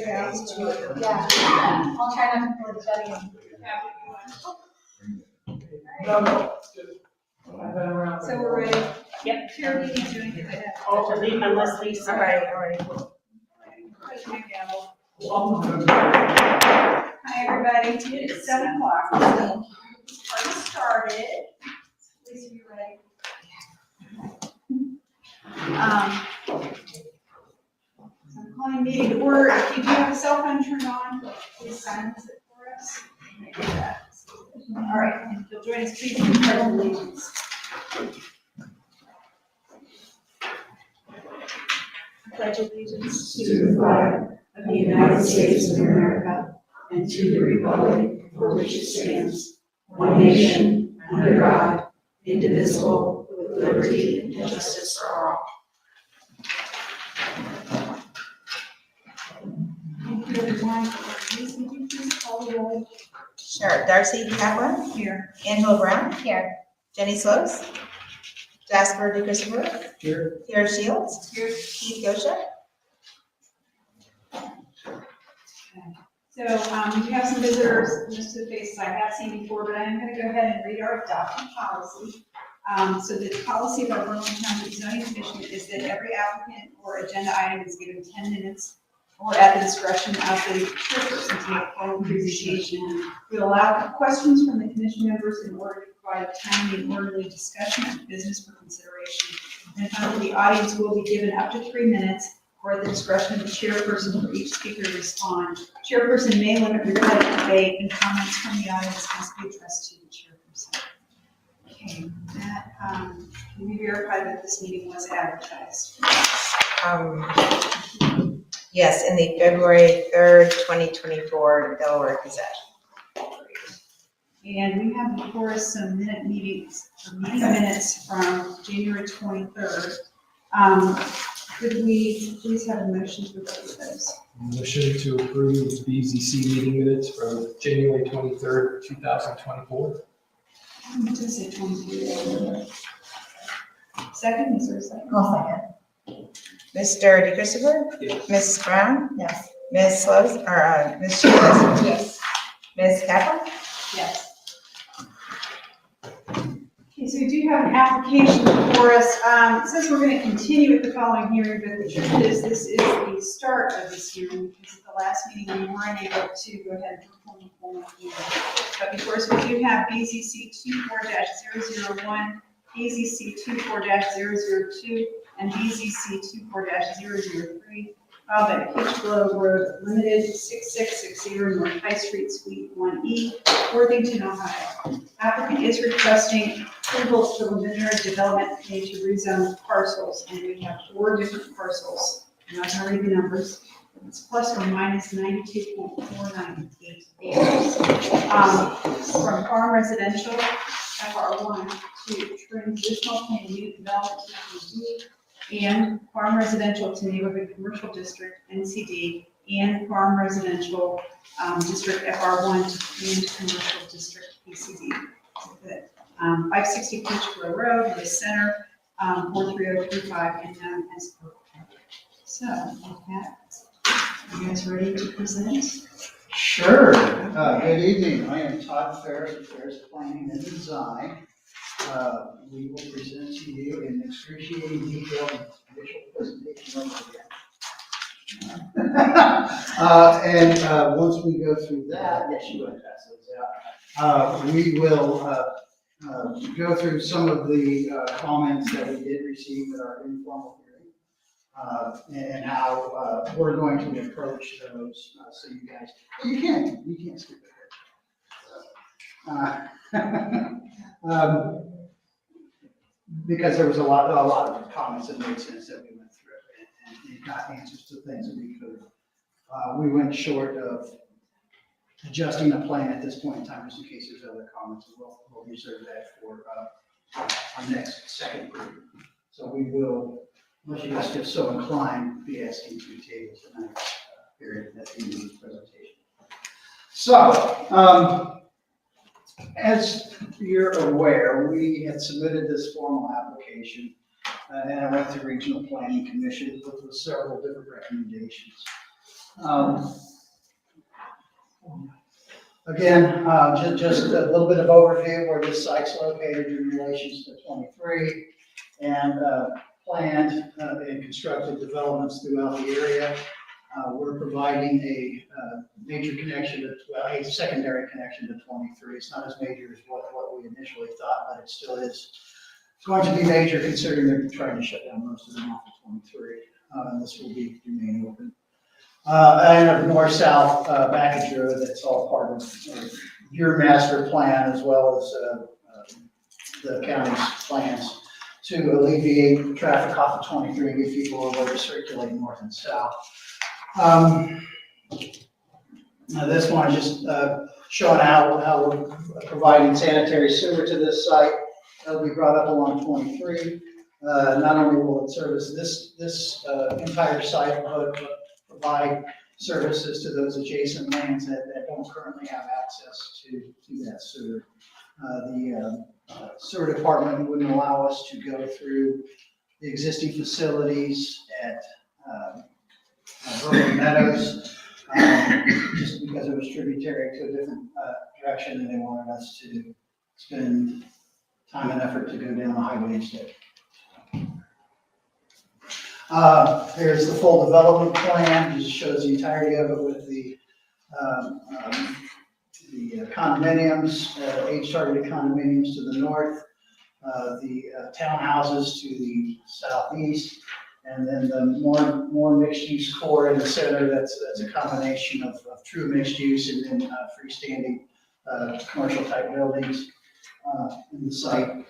Yeah, I'll try not to pull the study in. So we're ready? Yep. Sure, you need to do anything like that. Oh, unless Lisa. All right. Push my gavel. Hi, everybody. It's 7 o'clock. Party started. Please be ready. So I'm calling meeting to order. If you do have a cell phone turned on, please silence it for us. Do that. All right, and if you'll join us, please, in the pledge of allegiance. I pledge allegiance to the flag of the United States of America and to the republic for which it stands, one nation, under God, indivisible, with liberty and justice for all. Thank you, everyone. Please, would you please call the roll? Sure. Darcy DeCaplan, Here. Angela Brown. Here. Jenny Slows. Jasper DeChristopher. Here. Kara Shields. Here. Keith Gosha. So, we do have some visitors, just to the faces I have seen before, but I am going to go ahead and read our adoption policy. So the policy of our Burlington County Zoning Commission is that every applicant or agenda item is given 10 minutes or at the discretion of the chairperson to make a formal presentation. We allow questions from the commission members in order to provide a timely and orderly discussion of business for consideration. And finally, the audience will be given up to 3 minutes or at the discretion of the chairperson for each speaker to respond. Chairperson may limit repetitive debate and comments from the audience must be addressed to the chairperson. Okay, that, can we verify that this meeting was advertised? Yes, in the February 3rd, 2024 Delaware Gazette. And we have before us some meeting minutes from January 23rd. Could we please have a motion to approve those? Motion to approve the BZC meeting minutes from January 23rd, 2024. I'm going to say 23. Second, is there a second? Mr. DeChristopher? Yes. Mrs. Brown? Yes. Ms. Slows, or Ms. Shields? Yes. Ms. Kaplan? Yes. Okay, so we do have an application before us. It says we're going to continue with the following hearing, but the truth is this is the start of this hearing because at the last meeting we weren't able to go ahead and perform the formal hearing. But before us, we do have BZC 24-001, BZC 24-002, and BZC 24-003. Filed at Peachblow Road Limited, 6660 North High Street, Suite 1E, Worthington, Ohio. Applicant is requesting approval to preliminary development plan to rezone parcels, and we have 4 different parcels. I'm not going to read the numbers. It's plus or minus 92.498 acres. From farm residential, FR1, to transitional plan unit development, TPD, and farm residential to neighborhood commercial district, NCD, and farm residential district FR1 to planned commercial district, PCD. 560 Peachborough Road, the center, 43035, and known as Purple. So, with that, are you guys ready to present? Sure. Good evening. I am Todd Ferris of Ferris Planning and Design. We will present to you in excruciating detail and visual presentation over again. And once we go through that, yes, you want to pass those out. We will go through some of the comments that we did receive at our informal hearing, and how we're going to approach those. So you guys, you can't skip it. Because there was a lot of comments that made sense that we went through, and got answers to things that we could. We went short of adjusting the plan at this point in time, just in case there's other comments. We'll reserve that for our next second group. So we will, unless you guys get so inclined, be asking to table tonight period at the end of this presentation. So, as you're aware, we had submitted this formal application and it went through Regional Planning Commission with several different recommendations. Again, just a little bit of overview where this site's located in relation to 23 and planned and constructed developments throughout the area. We're providing a major connection, a secondary connection to 23. It's not as major as what we initially thought, but it still is. It's going to be major considering they're trying to shut down most of them off of 23. And this will remain open. And a north-south backage road that's all part of your master plan as well as the county's plans to alleviate the traffic off of 23 and give people a way to circulate north and south. Now this one is just showing how we're providing sanitary sewer to this site. That'll be brought up along 23. Not only will it service this entire site, but provide services to those adjacent lands that don't currently have access to that sewer. The sewer department wouldn't allow us to go through the existing facilities at Vernon Meadows, just because it was tributary to a different direction, and they wanted us to spend time and effort to go down the highway instead. Here's the full development plan. It just shows the entirety of it with the condominiums, age-targeted condominiums to the north, the townhouses to the southeast, and then the more mixed-use core in the center. That's a combination of true mixed use and then freestanding commercial-type buildings in the site.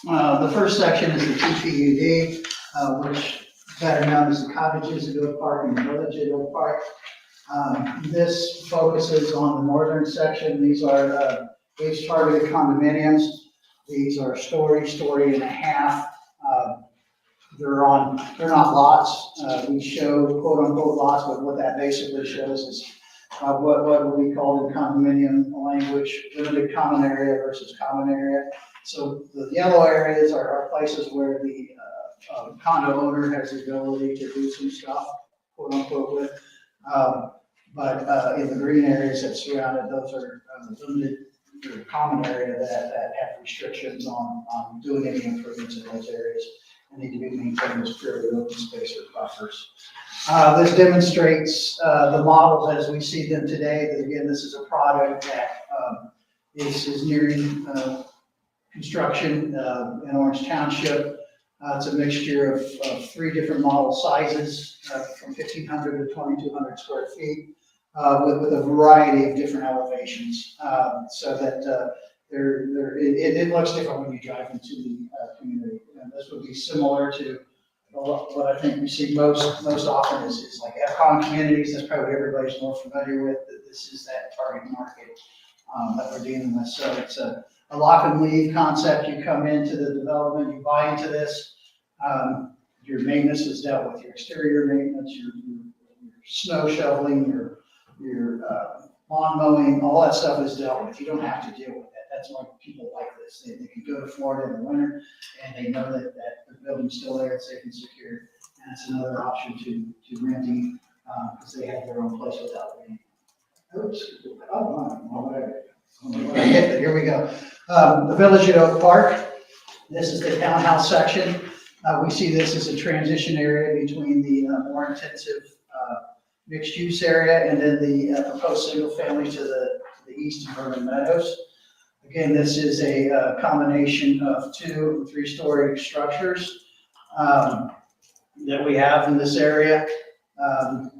The first section is the TPUD, which is better known as the Cottages at Oak Park and the Village at Oak Park. This focuses on the northern section. These are age-targeted condominiums. These are story and a half. They're not lots. We show quote-unquote lots, but what that basically shows is what we call in condominium language, limited common area versus common area. So the yellow areas are places where the condo owner has the ability to do some stuff, quote unquote, with. But in the green areas that surround it, those are limited or common area that have restrictions on doing any improvements in those areas and need to be maintained as purely open space or buffers. This demonstrates the models as we see them today. Again, this is a product that is nearing construction in Orange Township. It's a mixture of 3 different model sizes, from 1,500 to 2,200 square feet, with a variety of different elevations, so that it looks different when you drive into the community. And this would be similar to what I think we see most often is like F-con communities. That's probably everybody's more familiar with. This is that target market that we're dealing with. So it's a lock and leave concept. You come into the development, you buy into this. Your maintenance is dealt with, your exterior maintenance, your snow shoveling, your lawn mowing, all that stuff is dealt with. You don't have to deal with that. That's why people like this. They can go to Florida in the winter and they know that the building's still there, it's safe and secure. And it's another option to renting because they have their own place without renting. Oops. Here we go. The Village at Oak Park. This is the townhouse section. We see this as a transition area between the more intensive mixed use area and then the proposed single family to the east in Vernon Meadows. Again, this is a combination of 2- and 3-story structures that we have in this area.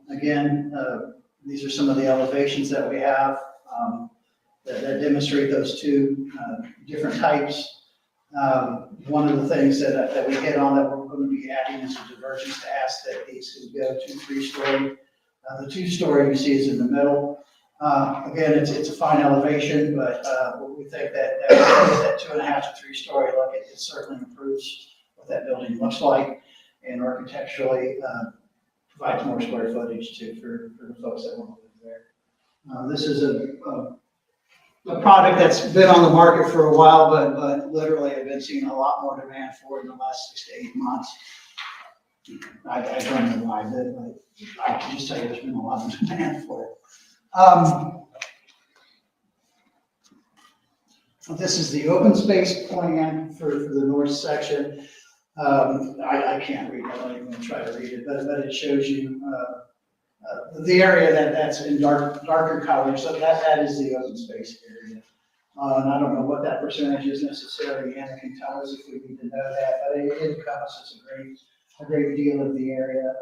Again, these are some of the elevations that we have that demonstrate those 2 different types. One of the things that we hit on that we're going to be adding is a divergence to ask that these could go 2- 3-story. The 2-story you see is in the middle. Again, it's a fine elevation, but we think that 2.5 to 3-story look, it certainly improves what that building looks like, and architecturally provides more square footage too for the folks that want to live there. This is a product that's been on the market for a while, but literally I've been seeing a lot more demand for it in the last 6 to 8 months. I don't know why, but I can just tell you there's been a lot of demand for it. This is the open space plan for the north section. I can't read it, I'm not even gonna try to read it, but it shows you the area that's in darker colors, so that is the open space area. And I don't know what that percentage is necessarily, Anna can tell us if we need to know that, but it encompasses a great deal of the area,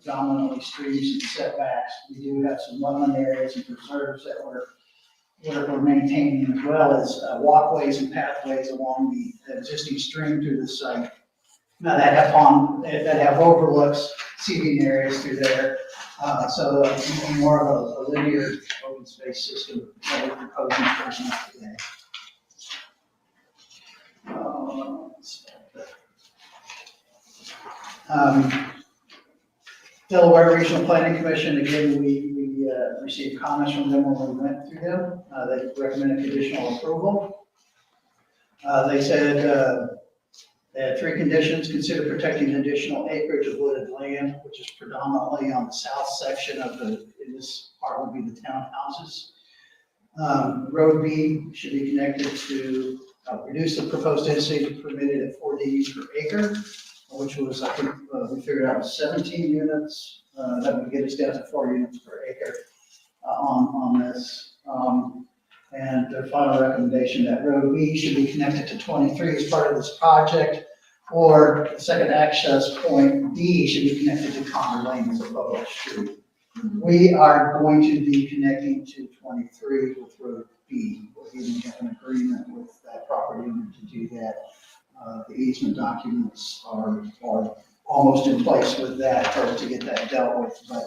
dominantly streams and setbacks. We do have some wetland areas and preserves that we're maintaining, as well as walkways and pathways along the existing stream through the site. Now that have overlooks, seating areas through there. So more of a linear open space system that we're proposing today. Delaware Regional Planning Commission, again, we received comments from them when we went through them. They recommended conditional approval. They said they had 3 conditions: consider protecting additional acreage of wooded land, which is predominantly on the south section of in this part would be the townhouses. Road B should be connected to reduce the proposed density permitted at 4 dB per acre, which was, I think, we figured out was 17 units. That would get us down to 4 units per acre on this. And their final recommendation that road B should be connected to 23 as part of this project, or the second access point D should be connected to Connor Lane as a public street. We are going to be connecting to 23 with road B. We even have an agreement with that property owner to do that. The easement documents are almost in place with that, or to get that dealt with, but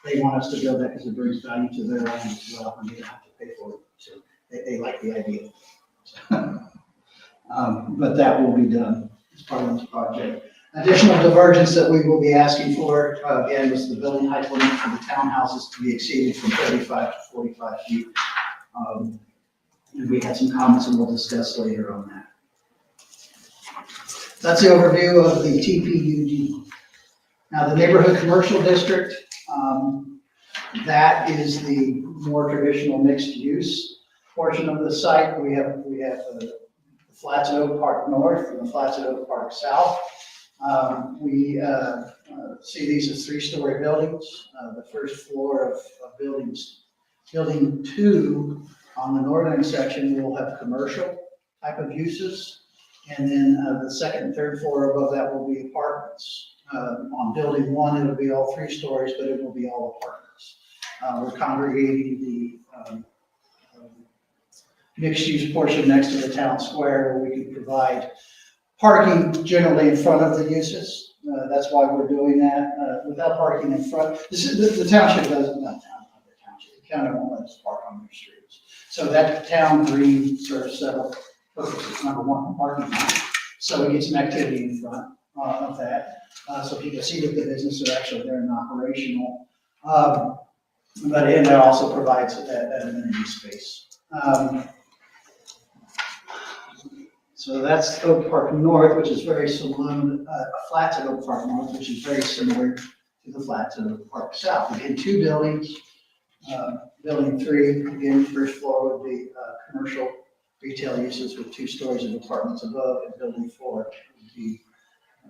they want us to build that because it brings value to their land as well, and they don't have to pay for it. So they like the idea. But that will be done as part of this project. Additional divergence that we will be asking for, again, was the building height limit for the townhouses to be exceeded from 35 to 45 feet. And we had some comments and we'll discuss later on that. That's the overview of the TPUD. Now, the neighborhood commercial district, that is the more traditional mixed use portion of the site. We have the Flats at Oak Park North and the Flats at Oak Park South. We see these as 3-story buildings. The first floor of building 2 on the northern section will have commercial type of uses. And then the second and third floor above that will be apartments. On building 1, it'll be all 3 stories, but it will be all apartments. We're congregating the mixed-use portion next to the town square, where we can provide parking generally in front of the uses. That's why we're doing that. Without parking in front, the township doesn't, not the township, the county won't let us park on their streets. So that town green serves several purposes. Number 1, parking lot. So we get some activity in front of that. So people see that the businesses are actually there and operational. But and that also provides that amenity space. So that's Oak Park North, which is very similar, Flats at Oak Park North, which is very similar to the Flats at Oak Park South. Again, 2 buildings. Building 3, again, first floor would be commercial retail uses with 2 stories of apartments above, and building 4 would be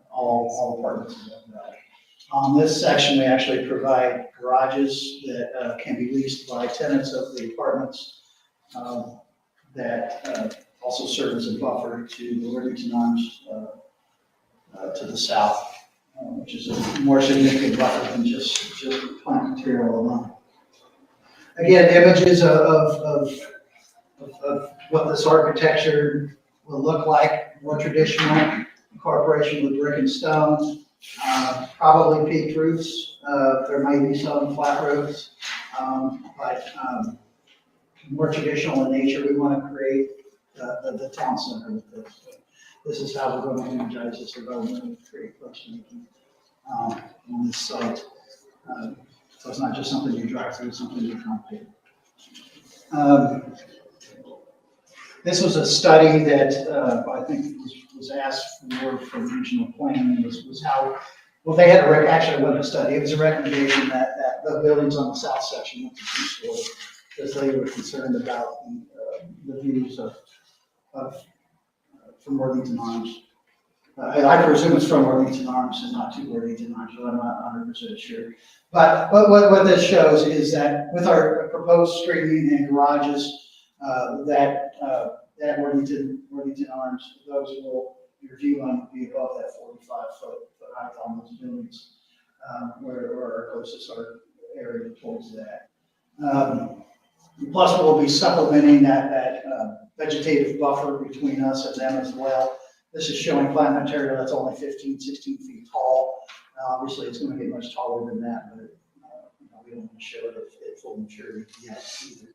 all apartments above that. On this section, we actually provide garages that can be leased by tenants of the apartments that also serve as a buffer to the Worthington Arms to the south, which is a more significant buffer than just plant material alone. Again, images of what this architecture will look like, more traditional, incorporation with brick and stone, probably peaked roofs. There may be some flat roofs, but more traditional in nature. We want to create the town center with this. This is how we're going to energize this development and create placemaking on this site. So it's not just something you drive through, it's something you come to. This was a study that I think was asked for from regional planning, was how, well, they had actually it wasn't a study, it was a recommendation that the buildings on the south section went to two-story, because they were concerned about the views from Worthington Arms. I presume it's from Worthington Arms and not to Worthington Arms, but I'm not 100% sure. But what this shows is that with our proposed screening and garages, that Worthington Arms, your view line will be above that 45-foot height on those buildings, where our closest area towards that. Plus, we'll be supplementing that vegetative buffer between us and them as well. This is showing plant material that's only 15, 16 feet tall. Obviously, it's going to get much taller than that, but we don't want to show it at full maturity yet either.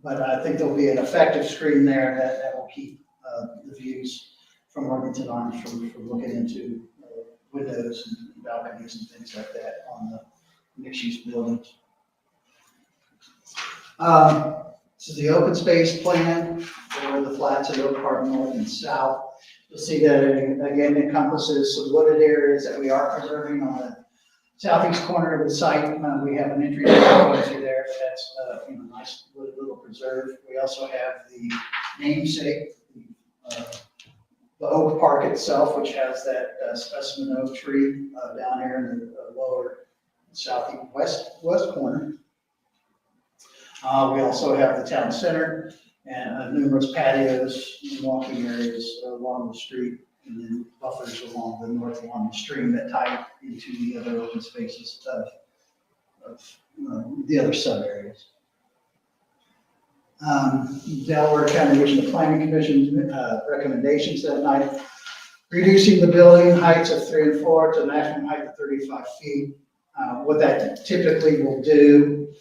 But I think there'll be an effective screen there that will keep the views from Worthington Arms from looking into windows and balconies and things like that on the mixed-use buildings. This is the open space plan for the flats at Oak Park North and South. You'll see that it again encompasses some wooded areas that we are preserving on the southeast corner of the site. We have an entry through there that's nice little preserve. We also have the namesake, the oak park itself, which has that specimen oak tree down here in the lower southeast west corner. We also have the town center and numerous patios and walking areas along the street, and then buffers along the north along the stream that tie into the other open spaces of the other sub areas. Delaware County Regional Planning Commission recommendations that night: reducing the building heights of 3 and 4 to a maximum height of 35 feet. What that typically will do,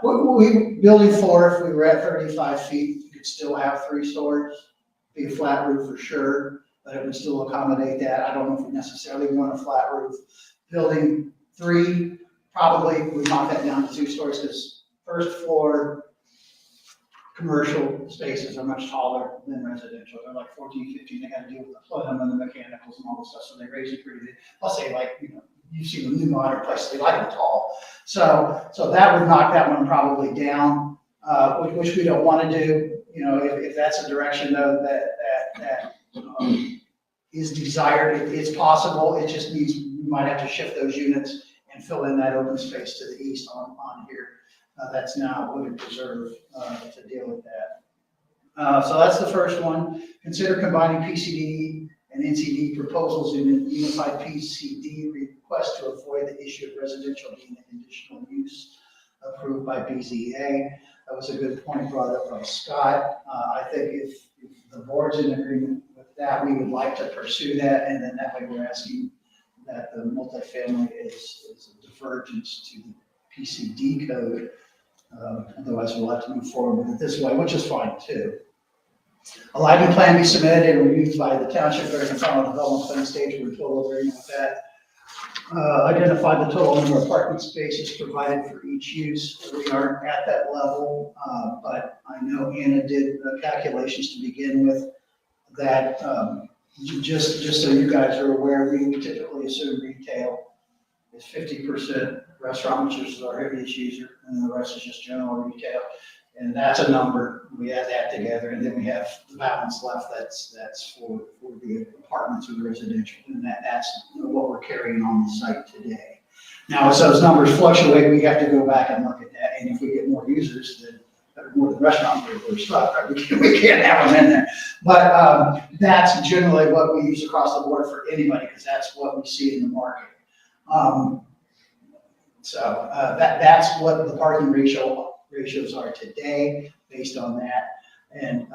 building 4, if we were at 35 feet, you could still have 3 stories, be a flat roof for sure, but it would still accommodate that. I don't know if we necessarily want a flat roof. Building 3, probably we knock that down to 2 stories, because first floor commercial spaces are much taller than residential. They're like 14, 15. They got to deal with the plumbing and the mechanicals and all this stuff, so they raise it pretty big. Plus, they you see the new modern places, they like them tall. So that would knock that one probably down, which we don't want to do. If that's a direction though that is desired, it's possible. It just means we might have to shift those units and fill in that open space to the east on here. That's now wooded preserve to deal with that. So that's the first one. Consider combining PCD and NCD proposals in a unified PCD request to avoid the issue of residential being a conditional use approved by BZA. That was a good point brought up by Scott. I think if the board's in agreement with that, we would like to pursue that, and then that way we're asking that the multifamily is a divergence to the PCD code. Otherwise, we'll have to move forward with it this way, which is fine too. A lighting plan be submitted and reviewed by the township during the final development plan stage. We're in total agreement with that. Identify the total number of parking spaces provided for each use. We aren't at that level, but I know Anna did calculations to begin with that. Just so you guys are aware, we typically assume retail is 50% restaurant, which is our heaviest user, and the rest is just general retail. And that's a number. We add that together, and then we have the balance left that's for the apartments or the residential, and that's what we're carrying on the site today. Now, as those numbers fluctuate, we have to go back and look at that, and if we get more users, then more than restaurants, we're stuck, right? We can't have them in there. But that's generally what we use across the board for anybody, because that's what we see in the market. That's what the parking ratios are today based on that. And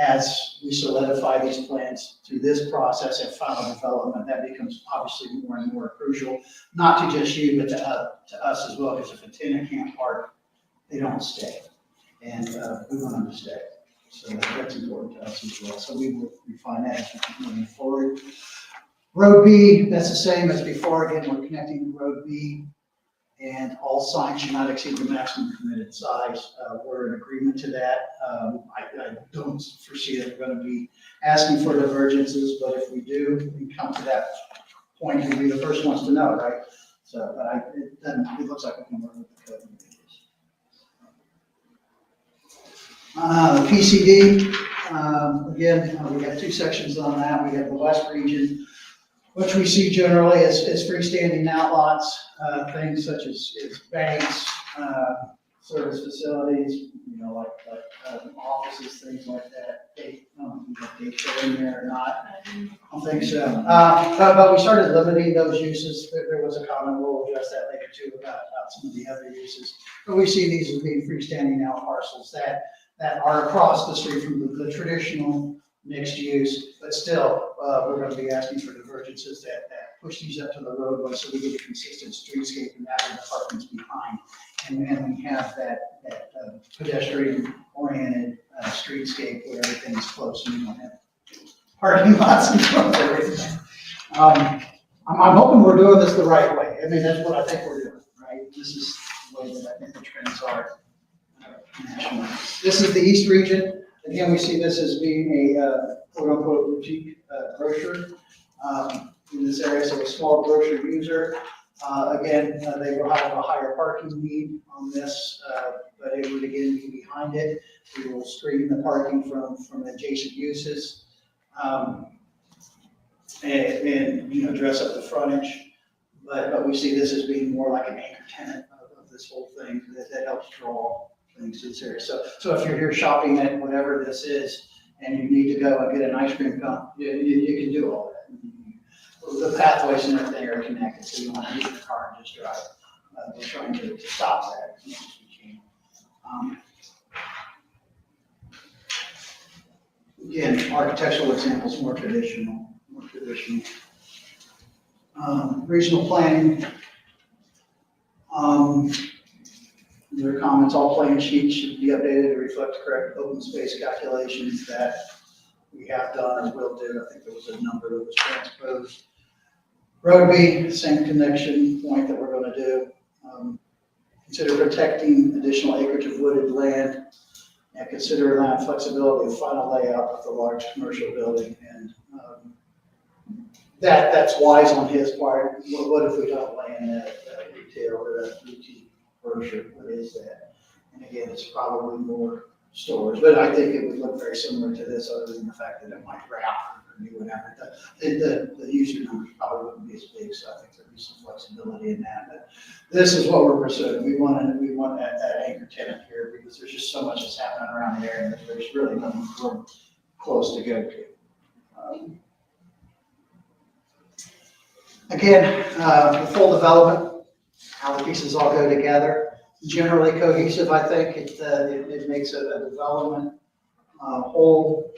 as we solidify these plans through this process and final development, that becomes obviously more and more crucial, not to just you, but to us as well, because if a tenant can't park, they don't stay. And we want them to stay. So that's important to us as well. So we will refine that as we keep moving forward. Road B, that's the same as before. Again, we're connecting Road B and all signs should not exceed the maximum permitted size. We're in agreement to that. I don't foresee that we're gonna be asking for divergences, but if we do, we come to that point, we'll be the first ones to know, right? So, but then it looks like we can work with the code. The PCD, again, we have two sections on that. We have the west region, which we see generally as freestanding outlots, things such as banks, service facilities, like offices, things like that. Daycare in there or not? I don't think so. But we started limiting those uses. There was a comment, we'll address that later too, about some of the other uses. But we see these as being freestanding out parcels that are across the street from the traditional mixed use, but still, we're going to be asking for divergences that push these up to the roadway so we get a consistent streetscape and have the apartments behind. And we have that pedestrian-oriented streetscape where everything is close and we don't have parking lots in front of everything. I'm hoping we're doing this the right way. I mean, that's what I think we're doing, right? This is the way that I think the trends are nationally. This is the East region. Again, we see this as being a quote-unquote boutique grocer in this area, so a small grocer user. Again, they will have a higher parking need on this, but it would again be behind it. We will screen the parking from adjacent uses and dress up the frontage. But we see this as being more like an anchor tenant of this whole thing that helps draw things to this area. So if you're here shopping at whatever this is and you need to go and get an ice cream cone, you can do all that. The pathways and everything are connected, so you don't have to get in the car and just drive. We're trying to stop that as much as we can. Again, architectural examples, more traditional. Regional planning. Their comments, all plan sheets should be updated to reflect correct open space calculations that we have done and will do. I think there was a number that was transposed. Road B, same connection point that we're going to do. Consider protecting additional acreage of wooded land and consider land flexibility of final layout of the large commercial building. And that's wise on his part. What if we don't land that retail or that boutique grocer? What is that? And again, it's probably more stores, but I think it would look very similar to this, other than the fact that it might wrap or do whatever. The user numbers probably wouldn't be as big, so I think there'd be some flexibility in that. But this is what we're pursuing. We want that anchor tenant here because there's just so much that's happening around the area that there's really nothing we're close to go to. Again, the full development, how the pieces all go together. Generally cohesive, I think. It makes a development whole,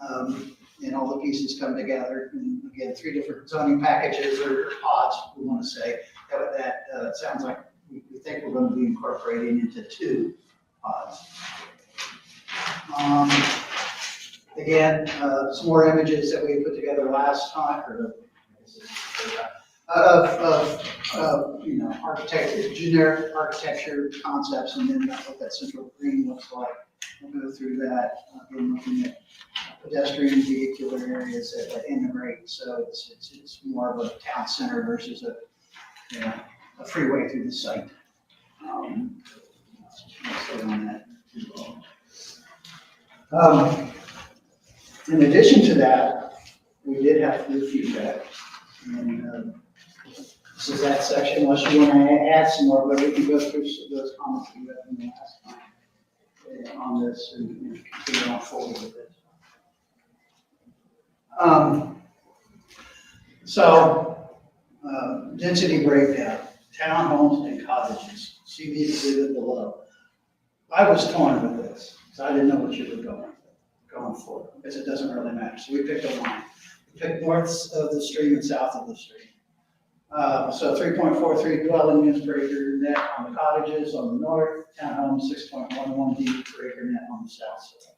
and all the pieces come together. And again, 3 different zoning packages or pods, we want to say. That sounds like we think we're going to be incorporating into 2 pods. Again, some more images that we put together last time, architecture, generic architecture concepts, and then what that central green looks like. We'll go through that. Again, looking at pedestrian and vehicular areas that integrate, so it's more of a town center versus a freeway through the site. I'll stay on that as well. In addition to that, we did have to do feedback, and this is that section. Unless you want to add some more, but we can go through those comments we had in the last time on this and continue on forward with it. Density breakdown, townhomes and cottages. See the exhibit below. I was torn with this, so I didn't know what you were going for, because it doesn't really matter. So we picked a line. We picked north of the stream and south of the stream. So 3.43 dwelling units per acre net on the cottages on the north, townhomes 6.11 dB per acre net on the south side.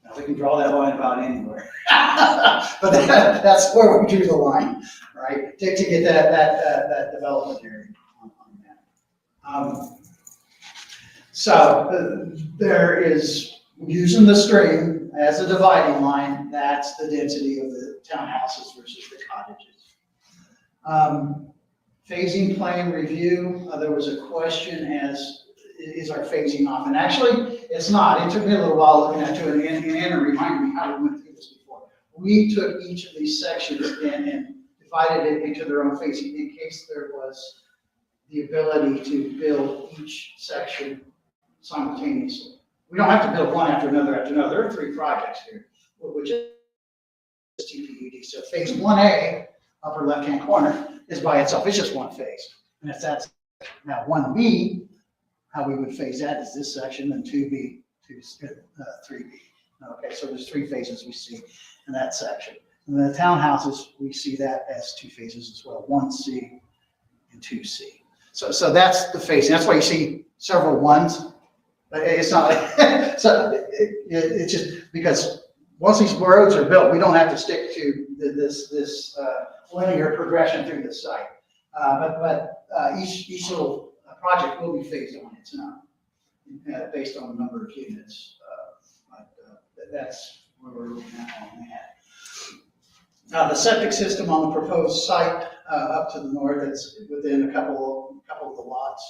Now we can draw that line about anywhere, but that's where we drew the line, right? To get that development area on that. There is, using the stream as a dividing line, that's the density of the townhouses versus the cottages. Phasing plan review, there was a question as, is our phasing off? And actually, it's not. It took me a little while looking at it, and Anna reminded me how we went through this before. We took each of these sections and divided it into their own phasing in case there was the ability to build each section simultaneously. We don't have to build one after another after another. There are 3 projects here, which is TPUD. So phase 1A, upper left-hand corner, is by itself. It's just one phase. And if that's now 1B, how we would phase that is this section, and 2B, 3B. Okay, so there's 3 phases we see in that section. And the townhouses, we see that as 2 phases as well, 1C and 2C. So that's the phasing. That's why you see several ones. But it's not like, so it's just because once these roads are built, we don't have to stick to this linear progression through the site. But each little project will be phased on its own, based on the number of units. That's where we're looking at on that. The septic system on the proposed site up to the north, that's within a couple of the lots.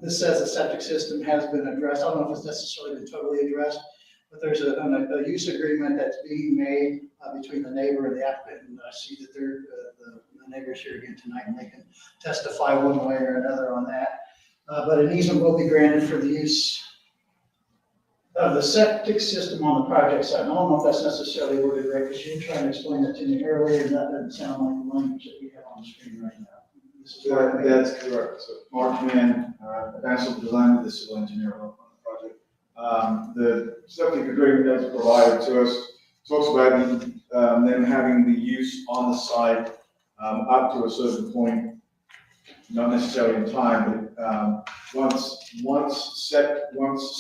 This says the septic system has been addressed. I don't know if it's necessarily been totally addressed, but there's a use agreement that's being made between the neighbor and the applicant. And I see that they're, the neighbor's here again tonight, and they can testify one way or another on that. But an easement will be granted for the use of the septic system on the project site. And I don't know if that's necessarily worded right, because you were trying to explain that to me earlier, and that doesn't sound like the language that we have on the screen right now. That's correct. So Mark Mann, advanced design with the civil engineer on the project. The septic agreement that's provided to us talks about them having the use on the site up to a certain point, not necessarily in time, but once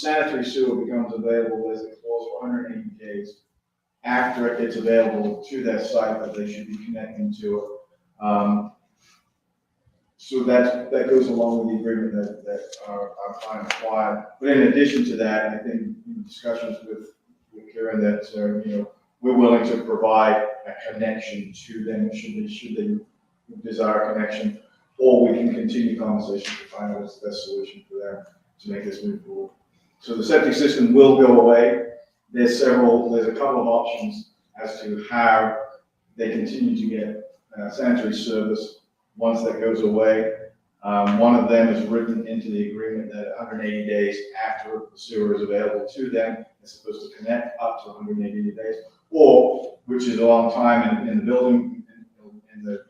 sanitary sewer becomes available, there's a clause for 180 days after it's available to that site that they should be connecting to it. So that goes along with the agreement that our client acquired. But in addition to that, I think in discussions with Karen that we're willing to provide a connection to them should they desire a connection, or we can continue conversation to find out what's the best solution for them to make this move forward. So the septic system will go away. There's a couple of options as to how they continue to get sanitary service once that goes away. One of them is written into the agreement that 180 days after the sewer is available to them, it's supposed to connect up to 180 days, or, which is a long time in the building, in the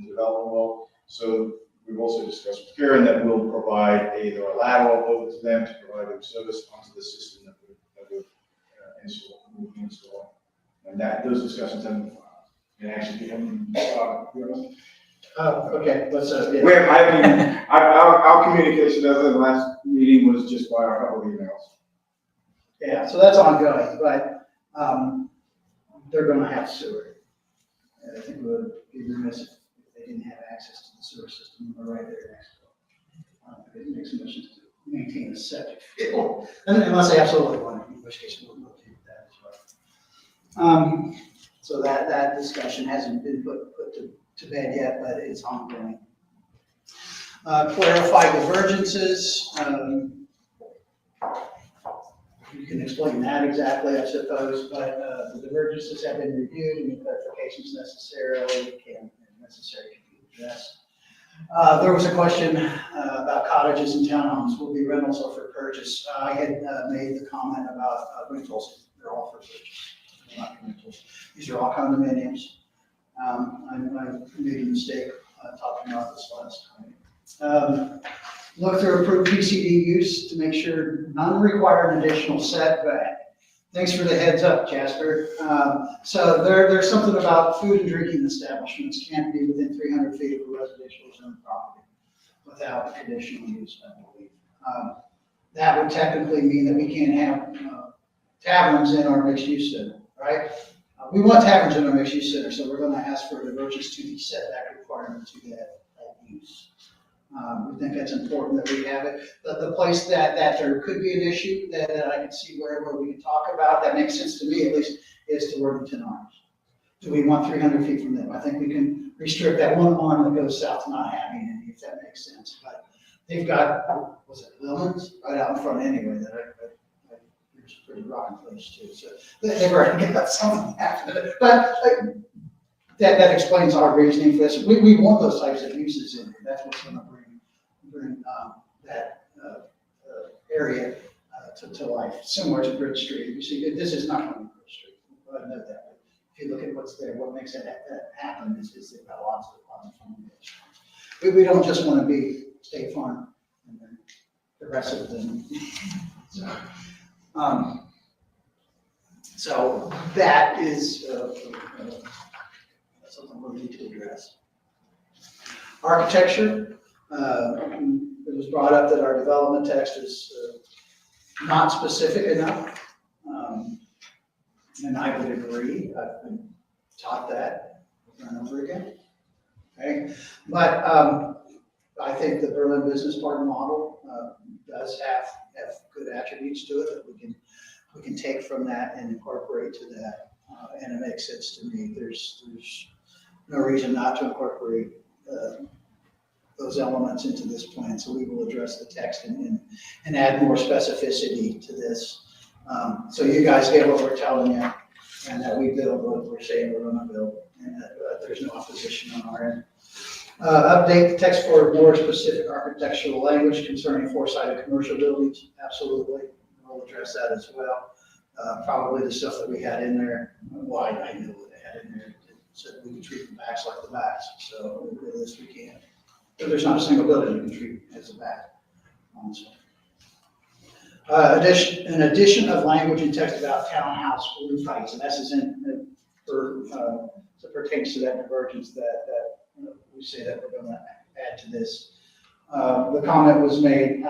development world. So we've also discussed with Karen that we'll provide either a lateral over to them to provide them service onto the system that we've installed. And those discussions haven't been filed. And actually, we haven't started. Okay, let's, Yeah. Our communication as of the last meeting was just by our couple of emails. Yeah, so that's ongoing, but they're going to have sewer. And I think it would be remiss if they didn't have access to the sewer system right there next to them. It makes no sense to maintain a septic field, unless they absolutely want it, in which case we'll deal with that as well. So that discussion hasn't been put to bed yet, but it's ongoing. Clarify divergences. You can explain that exactly, I suppose, but the divergences have been reviewed, and the clarifications necessary can be addressed. There was a question about cottages and townhomes will be rentals or for purchase. I had made the comment about rentals. They're all for purchase, they're not rentals. These are all condominiums. I made a mistake talking about this last time. Look to approve PCD use to make sure none require an additional setback. Thanks for the heads up, Jasper. So there's something about food and drinking establishments can't be within 300 feet of a residential zone property without a conditional use, I believe. That would technically mean that we can't have taverns in our mixed use center, right? We want taverns in our mixed use center, so we're going to ask for a divergence to the setback requirement to that use. We think it's important that we have it. The place that there could be an issue that I can see where we can talk about, that makes sense to me at least, is to Worthington Arms. Do we want 300 feet from them? I think we can restrict that one arm that goes south, not having any, if that makes sense. But they've got, was it Lillman's right out in front anyway, that it's a pretty rotten place too. So they've already got something happening. But that explains our reasoning for this. We want those types of uses in there. That's what's going to bring that area to life, similar to Bridge Street. You see, this is not going to be Bridge Street. I know that. But if you look at what's there, what makes that happen is they've got lots of fun. We don't just want to be State Farm and then the rest of them. So that is something we'll need to address. Architecture, it was brought up that our development text is not specific enough. And I would agree. I've been taught that over and over again. Okay, but I think the Berlin Business Park model does have good attributes to it that we can take from that and incorporate to that, and it makes sense to me. There's no reason not to incorporate those elements into this plan, so we will address the text and add more specificity to this. So you guys get what we're telling you, and that we build what we're saying we're going to build, and that there's no opposition on our end. Update the text for more specific architectural language concerning four-sided commercial buildings. Absolutely, we'll address that as well. Probably the stuff that we had in there, well, I know what they had in there, said we can treat the backs like the backs, so at least we can. But there's not a single building you can treat as a back. An addition of language and text about townhouse roof heights, and this is so it pertains to that divergence that we say that we're going to add to this. The comment was made,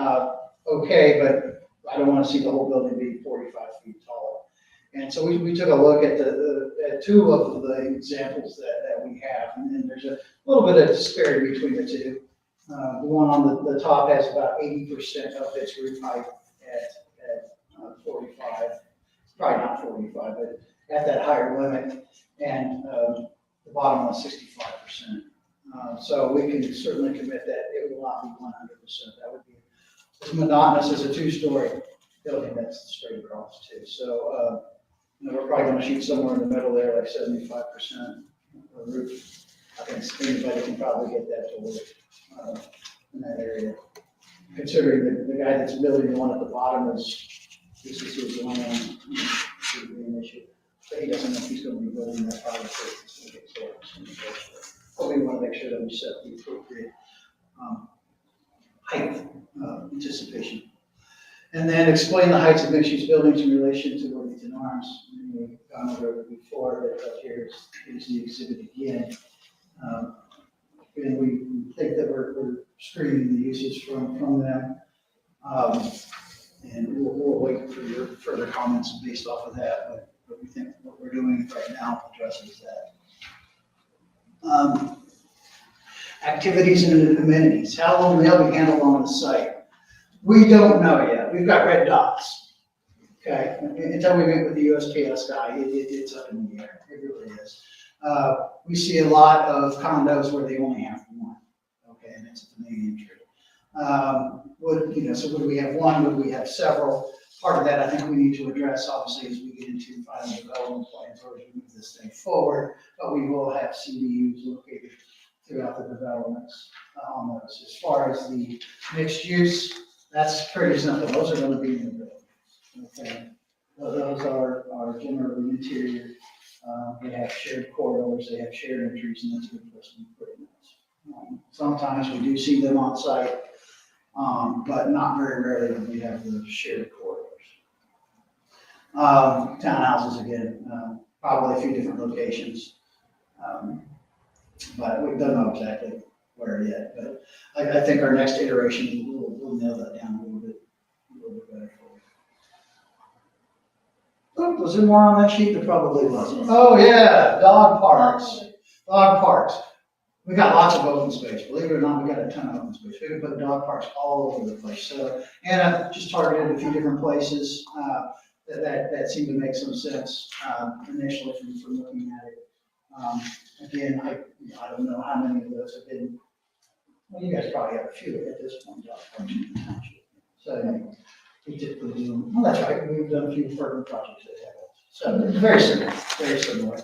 okay, but I don't want to see the whole building be 45 feet tall. And so we took a look at at two of the examples that we have, and there's a little bit of disparity between the two. The one on the top has about 80% of its roof height at 45, probably not 45, but at that higher limit, and the bottom one is 65%. So we can certainly commit that it will not be 100%. That would be as monotonous as a two-story building that's straight across too. So we're probably going to shoot somewhere in the middle there, like 75% of the roof. I think anybody can probably get that to work in that area. Considering the guy that's building the one at the bottom this is his land, should be an issue. But he doesn't know if he's going to be building that product. But we want to make sure that we set the appropriate height anticipation. And then explain the heights of mixed-use buildings in relation to Worthington Arms. We've gone over it before, but here's the exhibit again. And we think that we're screening the uses from them. And we'll wait for your further comments based off of that, but we think what we're doing right now addresses that. Activities and amenities. How long they'll be handled on the site? We don't know yet. We've got red dots. Okay, until we meet with the USPS guy, it's up in the air. It really is. We see a lot of condos where they only have one. Okay, and it's at the main entry. So would we have one? Would we have several? Part of that I think we need to address, obviously, as we get into final development plans or as we move this thing forward. But we will have CDUs located throughout the developments on those. As far as the mixed use, that's pretty simple. Those are going to be in the building. Okay, those are generally interior. They have shared corridors. They have shared entries, and that's good for us to put in those. Sometimes we do see them on site, but not very rarely when we have the shared corridors. Townhouses again, probably a few different locations, but we don't know exactly where yet. But I think our next iteration will nail that down a little bit better for you. Oh, was there more on that sheet? There probably wasn't. Oh yeah, dog parks. Dog parks. we got lots of open space, believe it or not, we got a ton of open space, we can put dog parks all over the place, so, and I just targeted a few different places, that seemed to make some sense, initially from looking at it. Again, I don't know how many of those have been, well, you guys probably have a few at this point, dog parks in the township. So, we typically do, well, that's right, we've done a few urban projects that have it. So, it's very similar, very similar.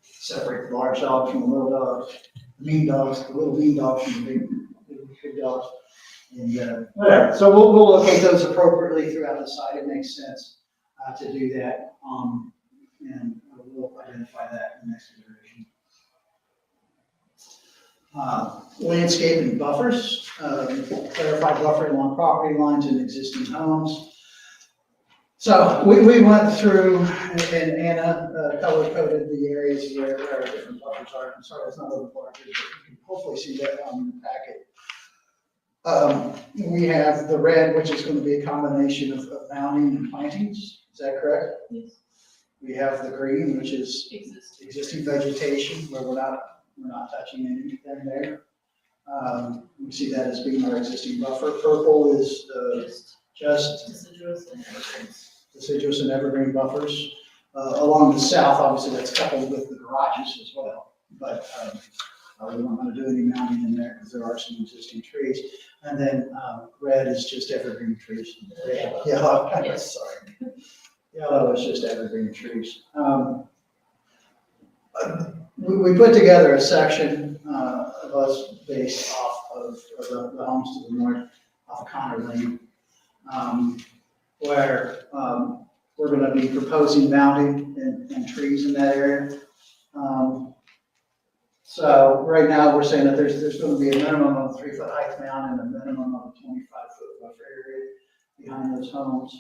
Separate the large dogs from the little dogs, the mean dogs, the little mean dogs from the big dogs. And, whatever, so we'll locate those appropriately throughout the site, it makes sense, to do that. And we'll identify that in the next iteration. Landscaping buffers, clarify buffering along property lines and existing homes. So we went through, and Anna color coded the areas where our different buffers are. I'm sorry, it's not over larger, but you can hopefully see that on the packet. We have the red, which is going to be a combination of mounding and plantings. Is that correct? Yes. We have the green, which is Existing. existing vegetation where we're not touching anything there. We see that as being our existing buffer. Purple is just Deciduous and evergreens. deciduous and evergreen buffers. Along the south, obviously that's coupled with the garages as well. But we don't want to do any mounting in there because there are some existing trees. And then red is just evergreen trees. Yellow, Yes. sorry. Yellow is just evergreen trees. We put together a section of us based off of the homes to the north, off of Connor Lane, where we're going to be proposing mounting and trees in that area. So right now, we're saying that there's going to be a minimum of 3-foot height mound and a minimum of 25-foot buffer area behind those homes.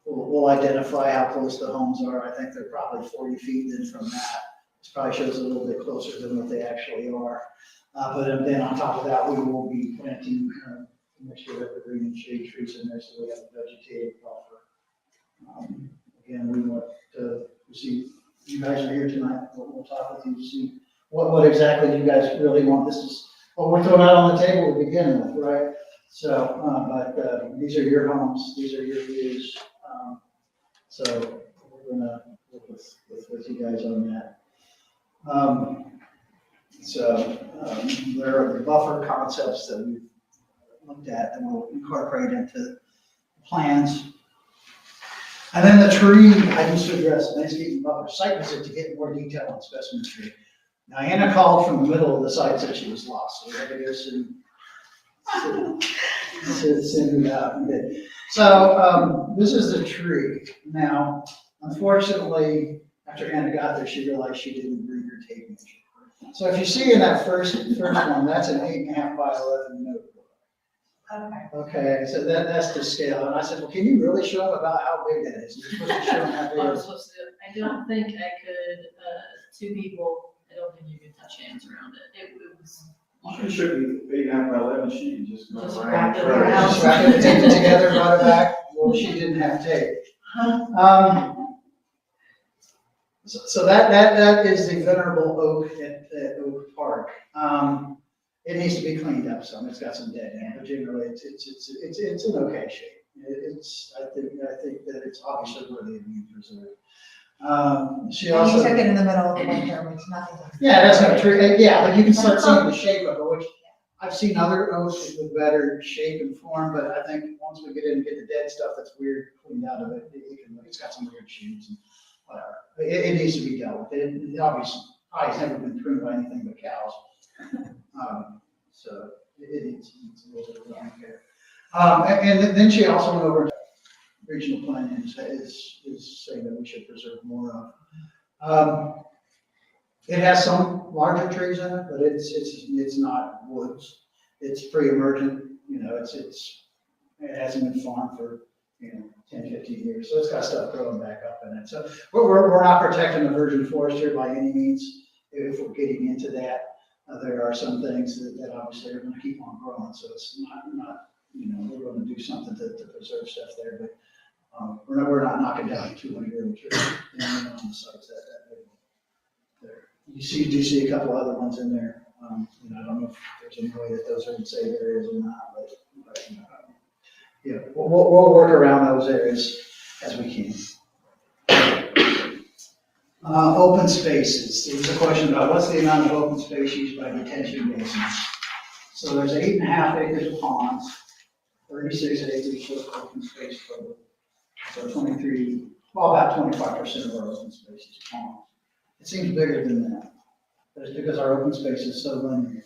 We'll identify how close the homes are. I think they're probably 40 feet. Then from that, this probably shows a little bit closer than what they actually are. But then on top of that, we will be planting a mixture of evergreen and shade trees in there, so we have a vegetative buffer. Again, we want to see, you guys are here tonight, we'll talk with you to see what exactly you guys really want. This is what we're throwing out on the table to begin with, right? So, but these are your homes, these are your views. So we're gonna work with you guys on that. There are the buffer concepts that we've looked at and we'll incorporate into the plans. And then the tree, I used to address landscaping buffer site visit to get more detail on specimen tree. Now Anna called from the middle of the site, said she was lost, so we had to go send it out. So this is the tree. Now, unfortunately, after Anna got there, she realized she didn't bring her tape measure. So if you see in that first one, that's an 8.5 by 11 notebook. Okay. Okay, so that's the scale. And I said, well, can you really show them about how big that is? You're supposed to show them how big I it was is. supposed to, I don't think I could, two people, I don't think you could touch hands around it. It was. She should be 8.5 by 11 sheet and just go Just around. wrap it first. around. Just wrap it, tape it together, brought it back. Well, she didn't have tape. So that is the venerable oak at Oak Park. It needs to be cleaned up some. It's got some dead end, but generally it's in okay shape. I think that it's obviously worthy of being preserved. She And also. you took it in the middle of the winter, which nothing. Yeah, that's not true. Yeah, but you can start seeing the shape of it, which I've seen other oaks with better shape and form, but I think once we get in and get the dead stuff that's weird cleaned out of it, it's got some weird shoots and whatever. It needs to be dealt with. It obviously has never been pruned by anything but cows. So it needs a little bit of care. And then she also went over to regional planning is saying that we should preserve more of. It has some larger trees in it, but it's not woods. It's pre-emergent, it hasn't been farmed for, 10, 15 years. So it's got stuff growing back up in it. So we're not protecting the virgin forest here by any means. If we're getting into that, there are some things that obviously are going to keep on growing. So it's not we're going to do something to preserve stuff there, but we're not knocking down 200-year-old trees on the sites that big there. do see a couple other ones in there. I don't know if there's any way that those are in safe areas or not, but yeah, we'll work around those areas as we can. Open spaces. There was a question about what's the amount of open space used by detention basins. So there's 8.5 acres of ponds, 36 acres of open space total. So 23, well, about 25% of our open space is ponds. It seems bigger than that, but it's because our open space is so linear.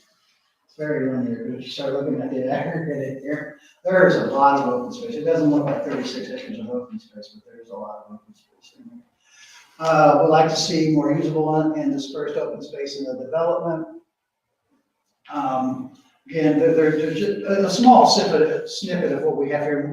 It's very linear, but if you start looking at the aggregate here, there is a lot of open space. It doesn't look like 36 acres of open space, but there's a lot of open space in there. We'd like to see more usable and dispersed open space in the development. Again, there's just a small snippet of what we have here.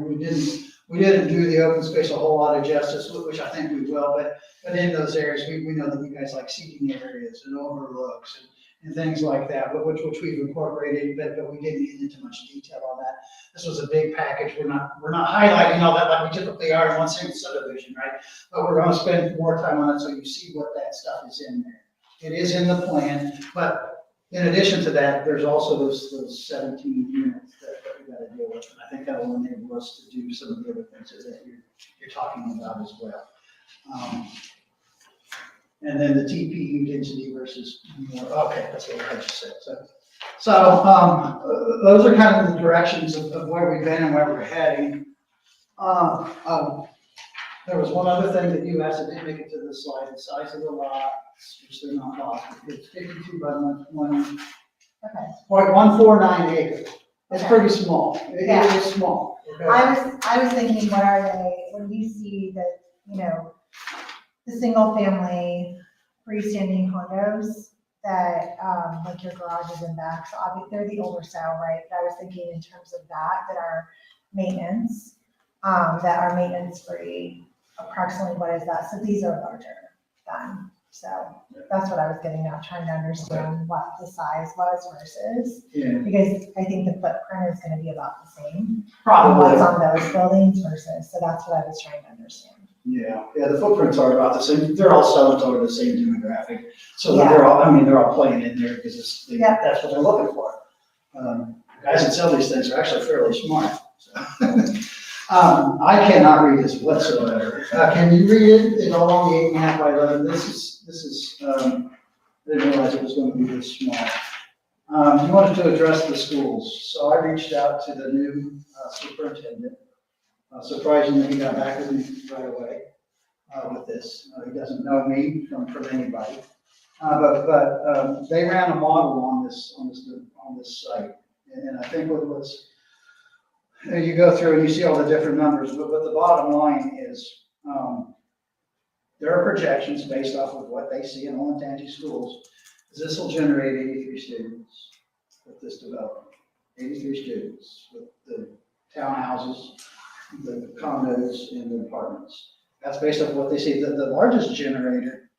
We didn't do the open space a whole lot of justice, which I think we will, but in those areas, we know that you guys like seating areas and overlooks and things like that, but which we've incorporated, but we didn't get into much detail on that. This was a big package. We're not highlighting all that like we typically are in one single subdivision, right? But we're going to spend more time on it so you see what that stuff is in there. It is in the plan, but in addition to that, there's also those 17 units that we got to deal with. And I think that will enable us to do some of the other things that you're talking about as well. And then the TPU density versus more, okay, that's what I just said. So those are kind of the directions of where we've been and where we're heading. There was one other thing that you asked that didn't make it to the slide, the size of the lot, which they're not lots. It's 52 by 1.149 acres. It's pretty small. It is small. Okay? I was thinking, what are they, when you see that, the single family freestanding condos that, like your garages and backs, obviously they're the older style, right? But I was thinking in terms of that are maintenance, that are maintenance free, approximately what is that? So these are larger than, so that's what I was getting at, trying to understand what the size was versus, because I think the footprint is gonna be about the same. Probably. What's on those buildings versus, so that's what I was trying to understand. Yeah, the footprints are about the same. They're all selling toward the same demographic. So they're all playing in there because that's what they're looking for. Guys that sell these things are actually fairly smart. So. I cannot read this whatsoever. Can you read it? It's along the 8.5 by 11. This is, I didn't realize it was going to be this small. You wanted to address the schools. So I reached out to the new superintendent. Surprisingly, he got back with me right away with this. He doesn't know me from anybody, but they ran a model on this site, and I think what's you go through and you see all the different numbers, but the bottom line is there are projections based off of what they see in Olentangy schools. This will generate 83 students with this development. 83 students with the townhouses, the condos, and the apartments. That's based off what they see. The largest generator,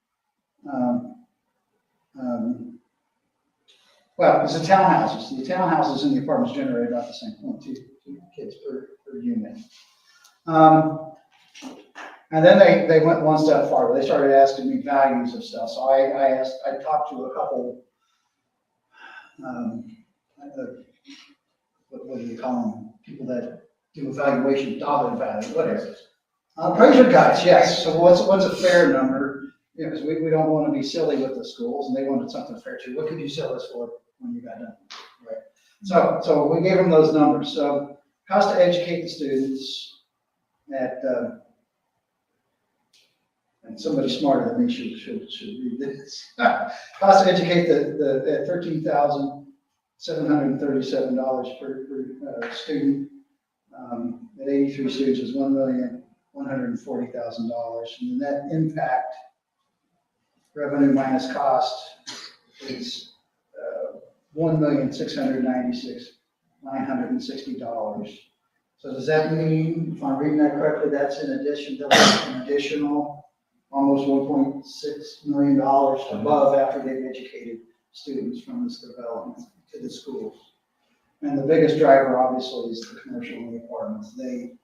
well, it's the townhouses. The townhouses and the apartments generate about the same, 2 kids per unit. And then they went one step farther. They started asking me values of stuff. So I talked to a couple, what do you call them? People that do evaluation, dollar value, whatever. Appraiser guys, yes. So what's a fair number? Because we don't want to be silly with the schools, and they wanted something fair too. What could you sell this for when you got done? Right. So we gave them those numbers. So cost to educate the students at, and somebody smarter than me should read this. Cost to educate at $13,737 per student. At 83 students is $1,140,000. And the net impact, revenue minus cost, is $1,696,960. So does that mean, if I'm reading that correctly, that's in addition to an additional almost $1.6 million above after they've educated students from this development to the schools? And the biggest driver, obviously, is the commercial and the apartments. They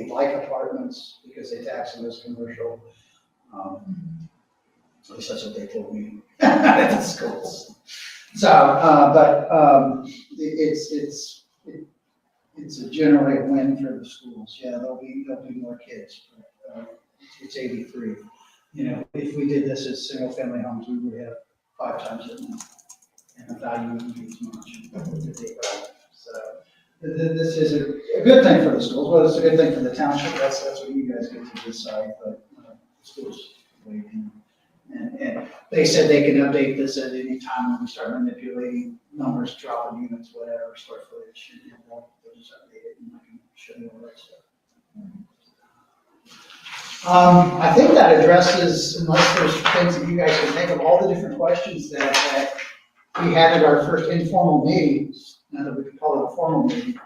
like apartments because they tax them as commercial. At least that's what they told me at the schools. So, it's generally a win for the schools. Yeah, there'll be more kids, but, it's 83. You know, if we did this as single-family homes, we would have 5 times it more. And the value wouldn't be as much. So, this is a good thing for the schools. Well, it's a good thing for the township. That's what you guys get to decide, but, schools, we can. And they said they can update this at any time when we start manipulating numbers, dropping units, whatever, square footage, and they'll just update it and I can show you all that stuff. I think that addresses, unless there's things that you guys can think of, all the different questions that we had at our first informal meeting, now that we can call it a formal meeting.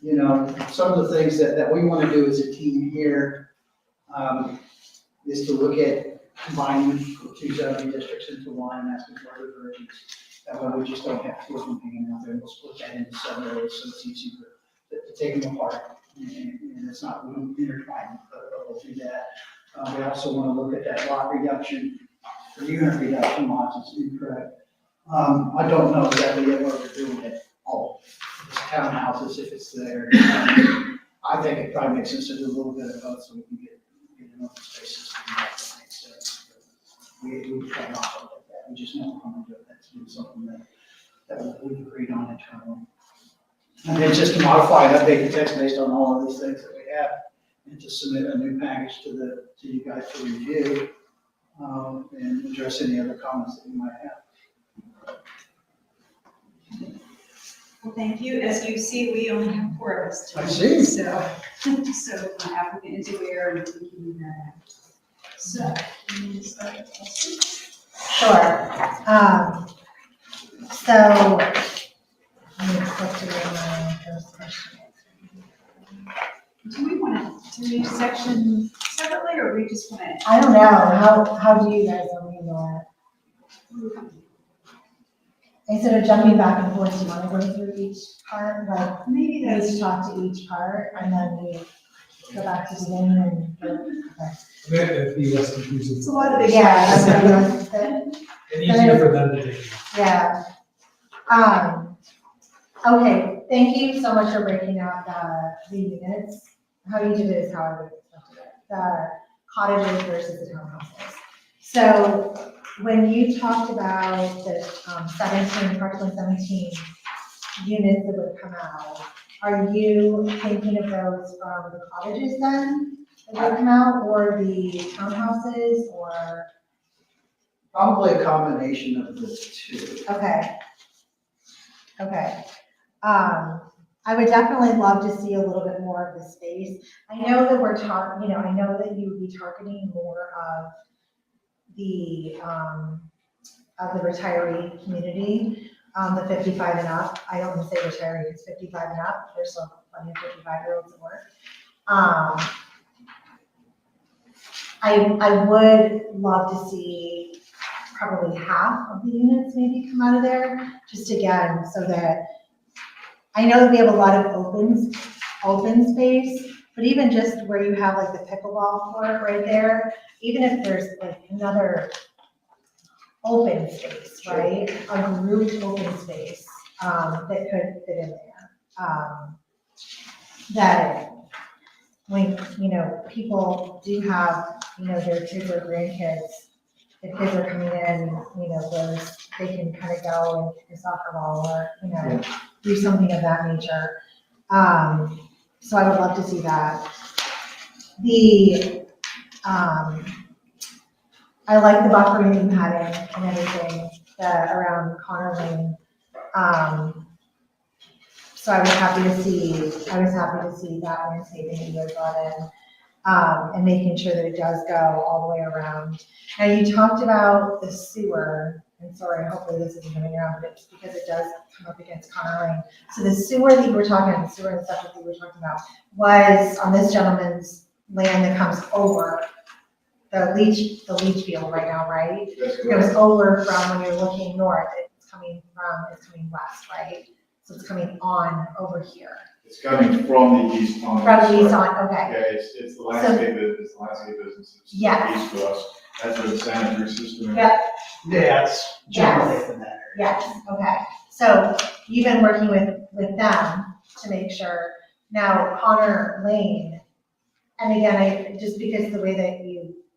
You know, some of the things that we want to do as a team here is to look at combining 2 zoning districts into one and asking for other versions. That way we just don't have 2 of them hanging out there, and we'll split that into sub-areas so it's easier to take them apart. And it's not intertwined, but we'll do that. We also want to look at that lot reduction, or unit reduction lots, is incorrect. I don't know exactly yet what we're doing at all. It's townhouses, if it's there. I think it probably makes sense to do a little bit of both so we can get enough spaces to make that make sense. We try not to like that. We just never want to do it. That's been something that we've agreed on internally. And then just to modify and update the text based on all of these things that we have, and to submit a new package to you guys to review, and address any other comments that you might have. Well, thank you. As you see, we only have 4 of us tonight. I see. So the applicant is aware and we can do that. So, you need to start the question? Sure. So, let me flip to my first question. Do we want to do each section separately, or we just want to? I don't know, how do you guys want me to do it? Instead of jumping back and forth, do you want to go through each part, like, Maybe we that's, each talk to each part, and then we go back to the beginning and go, okay. It'd be less confusing. it's a lot of big. Yeah, that's what I was saying. And easier for them to take. Yeah. Okay, thank you so much for breaking out the units. How you did it is how I would expect it. The cottages versus the townhouses. So when you talked about the 17, approximately 17 units that would come out, are you thinking of those from the cottages then that would come out, or the townhouses, or? Probably a combination of the 2. Okay. Okay. I would definitely love to see a little bit more of the space. I know that I know that you would be targeting more of the retiree community, the 55 and up. I don't want to say retiree, it's 55 and up. There's still plenty of 55-year-olds at work. I would love to see probably half of the units maybe come out of there, just again, so that, I know that we have a lot of open space, but even just where you have like the pickleball court right there, even if there's like another open space, right? A grouped open space, that could fit in there. That when, people do have, their kids or grandkids, the kids are coming in, they can kind of go and kick a soccer ball or, do something of that nature. So I would love to see that. I like the buffering pattern and everything around Connor Lane. So I was happy to see that landscaping that you had brought in. And making sure that it does go all the way around. Now, you talked about the sewer, and sorry, hopefully this isn't coming around, but it's because it does come up against Connor Lane. So the sewer that you were talking about, the sewer and stuff that you were talking about, was on this gentleman's land that comes over the leach field right now, right? That's It correct. goes over from when you're looking north, it's coming west, right? So it's coming on over here. It's coming from the east on. from the east on, okay, Yeah, it's the landscape, it's the landscape business. It's Yes. east to us. That's where the sanitary system is. Yep. Yeah, it's generally in that area. yes, okay. So you've been working with them to make sure, now Connor Lane, and again, just because the way that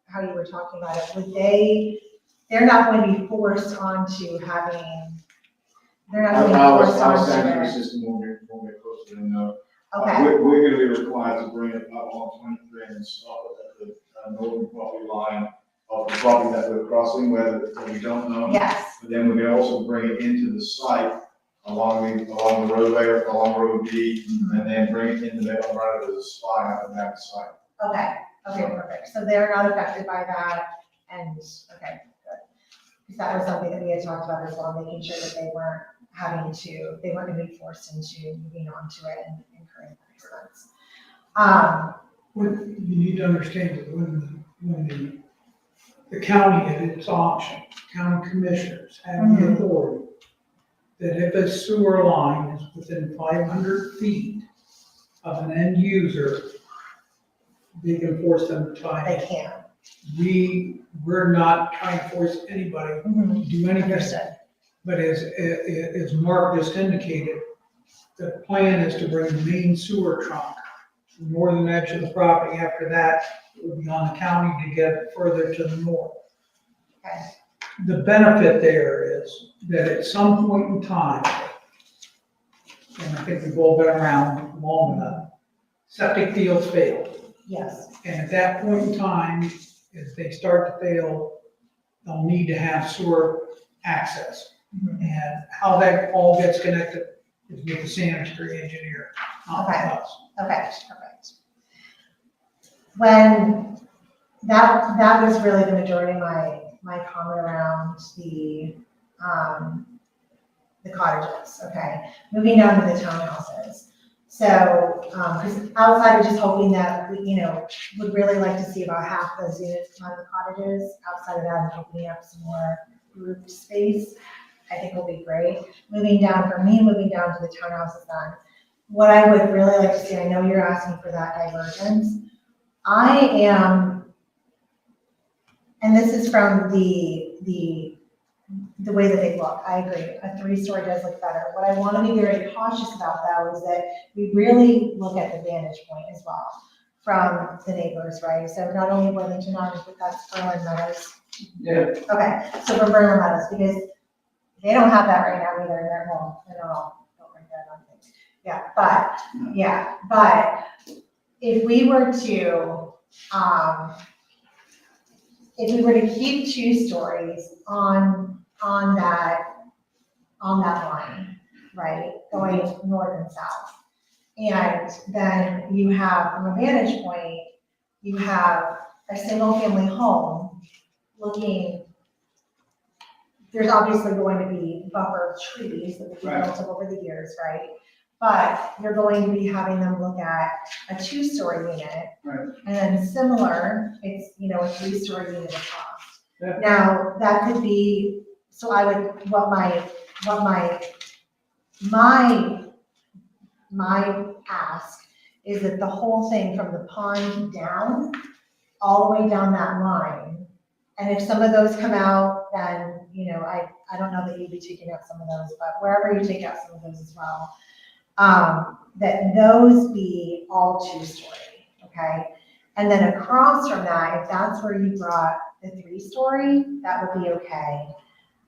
how you were talking about it, they're not going to be forced onto having, they're not going to be Our forced onto sanitary it. system won't get close to them, no. Okay, We're gonna be required to bring it up on 23 and stop it at the northern property line of the property that we're crossing, where we don't know. yes, But then we're gonna also bring it into the site along the roadway, along Road B, and then bring it into the umbrella of the spine up and down the site. okay, perfect. So they're not affected by that, and, okay, good. Because that was something that we had talked about as well, making sure that they weren't gonna be forced into moving onto it and incurring that expense. What you need to understand is when the county at its auction, county commissioners have the authority that if a sewer line is within 500 feet of an end user, they can force them to tie They in. can. We're not trying to force anybody to do anything. Understood. But as Mark just indicated, the plan is to bring the main sewer trunk to the northern edge of the property. After that, it would be on the county to get further to the north. Okay. The benefit there is that at some point in time, and I think we've all been around long enough, septic fields fail. Yes, And at that point in time, if they start to fail, they'll need to have sewer access. And how that all gets connected is with the sanitary engineer, not with Okay. us. okay, perfect. When, that was really the majority of my comment around the cottages, okay? Moving down to the townhouses. So, because outside of just hoping that, would really like to see about half those units on the cottages. Outside of that, and opening up some more group space, I think will be great. Moving down to the townhouses then. What I would really like to see, I know you're asking for that divergence. I am, and this is from the way that they look, I agree, a 3-story does look better. What I want to be very cautious about though is that we really look at the vantage point as well from the neighbors, right? So not only Worthington Arms, but that's Berlin Meadows. Yeah. Okay, so from Berlin Meadows, because they don't have that right now either, they're not all built like that, I don't think. But if we were to keep 2 stories on that line, right, going north and south. And then you have, from a vantage point, you have a single family home looking, there's obviously going to be buffer trees that we've built up over the years, right? But you're going to be having them look at a 2-story unit. Right. And then similar, it's, a 3-story unit across. Yeah. Now, that could be, so I would, what my ask is that the whole thing from the pond down, all the way down that line. And if some of those come out, then, I don't know that you'd be taking out some of those, but wherever you take out some of those as well, that those be all 2-story, okay? And then across from that, if that's where you brought the 3-story, that would be okay.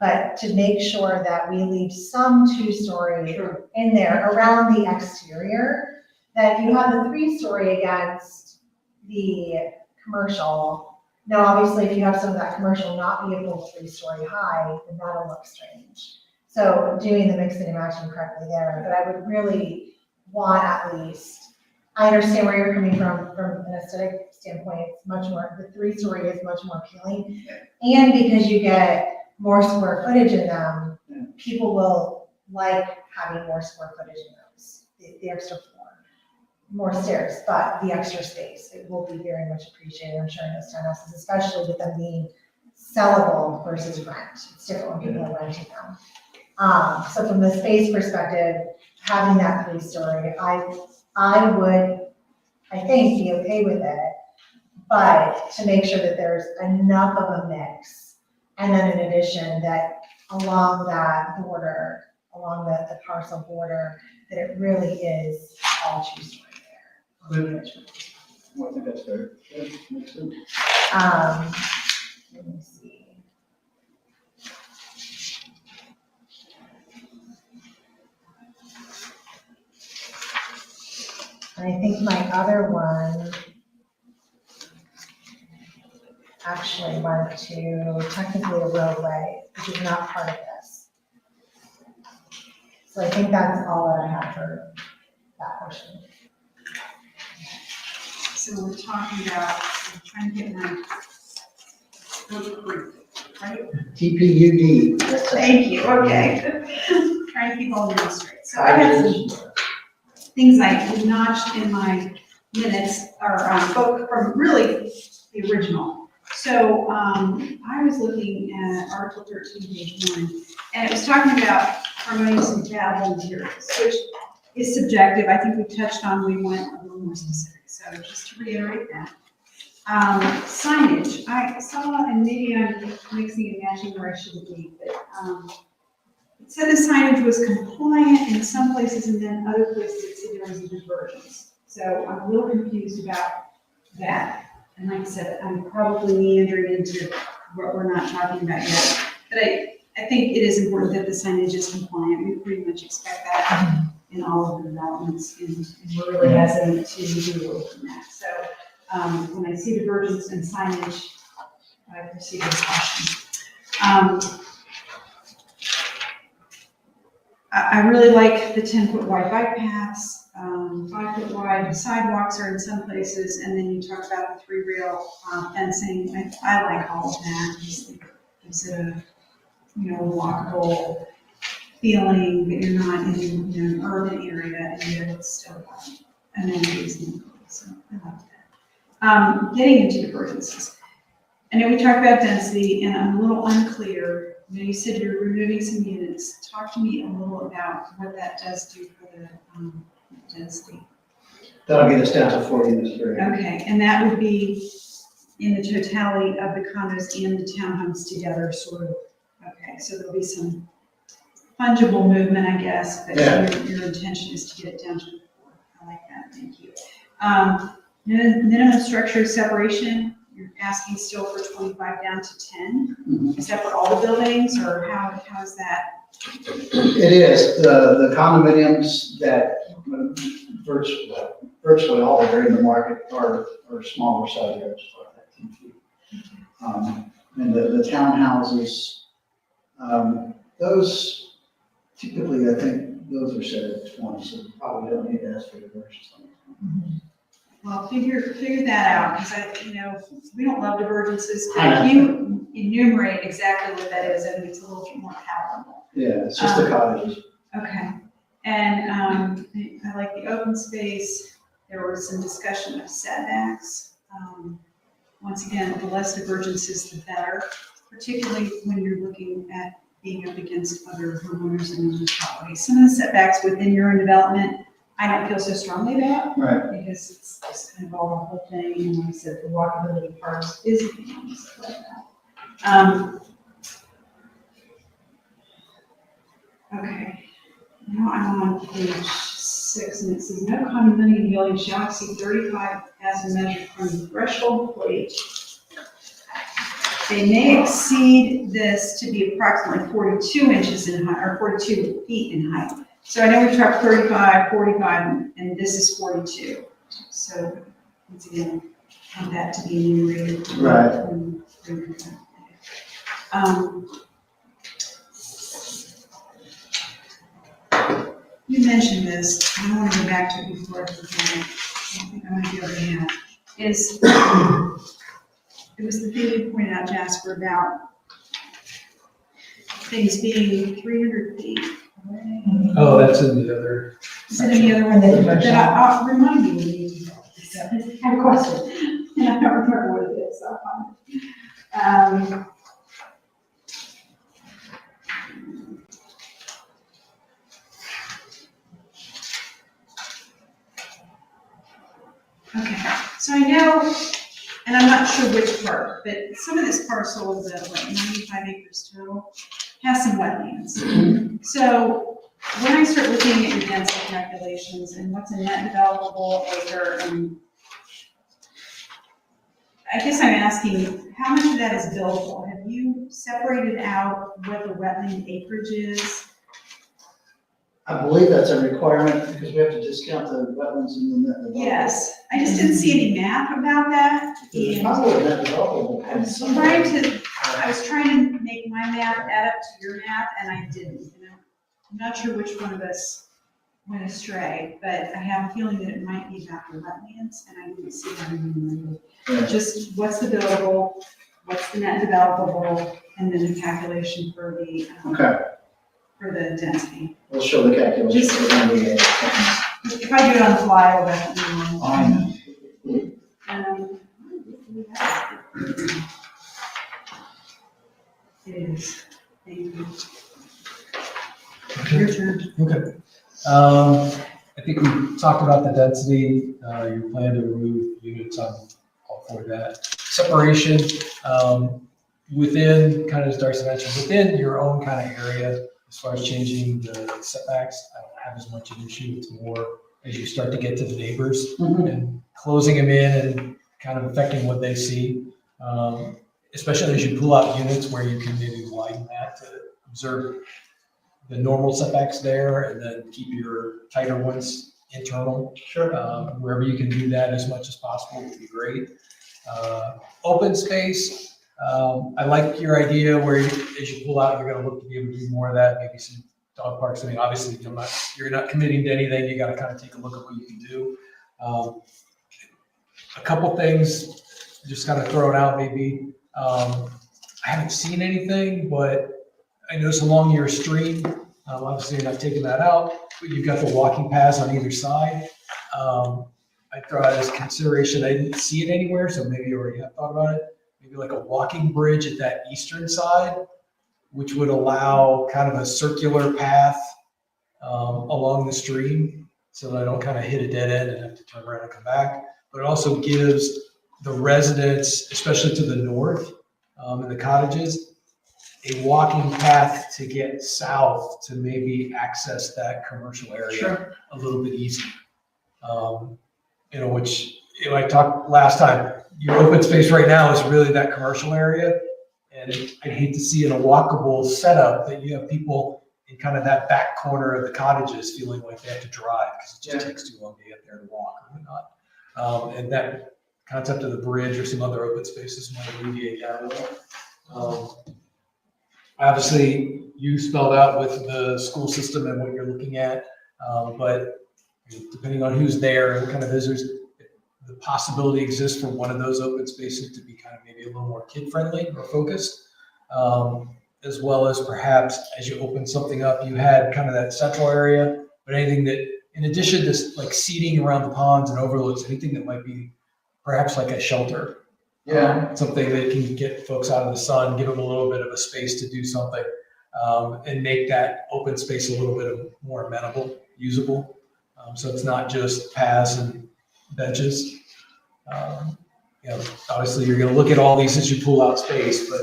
But to make sure that we leave some 2-story in there around the exterior, that you have the 3-story against the commercial. Now, obviously, if you have some of that commercial not be a full 3-story high, then that'll look strange. So doing the mixing and matching correctly there, but I would really want at least, I understand where you're coming from an aesthetic standpoint, it's much more, the 3-story is much more appealing. And because you get more square footage in them, people will like having more square footage in those, the extra floor. More stairs, but the extra space, it will be very much appreciated, I'm sure, in those townhouses, especially with them being sellable versus rent. It's different when people are renting them. So from the space perspective, having that 3-story, I would, I think, be okay with it. But to make sure that there's enough of a mix, and then in addition, that along that border, along the parcel border, that it really is all 2-story there. I think that's fair. Yeah, makes sense. Let me see. And I think my other one actually went to technically a roadway, which is not part of this. So I think that's all that I have for that portion. So we're talking about, I'm trying to get my, right? TPUD. That's it. Thank you, okay. Trying to keep all the names straight. So I have some things I notched in my minutes, or spoke from really the original. So I was looking at Article 13, page 1, and it was talking about promoting some compatible materials, which is subjective. I think we touched on, we went a little more specific. So just to reiterate that. Signage, I saw, and maybe I'm mixing and matching where I shouldn't be, but it said the signage was compliant in some places, and then other places it said there was divergence. So I'm a little confused about that. And like I said, I'm probably meandering into what we're not talking about yet. But I think it is important that the signage is compliant. We pretty much expect that in all of the developments, and we're really hesitant to do away from that. So when I see divergence in signage, I proceed with caution. I really like the 10-foot wide bike paths, 5-foot wide sidewalks are in some places, and then you talk about the 3-rail fencing. I like all of that. I just think it gives it a, walkable feeling that you're not in an urban area and yet it's still got amenities and so I like that. Getting into divergences. I know we talked about density, and I'm a little unclear. You said you're removing some units. Talk to me a little about what that does do for the density. That'll get us down to 4 units per acre. Okay, and that would be in the totality of the condos and the townhomes together, sort of. Okay, so there'll be some fungible movement, I guess, but Yeah. your intention is to get it down to 4. I like that, thank you. Minimum structure separation, you're asking still for 25 down to 10? Mhm. Is that for all the buildings, or how's that? It is, the condominiums that virtually all that are in the market are smaller side yards, like 10 feet. And the townhouses, those typically, I think, those are set at 20, so we probably don't need to ask for diversions on them. Well, figure that out, because we don't love divergences, I but know. if you enumerate exactly what that is, I think it's a little bit more palatable. Yeah, it's just the cottages. Okay, and I like the open space. There was some discussion of setbacks. Once again, the less divergences, the better, particularly when you're looking at being up against other homeowners and other properties. Some of the setbacks within your own development, I don't feel so strongly about, Right. because it's just kind of all the whole thing, and like I said, the walkability part is a thing, and stuff like that. Okay, now I'm on page 6, and it says, no condominium building shall exceed 35 as measured from the threshold plate. They may exceed this to be approximately 42 inches in height, or 42 feet in height. So I know we've talked 35, 45, and this is 42. So once again, I want that to be enumerated. Right. You mentioned this, and I want to go back to it before I forget it. I think I might be able to have. It was the thing you pointed out, Jasper, about things being 300 feet away. Oh, that's in the other. Is it any other one that I'll remind you when you do that? I have a question, and I don't remember what it is, so I'll find it. Okay, so I know, and I'm not sure which part, but some of this parcel, the, 95 acres total, has some wetlands. So when I start looking at your density calculations and what's a net developable acre, and I guess I'm asking, how much of that is buildable? Have you separated out what the wetland acreage is? I believe that's a requirement because we have to discount the wetlands and the. Yes, I just didn't see any math about that. There's And probably a net developable. I was trying to make my math add up to your math, and I didn't, you know. I'm not sure which one of us went astray, but I have a feeling that it might be about the wetlands, and I didn't see that in the Yeah. Just what's the buildable, what's the net developable, and then the calculation for the, Okay, for the density. we'll show the calculation for 98. If I do it on the fly, I'll let you know. It is, thank you. Your turn. Okay. I think we talked about the density, your plan to remove units on all for that. Separation, within, kind of as Darcy mentioned, within your own kind of area, as far as changing the setbacks, I don't have as much of an issue. It's more as you start to get to the neighbors and closing them in and kind of affecting what they see. Especially as you pull out units where you can maybe widen that to observe the normal setbacks there and then keep your tighter ones internal. Sure. Wherever you can do that as much as possible would be great. Open space, I like your idea where as you pull out, you're gonna look to be able to do more of that, maybe some dog parks. I mean, obviously, you're not committing to anything. You gotta kind of take a look at what you can do. A couple things, just kind of throw it out maybe. I haven't seen anything, but I noticed along your stream, obviously you're not taking that out, but you've got the walking paths on either side. I throw out as consideration, I didn't see it anywhere, so maybe you already have thought about it. Maybe like a walking bridge at that eastern side, which would allow kind of a circular path along the stream so that I don't kind of hit a dead end and have to turn around and come back. But it also gives the residents, especially to the north, in the cottages, a walking path to get south to maybe access that commercial area a little bit easier. Which I talked last time, your open space right now is really that commercial area. And I'd hate to see in a walkable setup that you have people in kind of that back corner of the cottages feeling like they have to drive because it just takes too long to get there to walk or whatnot. And that concept of the bridge or some other open spaces might alleviate that a little. Obviously, you spelled out with the school system and what you're looking at, but depending on who's there and what kind of visitors, the possibility exists for one of those open spaces to be kind of maybe a little more kid-friendly or focused, as well as perhaps as you open something up, you had kind of that central area, but anything that, in addition to like seating around the ponds and overlooks, anything that might be perhaps like a shelter. Something that can get folks out of the sun, give them a little bit of a space to do something, and make that open space a little bit more amenable, usable. So it's not just paths and benches. Obviously you're going to look at all these as you pull out space, but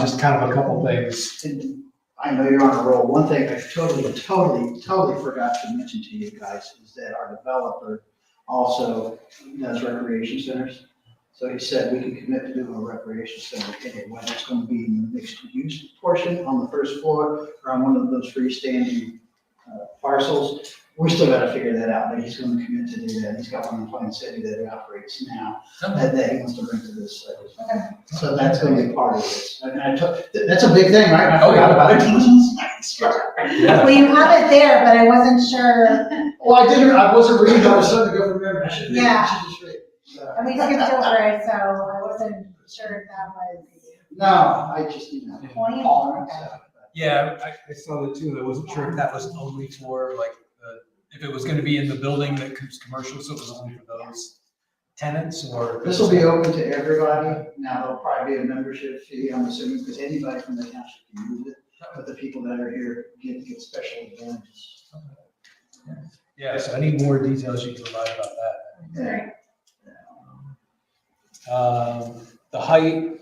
just kind of a couple things. And I know you're on a roll. One thing I totally forgot to mention to you guys is that our developer also does recreation centers. So he said we can commit to doing a recreation center anyway, whether it's going to be in the mixed use portion on the first floor or on one of those freestanding parcels. We still got to figure that out, but he's going to commit to do that. He's got one in Plain City that he operates now that he wants to bring to this site. So that's going to be part of this. And that's a big thing, right? I forgot about it. Yeah. Well, you have it there, but I wasn't sure. Well, I wasn't reading, I was starting to go from memory. Yeah. And we skipped over it, so I wasn't sure if that was. No, I just, Point? Yeah, I saw that too. I wasn't sure if that was only for like, if it was going to be in the building that was commercial, so it was only for those tenants or. This will be open to everybody. Now, there'll probably be a membership fee, I'm assuming, because anybody from the township can use it. But the people that are here get special advantages. Yeah, so I need more details you can provide about that. Yeah. The height,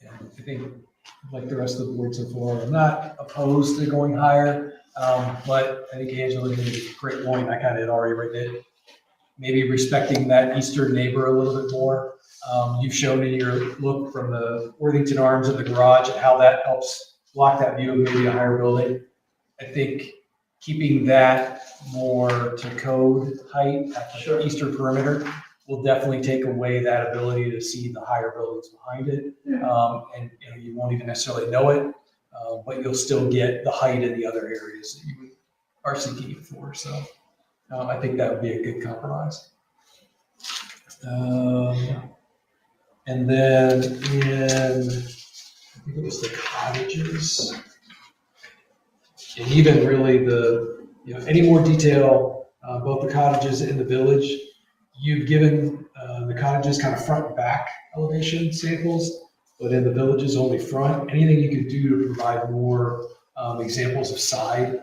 and I think, like the rest of the board so far, I'm not opposed to going higher, but I think Angela made a great point. I kind of had already written it. Maybe respecting that eastern neighbor a little bit more. You've shown in your look from the Worthington Arms and the garage and how that helps block that view of maybe a higher building. I think keeping that more to code height at the eastern perimeter will definitely take away that ability to see the higher buildings behind it. And you won't even necessarily know it, but you'll still get the height in the other areas that you are seeking it for. So I think that would be a good compromise. And then in, I think it was the cottages, and even really the, any more detail, both the cottages and the village, you've given the cottages kind of front and back elevation samples, but in the villages only front. Anything you could do to provide more examples of side.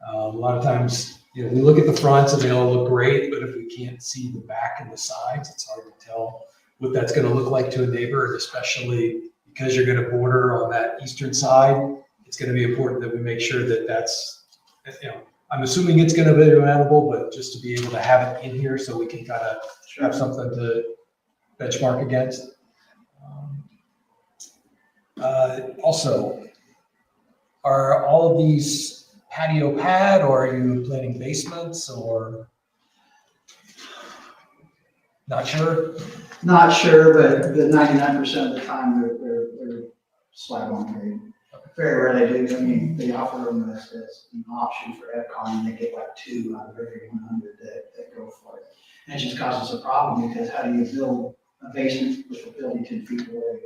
A lot of times, we look at the fronts and they all look great, but if we can't see the back and the sides, it's hard to tell what that's going to look like to a neighbor, and especially because you're going to border on that eastern side, it's going to be important that we make sure that that's, I'm assuming it's going to be amenable, but just to be able to have it in here so we can kind of have something to benchmark against. Also, are all of these patio pad, or are you planning basements, or not sure? Not sure, but 99% of the time they're slab on grade. Very rarely do. I mean, they offer them as an option for EPCON, and they get like 2 out of every 100 that go for it. And it just causes a problem, because how do you build a basement with a building 10 feet away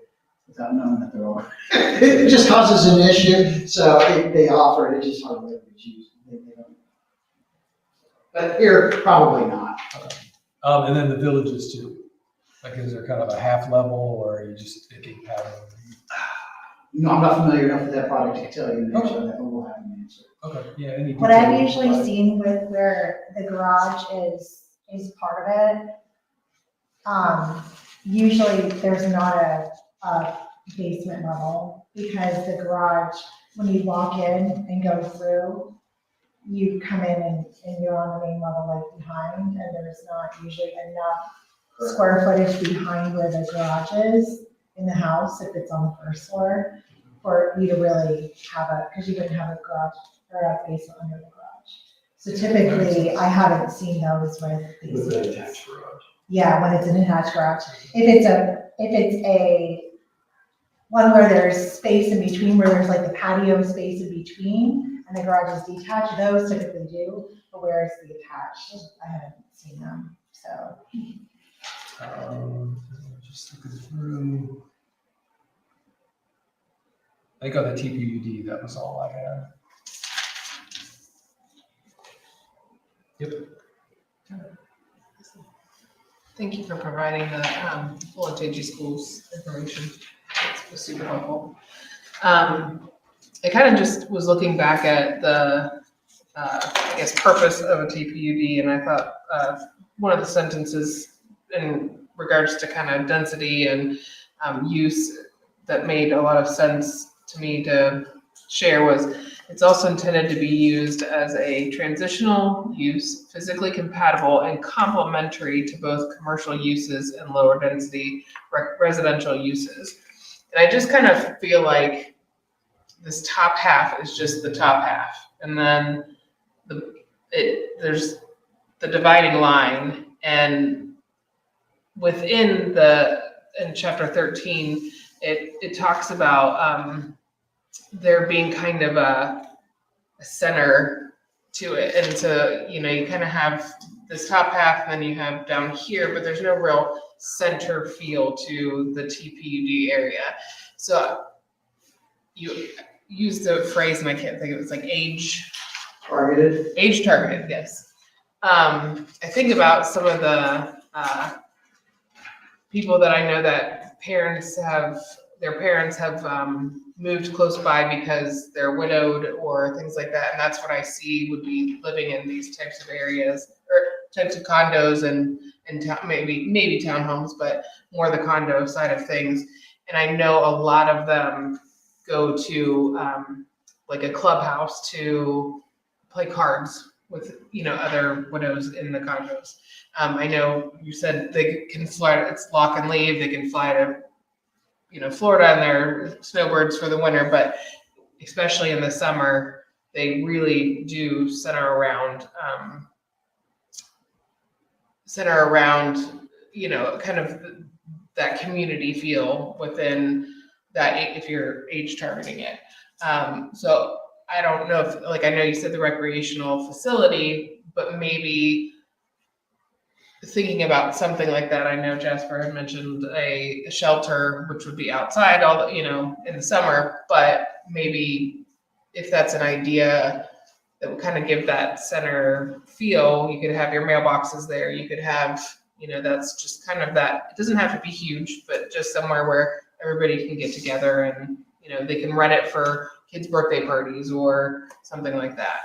without knowing that they're all? It just causes an issue. So they offer it. It's just hard to choose. They don't. But here, probably not. Okay. And then the villages too. Like, is there kind of a half level, or are you just thinking pattern? No, I'm not familiar enough with that product to tell you an answer on that, but we'll have an answer. Okay, yeah. Any What I've detail? usually seen with where the garage is part of it, usually there's not a basement level, because the garage, when you walk in and go through, you come in and you're on the main level like behind, and there's not usually enough square footage behind where the garage is in the house, if it's on the first floor, for you to really have because you wouldn't have a garage or a basement under the garage. So typically, I haven't seen those with these. With the attached garage. Yeah, when it's an attached garage. If it's a one where there's space in between, where there's like the patio space in between and the garage is detached, those typically do, but where it's the attached, I haven't seen them, so. Just looking through. I think on the TPUD, that was all I had. Yep. Thank you for providing the full JG Schools information. It was super helpful. I kind of just was looking back at the, I guess, purpose of a TPUD, and I thought one of the sentences in regards to kind of density and use that made a lot of sense to me to share was, it's also intended to be used as a transitional use, physically compatible and complementary to both commercial uses and lower density residential uses. And I just kind of feel like this top half is just the top half. And then there's the dividing line, and within in chapter 13, it talks about there being kind of a center to it. And so, you kind of have this top half, and then you have down here, but there's no real center feel to the TPUD area. So you use the phrase, and I can't think of it, it's like age targeted, yes. I think about some of the people that I know that their parents have moved close by because they're widowed or things like that, and that's what I see would be living in these types of areas, or types of condos and maybe townhomes, but more the condo side of things. And I know a lot of them go to like a clubhouse to play cards with, other widows in the condos. I know you said they can fly, it's lock and leave, they can fly to, Florida and their snowbirds for the winter, but especially in the summer, they really do center around, kind of that community feel within that, if you're age targeting it. So I don't know if, I know you said the recreational facility, but maybe thinking about something like that. I know Jasper had mentioned a shelter, which would be outside in the summer, but maybe if that's an idea that would kind of give that center feel, you could have your mailboxes there. You could have, that's just kind of that. It doesn't have to be huge, but just somewhere where everybody can get together and, they can rent it for kids' birthday parties or something like that.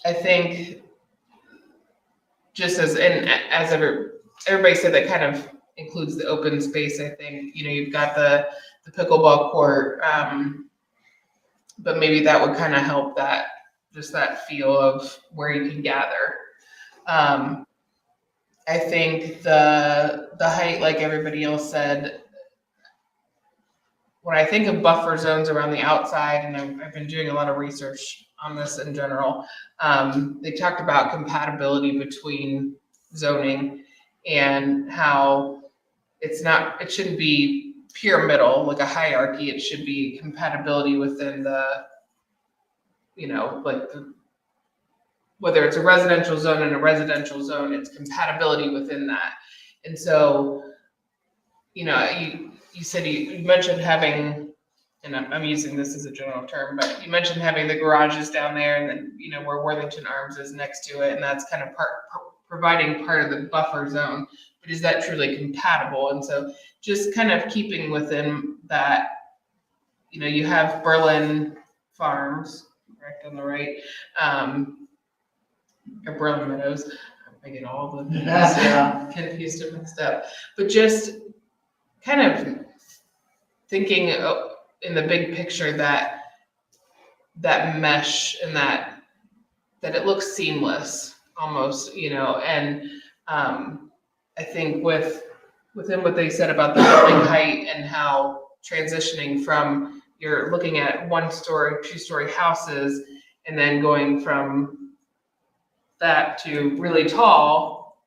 I think just as everybody said, that kind of includes the open space. I think, you've got the pickleball court, but maybe that would kind of help that feel of where you can gather. I think the height, like everybody else said, when I think of buffer zones around the outside, and I've been doing a lot of research on this in general, they talked about compatibility between zoning and how it shouldn't be pyramidal, like a hierarchy. It should be compatibility within the, whether it's a residential zone and a residential zone, it's compatibility within that. And so, you said you mentioned having, and I'm using this as a general term, but you mentioned having the garages down there, and then, where Worthington Arms is next to it, and that's kind of providing part of the buffer zone. But is that truly compatible? And so just kind of keeping within that, you have Berlin Farms, correct, on the right, or Berlin Meadows. I get all the names confused and mixed up. But just kind of thinking in the big picture that mesh and that it looks seamless almost, and I think within what they said about the building height and how transitioning from, you're looking at 1-story, 2-story houses, and then going from that to really tall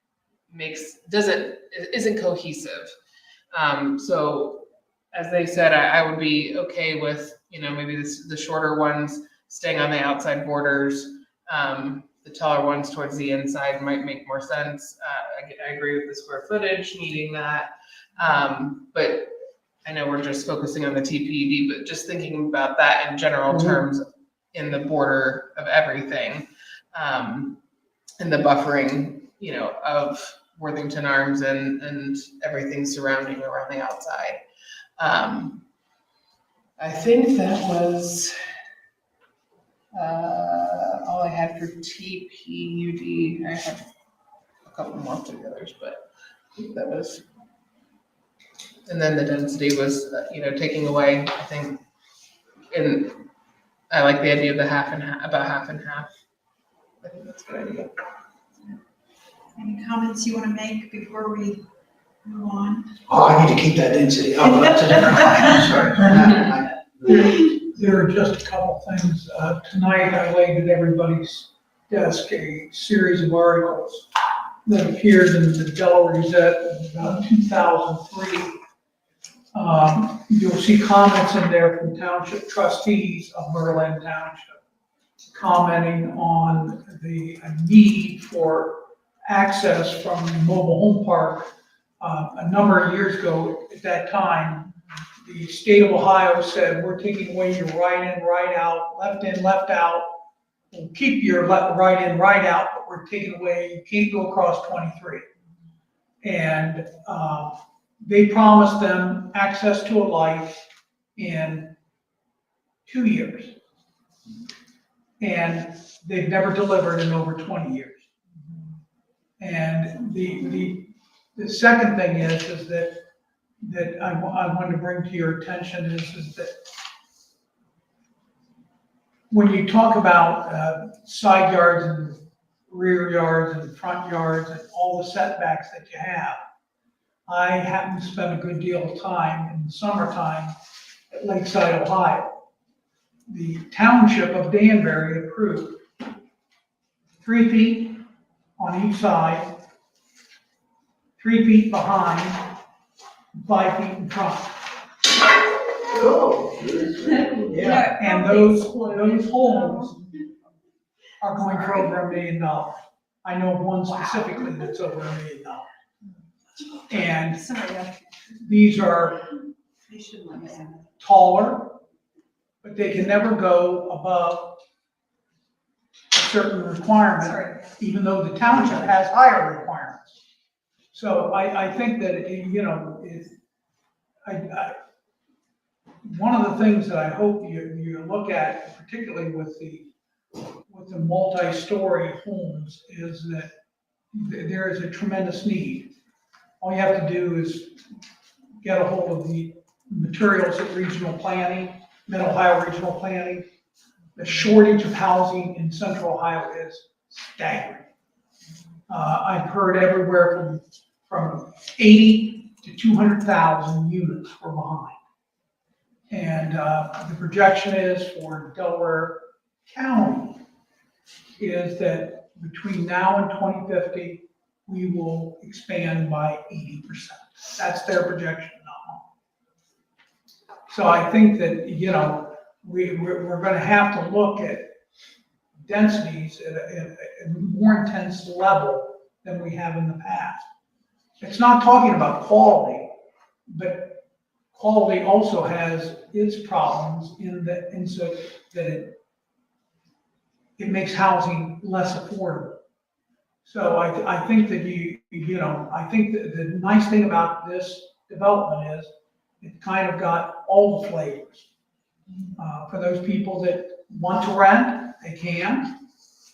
isn't cohesive. So as they said, I would be okay with, maybe the shorter ones staying on the outside borders. The taller ones towards the inside might make more sense. I agree with the square footage, needing that. But I know we're just focusing on the TPUD, but just thinking about that in general terms in the border of everything, and the buffering, of Worthington Arms and everything surrounding around the outside. I think that was all I had for TPUD. I have a couple more together, but I think that was. And then the density was, taking away, I think, and I like the idea of the about half and half. I think that's a good idea. Any comments you want to make before we move on? Oh, I need to keep that density. Oh, that's a different line, sorry. There are just a couple things. Tonight, I laid at everybody's desk a series of articles that appeared in the Delaware Gazette in about 2003. You'll see comments in there from township trustees of Berlin Township, commenting on the need for access from the mobile home park. A number of years ago, at that time, the state of Ohio said, we're taking away your right in, right out, left in, left out. We'll keep your right in, right out, but we're taking away, you can't go across 23. And they promised them access to a light in 2 years. and they've never delivered in over 20 years. And the second thing is that I wanted to bring to your attention is that when you talk about side yards and rear yards and front yards and all the setbacks that you have, I happen to spend a good deal of time in the summertime at Lakeside, Ohio. The township of Danbury approved 3 feet on each side, 3 feet behind, 5 feet in front. Yeah. And those homes are going for over $1 million. I know of one specifically that's over $1 million. And Sorry, these are you should let me say that. taller, but they can never go above a certain requirement, Sorry. even though the township has higher requirements. So I think that, you know, one of the things that I hope you look at, particularly with the multi-story homes, is that there is a tremendous need. All you have to do is get a hold of the materials at regional planning, Mid-Ohio Regional Planning. The shortage of housing in Central Ohio is staggering. I've heard everywhere from 80 to 200,000 units were behind. And the projection is for Delaware County is that between now and 2050, we will expand by 80%. That's their projection now. So I think that, you know, we're going to have to look at densities at a more intense level than we have in the past. It's not talking about quality, but quality also has its problems in so that it makes housing less affordable. So I think that I think that the nice thing about this development is it kind of got all the flavors. For those people that want to rent, they can.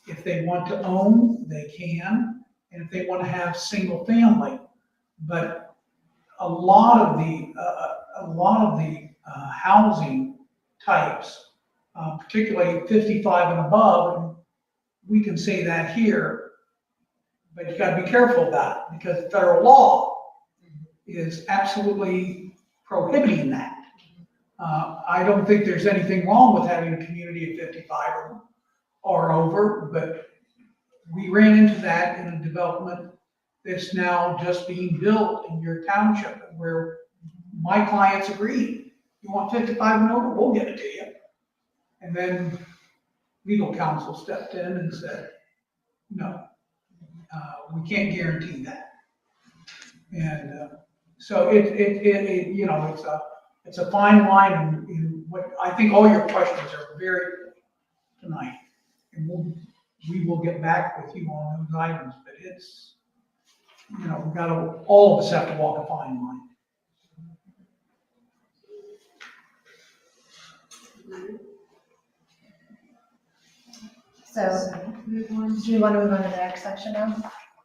If they want to own, they can. And if they want to have single family, but a lot of the housing types, particularly 55 and above, and we can say that here, but you got to be careful about it because federal law is absolutely prohibiting that. I don't think there's anything wrong with having a community of 55 or over, but we ran into that in a development that's now just being built in your township where my clients agreed. You want 55 and over, we'll get it to you. And then legal counsel stepped in and said, no, we can't guarantee that. And so it's a fine line in what, I think all your questions are very good tonight. And we will get back with you on those items, but it's, all of us have to walk a fine line. So, do you want to move on to the next section now?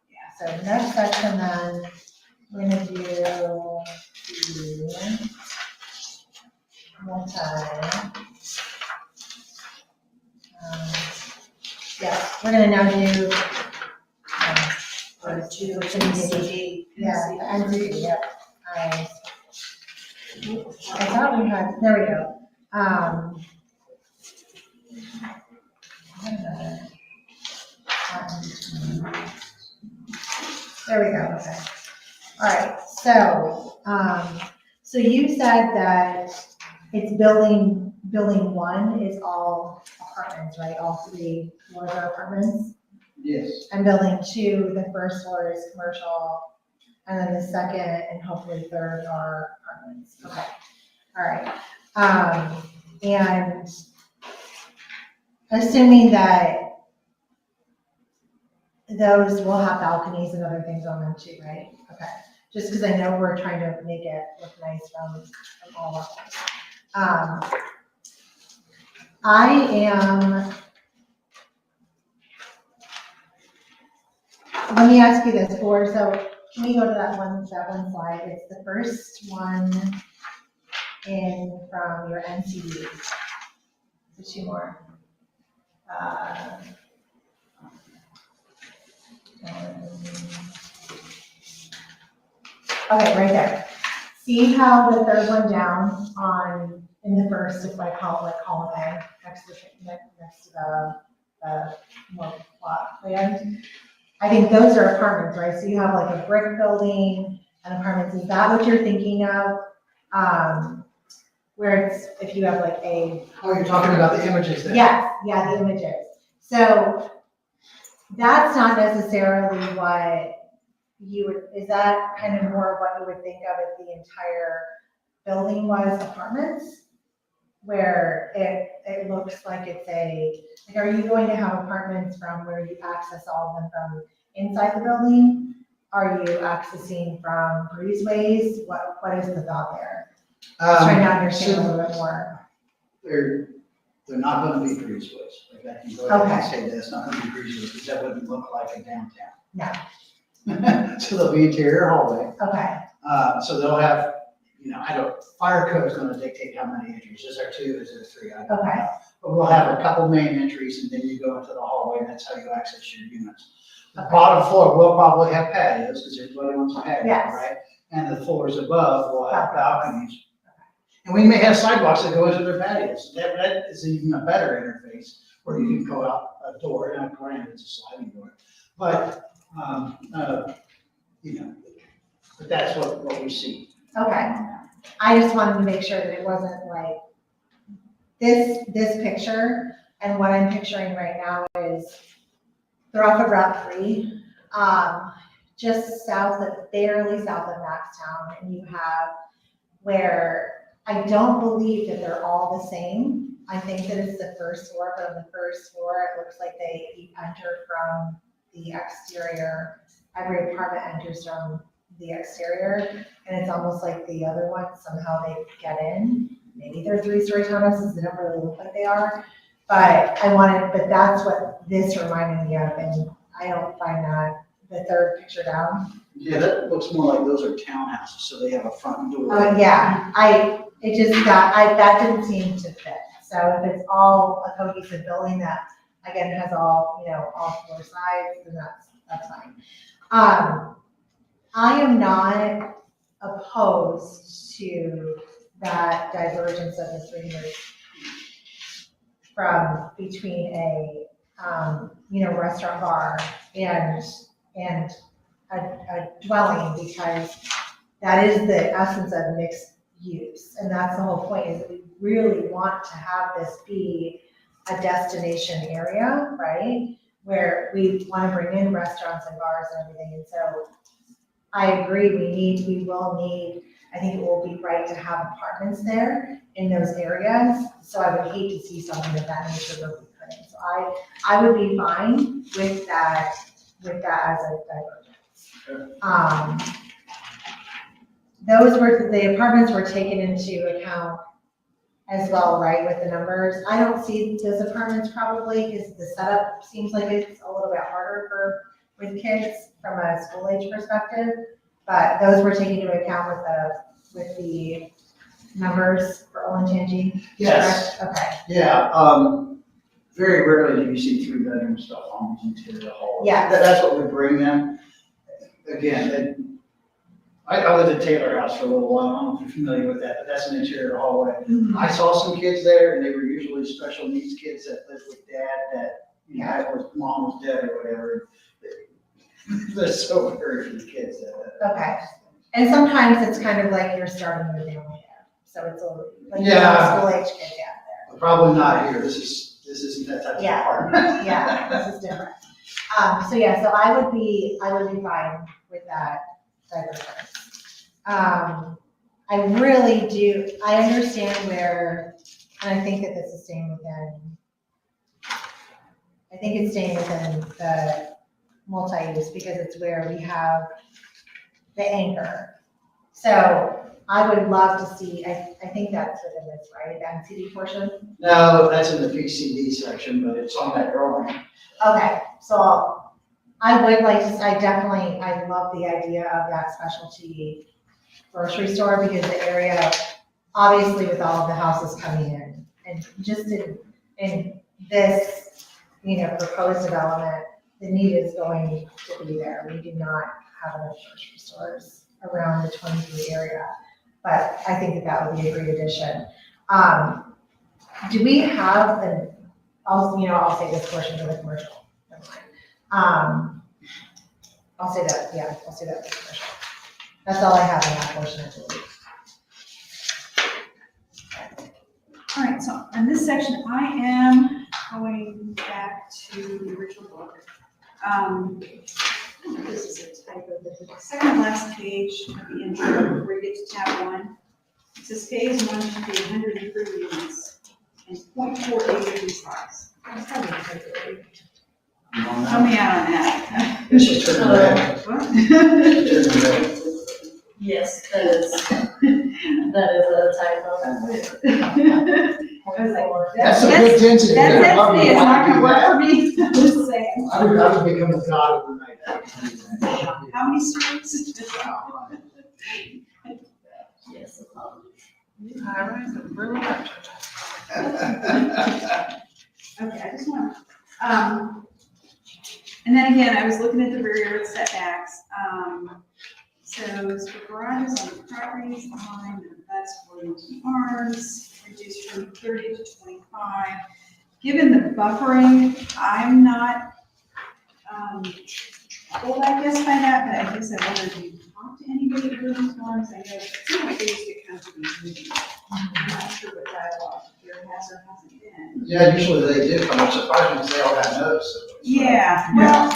Yeah. So the next section then, we're gonna do the we're gonna now do NCD. Yeah, the NCD, yep. I thought we had, there we go. There we go, okay. All right, so you said that it's building one is all apartments, right? All 3 floors are apartments? Yes. And building 2, the first floor is commercial, and then the second and hopefully third are apartments. Okay, all right. And assuming that those will have balconies and other things on them too, right? Okay, just because I know we're trying to make it look nice from all levels. I am let me ask you this, so can we go to that one slide? It's the first one in from your NCD. So two more. Okay, right there. See how the third one down in the first, if I call it like column A, next to the more plot plan. I think those are apartments, right? So you have like a brick building and apartments. Is that what you're thinking of? Where it's, if you have like a. Oh, you're talking about the images there? Yes, yeah, the images. So that's not necessarily what you would, is that kind of more of what you would think of if the entire building was apartments? Where it looks like it's like, are you going to have apartments from where you access all of them from inside the building? Are you accessing from breezeways? What is the thought there? Just trying to understand a little bit more. They're not gonna be breezeways. Like I can go ahead and Okay. say that's not gonna be breezeways, because that wouldn't look like a downtown. No, So they'll be interior hallway. okay, So they'll have, fire code is gonna dictate how many entries. Is there 2, is there 3? I don't Okay. know. But we'll have a couple main entries, and then you go into the hallway, and that's how you access your units. The Okay. bottom floor will probably have patios, because everybody wants a patio, Yes. right? And the floors above will have balconies. And we may have sidewalks that go into their patios. That is even a better interface, where you can go out a door, and granted, it's a sliding door. But, but that's what we see. okay. I just wanted to make sure that it wasn't like this picture, and what I'm picturing right now is they're off of Route 3, just barely south of Maxtown, and you have where I don't believe that they're all the same. I think that it's the first floor, but on the first floor, it looks like you enter from the exterior. Every apartment enters from the exterior, and it's almost like the other ones, somehow they get in. Maybe they're 3-story townhouses, they don't really look like they are. But that's what this reminded me of, and I don't find that the third picture down. Yeah, that looks more like those are townhouses, so they have a front door. Yeah, that didn't seem to fit. So if it's all a cohesive building that, again, has all 4 sides, then that's fine. I am not opposed to that divergence of the 300 from between a, restaurant bar and a dwelling, because that is the essence of mixed use. And that's the whole point, is that we really want to have this be a destination area, right? Where we want to bring in restaurants and bars and everything. And so I agree, we will need, I think it will be right to have apartments there in those areas. So I would hate to see something of that nature where we couldn't. So I would be fine with that as a divergence. The apartments were taken into account as well, right, with the numbers. I don't see those apartments probably, because the setup seems like it's a little bit harder with kids from a school age perspective, but those were taken into account with the numbers for Olentangy? Yes. Correct? Okay. Yeah, very rarely do you see 3-bedroom stuff homes interior hallways. Yes. That's what we bring them. Again, I lived at Taylor House for a little while. I don't know if you're familiar with that, but that's an interior hallway. I saw some kids there, and they were usually special needs kids that lived with dad that, mom was dead or whatever. There's so very few kids that. Okay. And sometimes it's kind of like you're starting your family there. So it's a little, like you Yeah. have school age kids out there. Probably not here. This isn't that type of Yeah. apartment. Yeah, this is different. So I would be fine with that divergence. I really do, I understand where, and I think that this is staying within, the multi-use, because it's where we have the anchor. So I would love to see, I think that's within this, right, the NCD portion? No, that's in the PCD section, but it's on that drawing. Okay, so I would like to, I love the idea of that specialty grocery store because the area, obviously with all of the houses coming in, and just in this, proposed development, the need is going to be there. We do not have enough grocery stores around the 23 area, but I think that would be a great addition. Do we have I'll say this portion for the commercial. Never mind. I'll say that for commercial. That's all I have in that portion, I believe. All right, so in this section, I am going back to the original book. This is a type of the second last page of the intro, where you get to tab 1. It says phase 1 should be 130 units and 0.4 acres in size. That's probably a good. Help me out on that. This is turning red. What? Turning red. Yes, that is a typo. I was like, That's a good density. That's I love it, it. it's not gonna work for me, just saying. I would become a god overnight. How many streets? Yes, High rise and really much. Okay, I just want, and then again, I was looking at the rear yard setbacks. So it's for garages on the properties behind, that's Williamson Arms, reduced from 30 to 25. Given the buffering, I'm not, told, I guess, by that, but I guess I wondered if you talked to anybody at Williamson Arms. I know it seems like they used to come to these meetings. I'm not sure what dialogue there has or hasn't been. Yeah, usually they do, I'm surprised because they all have notice. Yeah, well,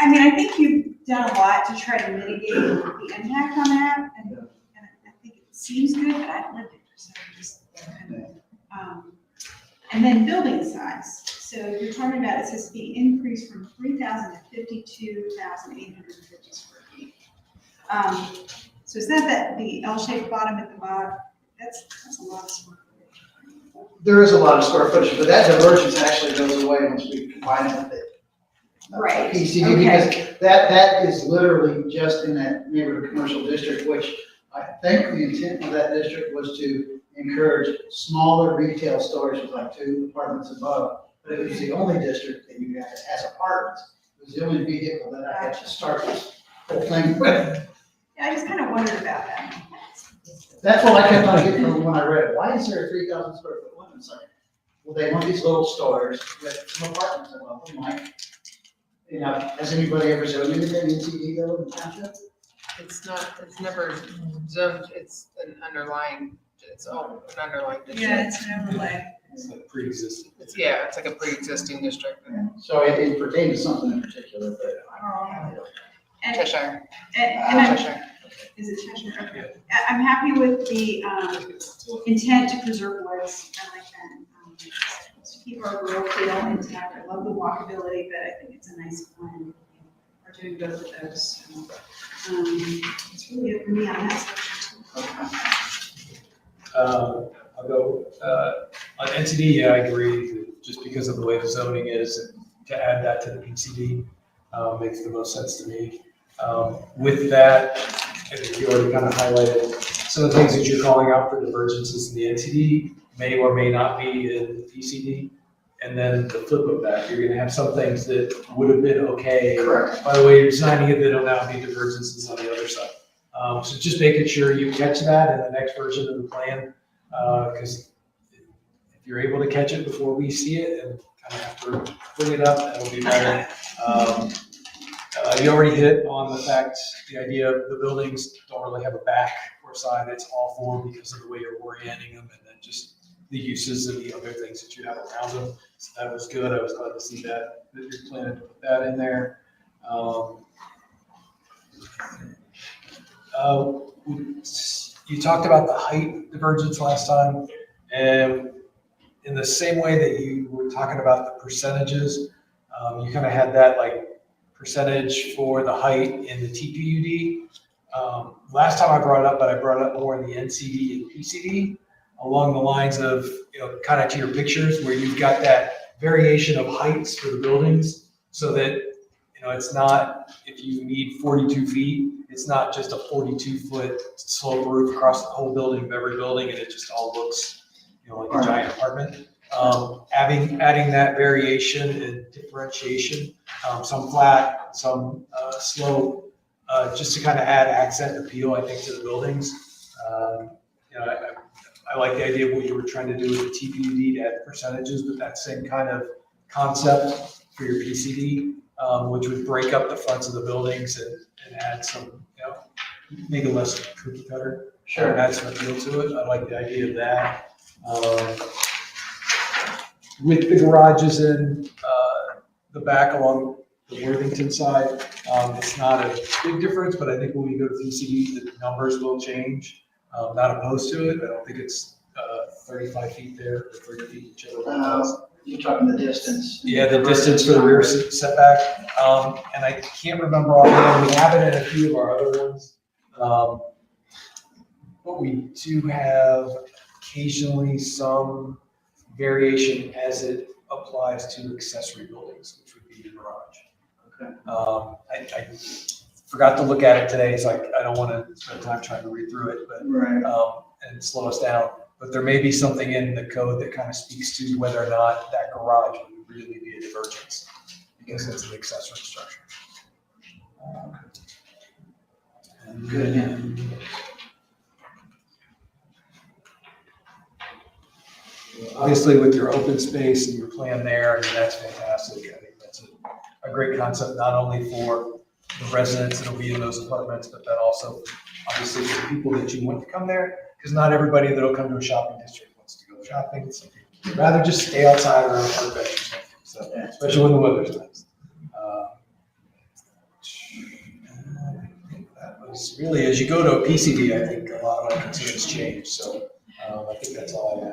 I mean, I think you've done a lot to try to mitigate the impact on that, and I think it seems good, but I haven't lived it, so I'm just kind of, and then building size. So you're talking about, it says to be increased from 3,000 to 52,850 square feet. So is that the L-shaped bottom at the bottom? That's a lot of square footage. There is a lot of square footage, but that divergence actually goes away once we combine it with it. Right, PCD, okay. because that is literally just in that neighborhood commercial district, which I think the intent of that district was to encourage smaller retail stores with like 2 apartments above. But it was the only district that you had that has apartments. It was the only vehicle that I had to start this whole thing with. Yeah, I just kind of wondered about that. That's what I kept on getting from when I read it. Why is there a 3,000 square foot one? It's like, well, they want these little stores with some apartments above them, like, has anybody ever zoned anything in CD though in the township? It's never zoned, it's an underlying district. Yeah, it's an overlay. It's like pre-existing. It's like a pre-existing district. So it pertained to something in particular, but I don't know. And, Cheshire. and I'm, Cheshire. is it Cheshire? Okay. I'm happy with the, intent to preserve woods. I like that. To keep our rural feel intact. I love the walkability, but I think it's a nice blend. We're doing both of those. So, it's really it for me on that section. I'll go, on NCD, yeah, I agree, just because of the way the zoning is, to add that to the PCD, makes the most sense to me. With that, I think you already kind of highlighted some of the things that you're calling out for divergences in the NCD may or may not be in the PCD. And then the flip of that, you're gonna have some things that would have been okay. Correct. By the way you're designing it, that'll now be divergences on the other side. So just making sure you catch that in the next version of the plan, because if you're able to catch it before we see it and kind of have to bring it up, that'll be better. You already hit on the fact, the idea of the buildings don't really have a back or side, it's all forward because of the way you're orienting them, and then just the uses and the other things that you have around them. So that was good, I was glad to see that you're planning to put that in there. You talked about the height divergence last time, and in the same way that you were talking about the percentages, you kind of had that like percentage for the height in the TPUD. Last time I brought it up, but I brought it up more in the NCD and PCD, along the lines of, kind of to your pictures where you've got that variation of heights for the buildings, so that it's not, if you need 42 feet, it's not just a 42-foot slope roof across the whole building of every building, and it just all looks, like a giant apartment. Adding that variation and differentiation, some flat, some slope, just to kind of add accent and appeal, I think, to the buildings. I like the idea of what you were trying to do with the TPUD to add percentages, but that same kind of concept for your PCD, which would break up the fronts of the buildings and add some, make it less cookie cutter. Sure. Add some appeal to it. I like the idea of that. With the garages in the back along the Worthington side, it's not a big difference, but I think when we go to PCD, the numbers will change. Not opposed to it. I don't think it's 35 feet there or 30 feet each other. You're talking the distance. Yeah, the distance for the rear setback. And I can't remember offhand, we have it in a few of our other ones. But we do have occasionally some variation as it applies to accessory buildings, which would be the garage. Okay. I forgot to look at it today, so I don't want to spend time trying to read through it, but Right. and slow us down. But there may be something in the code that kind of speaks to whether or not that garage would really be a divergence because it's an accessory structure. And then, obviously, with your open space and your plan there, that's fantastic. I think that's a great concept, not only for the residents that'll be in those apartments, but then also obviously for the people that you want to come there, because not everybody that'll come to a shopping district wants to go shopping. Some people would rather just stay outside around for a bench or something. So, especially when the weather's nice. I think that was really, as you go to a PCD, I think a lot of my concerns change. So I think that's all I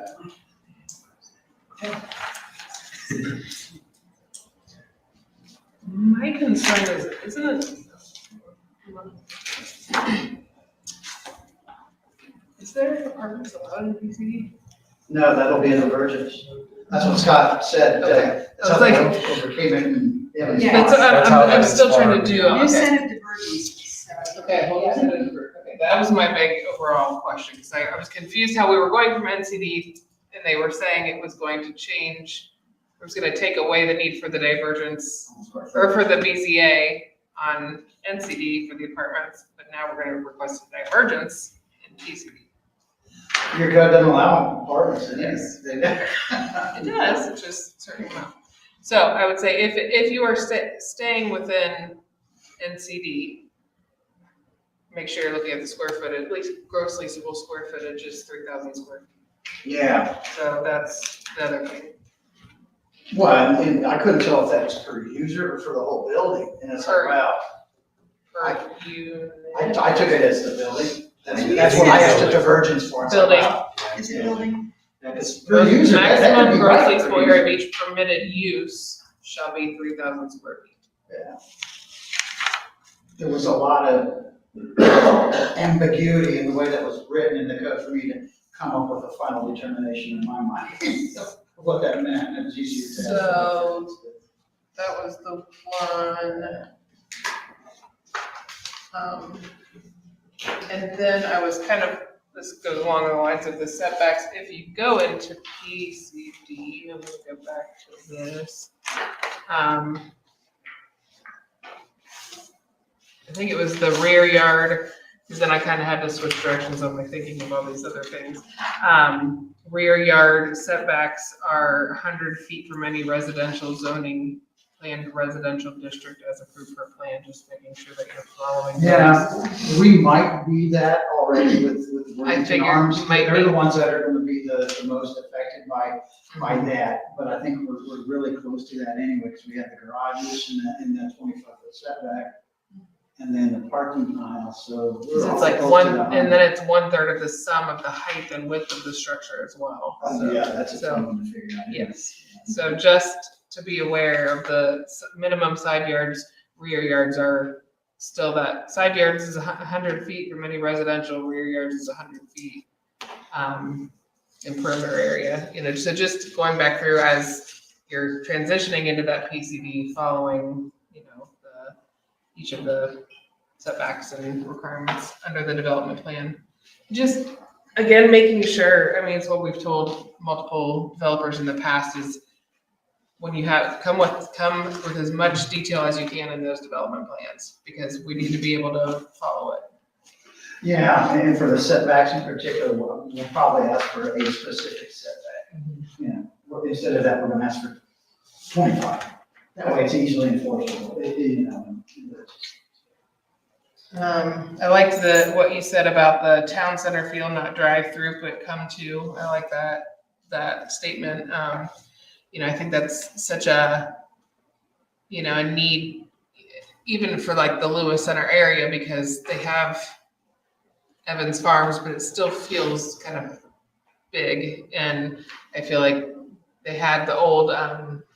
had. My concern is, isn't it? Is there apartments allowed in PCD? No, that'll be a divergence. That's what Scott said. Okay. That's I was how like- they overcame it and. Yeah. That's how I'm that's still trying to far. do, You okay. said it diverges, so. Okay, hold on. Okay, that was my big overall question, because I was confused how we were going from NCD, and they were saying it was going to change, it was gonna take away the need for the divergence, or for the BZA on NCD for the apartments, but now we're gonna request a divergence in PCD. Your code doesn't allow apartments in there. Yes. It does, it's just certain amount. So I would say if you are staying within NCD, make sure you're looking at the square footage, at least gross leasable square footage is 3,000 square feet. Yeah, So that's the other thing. well, and I couldn't tell if that was per user or for the whole building, and it's like, Per- wow, Per unit. I took it as the building. That's what I asked a divergence for. It's like, Building. wow. Is it building? It's per user. that could Maximum be gross right, per leasable area of user. each permitted use shall be 3,000 square feet. Yeah. There was a lot of ambiguity in the way that was written in the code for me to come up with a final determination in my mind of what that meant, and it was easier to. So- That was the one. And then I was kind of, this goes along the lines of the setbacks. If you go into PCD, I'm gonna go back to this. I think it was the rear yard, because then I kind of had to switch directions on my thinking of all these other things. Rear yard setbacks are 100 feet from any residential zoning planned residential district as approved per plan, just making sure that you're following. those. Yeah, we might be that already with I Worthington figured Arms. you might They're be. the ones that are gonna be the most affected by that, but I think we're really close to that anyway, because we have the garages and that 25-foot setback, and then the parking aisle, so. we're Because it's all like close one, to the and then it's 1/3 of the sum of the height and width of the structure as well. So, Yeah, that's a so, fun one to figure out. yes. So just to be aware of the minimum side yards, rear yards are still that, side yards is 100 feet from any residential, rear yards is 100 feet. In perimeter area, so just going back through as you're transitioning into that PCD following, each of the setbacks and requirements under the development plan. Just, again, making sure, I mean, it's what we've told multiple developers in the past is when you have, come with as much detail as you can in those development plans, because we need to be able to follow it. Yeah, and for the setbacks in particular, we'll probably ask for a specific setback. You know, instead of that, we're gonna ask for 25. That way it's easily enforceable, you know. I liked what you said about the town center feel, not drive through, but come to. I like that statement. You know, I think that's such a, you know, a need even for like the Lewis Center area, because they have Evans Farms, but it still feels kind of big. And I feel like they had the old,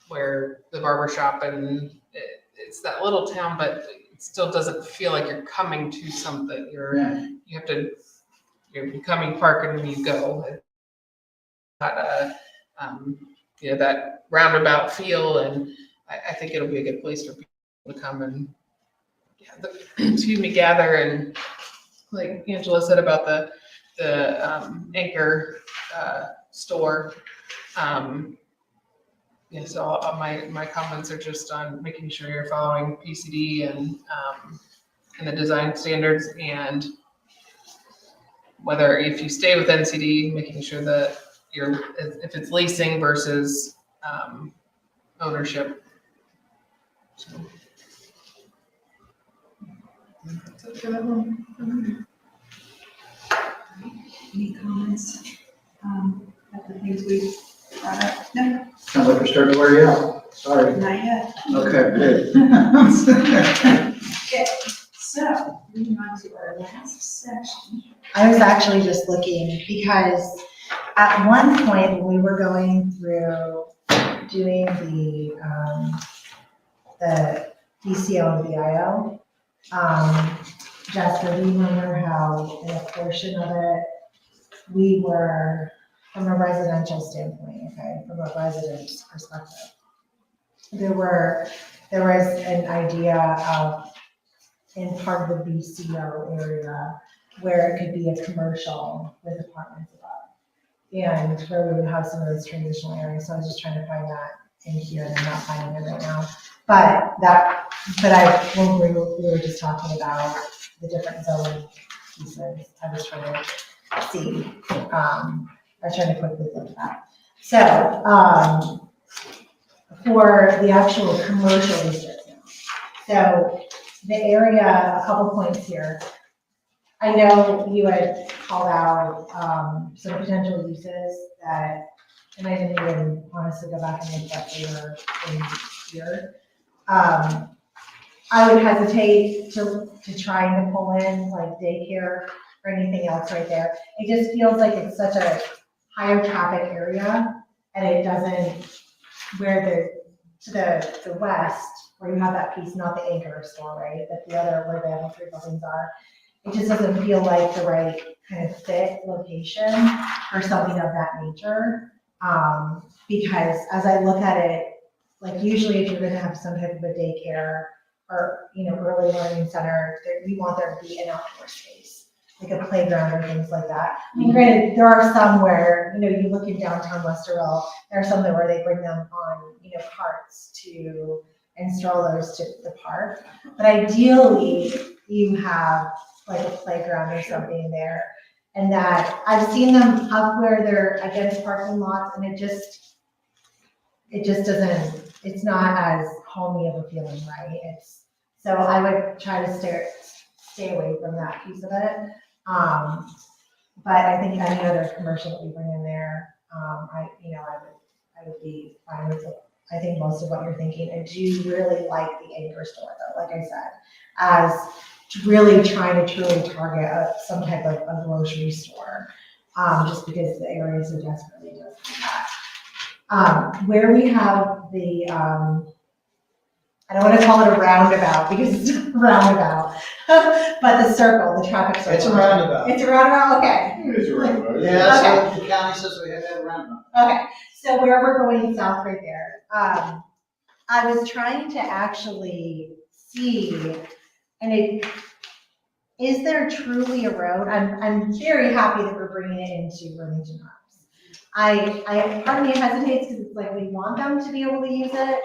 where the barber shop, and it's that little town, but it still doesn't feel like you're coming to something. You're becoming park and you go. It's not a, you know, that roundabout feel, and I think it'll be a good place for people to come and gather. And like Angela said about the Anchor store. Yeah, so all my comments are just on making sure you're following PCD and the design standards, and whether if you stay with NCD, making sure that if it's leasing versus ownership. So, that's it for that one. Any comments about the things we brought up? No, Sounds like we're starting to wear you out. Sorry. not yet. Okay, good. Okay, so moving on to our last section. I was actually just looking because at one point when we were going through doing the DCO and VIO, Jessica, do you remember how in a portion of it, we were, from a residential standpoint, okay, from a resident's perspective, there was an idea of, in part of the BCO area, where it could be a commercial with apartments above, and where we would have some of those transitional areas. So I was just trying to find that in here, and I'm not finding it right now. But when we were just talking about the different zone pieces, I was trying to see, I was trying to quickly look at that. So, for the actual commercial district now, so the area, a couple points here. I know you had called out some potential uses that, and I didn't even honestly go back and look that they were in here. I would hesitate to try to pull in like daycare or anything else right there. It just feels like it's such a higher traffic area, and it doesn't, where to the west, where you have that piece, not the Anchor store, right? But the other, where the other three buildings are, it just doesn't feel like the right kind of fit location for something of that nature. Because as I look at it, like usually if you're gonna have some type of a daycare or, you know, early learning center, we want there to be an outdoor space, like a playground or things like that. I mean, granted, there are some where, you know, you look in downtown Westerville, there are some where they bring them on, you know, carts and strollers to the park. But ideally, you have like a playground or something there. And that, I've seen them up where they're against parking lots, and it just doesn't, it's not as homey of a feeling, right? So I would try to stay away from that piece of it. But I think any other commercial that we bring in there, I would be fine with it. I think most of what you're thinking. I do really like the Anchor store though, like I said, as really trying to truly target some type of a grocery store, just because the area so desperately does that. Where we have the, I don't want to call it a roundabout because it's not a roundabout, but the circle, the traffic circle. It's a roundabout. It's a roundabout, okay. It is right, right? Yeah, that's what the county says we have to have a roundabout. Okay, so where we're going south right there, I was trying to actually see is there truly a road? I'm very happy that we're bringing it into Remington Arms. Part of me hesitates because it's like we want them to be able to use it.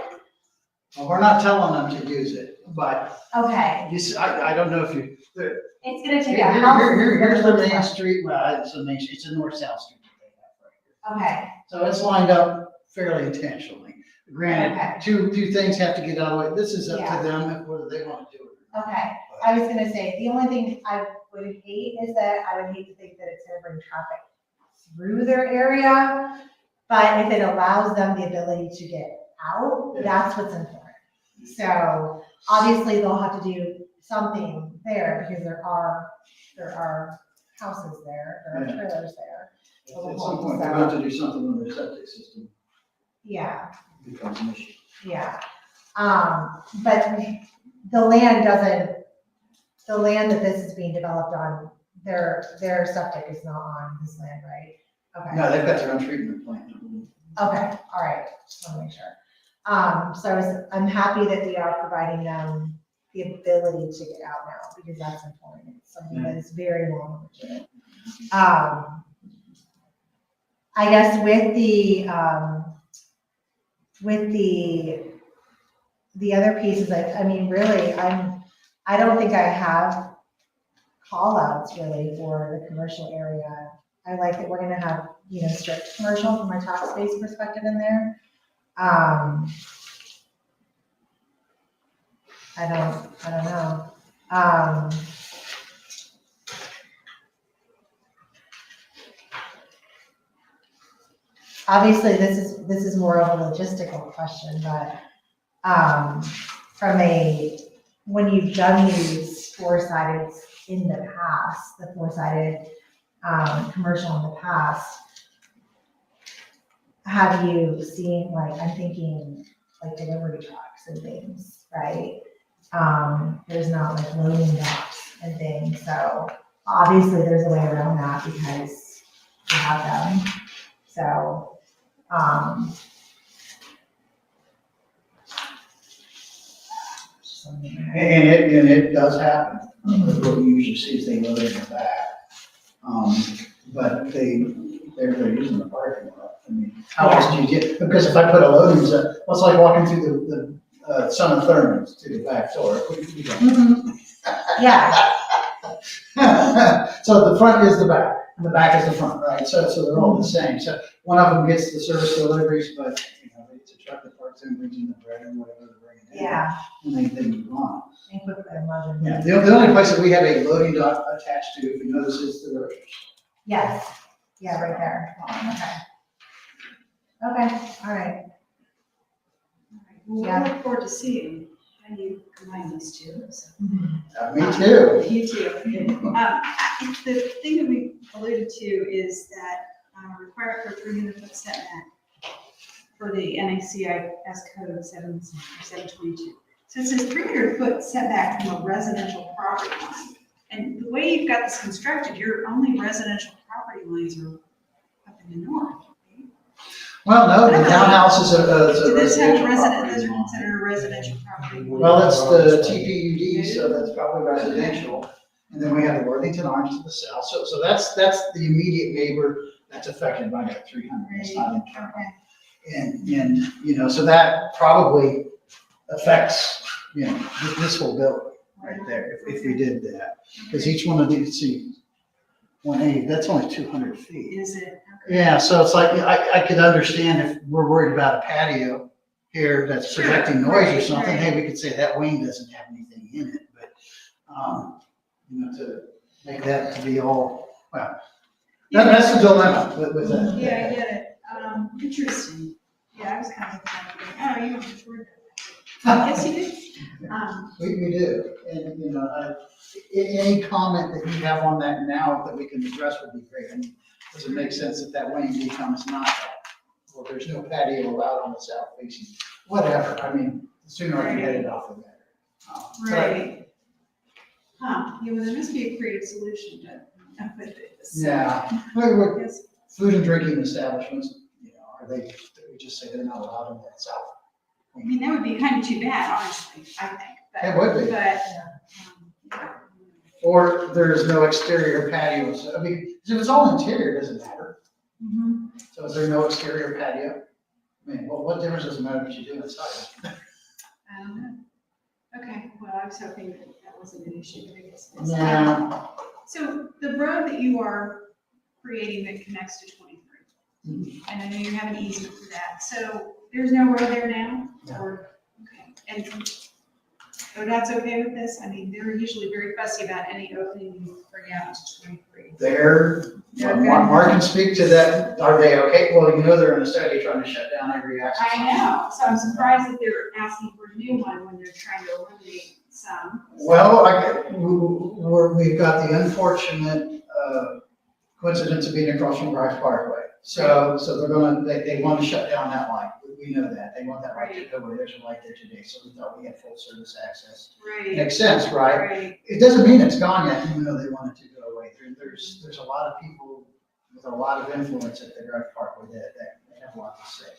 Well, we're not telling them to use it, but Okay, you see, I don't know if you, it's gonna take a house. here's the main street, well, it's a main, it's a north-south street that they have right here. Okay, So it's lined up fairly intentionally. Okay. Granted, two things have to get out of the way. This is up Yeah. to them, whether they want to do it or not. okay. I was gonna say, the only thing I would hate is that I would hate to think that it's gonna bring traffic through their area. But if it allows them the ability to get out, Yeah. that's what's important. So obviously they'll have to do something there because there are houses there, there are Yeah. trailers there. At some point, they're going to do something with their septic system, Yeah, becomes an issue. yeah. But the land that this is being developed on, their septic is not on this land, right? Okay. No, they've got their own treatment plant. Okay, all right, just want to make sure. I'm happy that we are providing them the ability to get out now, because that's important. It's something that is very long overdue. I guess with the other pieces, I mean, really, I don't think I have call outs really for the commercial area. I like that we're gonna have, strict commercial from a tax base perspective in there. I don't know. Obviously, this is more of a logistical question, but, when you've done these four-sided in the past, the four-sided, commercial in the past, have you seen, I'm thinking, delivery trucks and things, right? There's not loading docks and things, so obviously there's a way around that because we have them. So, And it does happen. What you usually see is they load in the back. But they're using the parking lot. I mean, how else do you get, because if I put a loading zone, well, it's like walking through the Son of Thurman's to the back door. What do you do? yeah, So the front is the back, and the back is the front, right? So they're all the same. So one of them gets the service deliveries, but, it's a truck that parks in, brings in the bread and whatever they're bringing in. yeah. And they move on. And quickly, imagine. Yeah, the only place that we have a loading dock attached to, if you notice, is the grocery store. Yes, yeah, right there. Okay, all right. Well, Yeah. we look forward to seeing how you combine these two. So. Me too. You too. The thing that we alluded to is that required for 300-foot setback for the NACIS code 722. So it says 300-foot setback from a residential property line. And the way you've got this constructed, your only residential property lines are up in the north. Right? Well, no, the townhouse is a Do this have residential resident, property. those are considered a residential property? Well, that's the TPUD, so that's probably residential. And then we have the Worthington Arms to the south. So that's the immediate neighbor that's affected by that 300. It's not internal. And so that probably affects, this whole building right there, if we did that. Because each one of these, see, 180, that's only 200 feet. Is it? Yeah, so it's like, I could understand if we're worried about a patio here that's projecting noise or something, hey, we could say that wing doesn't have anything in it, but, to make that to be all, well, that's the dilemma with that. Yeah, I get it. Interesting. Yeah, I was kind of thinking, oh, you don't have to worry about that. Yes, you do. We do, and, any comment that you have on that now that we can address would be great. I mean, does it make sense that that wing becomes not that? Well, there's no patio allowed on the south facing, whatever, I mean, the sooner I can get it off the better. Right. Yeah, well, there must be a creative solution to with this. Yeah, Yes. food and drinking establishments, are they, do we just say they're not allowed in that south? I mean, that would be kind of too bad, honestly, I think. But- It would be. But, Or there's no exterior patio, so, I mean, if it's all interior, it doesn't matter. So is there no exterior patio? I mean, what difference does it matter what you do inside? I don't know. Okay, well, I was hoping that that wasn't an issue, but I guess it is. Yeah. So the road that you are creating that connects to 23, and I know you have an easement for that, so there's no road there now? No. Or, okay, and ODOT's okay with this? I mean, they're usually very fussy about any opening you bring out to 23. There, Mark can speak to that, are they okay? Well, you know they're in a study trying to shut down every access. I know, so I'm surprised that they're asking for a new one when they're trying to eliminate some. Well, we've got the unfortunate coincidence of being across from Bryce Parkway. So they want to shut down that line. We know that. They want that right to go where there's a light there today. So we thought we had full service access. Right. Makes sense, right? Right. It doesn't mean it's gone yet, even though they want it to go away. There's a lot of people with a lot of influence at the Bryce Parkway that have a lot to say.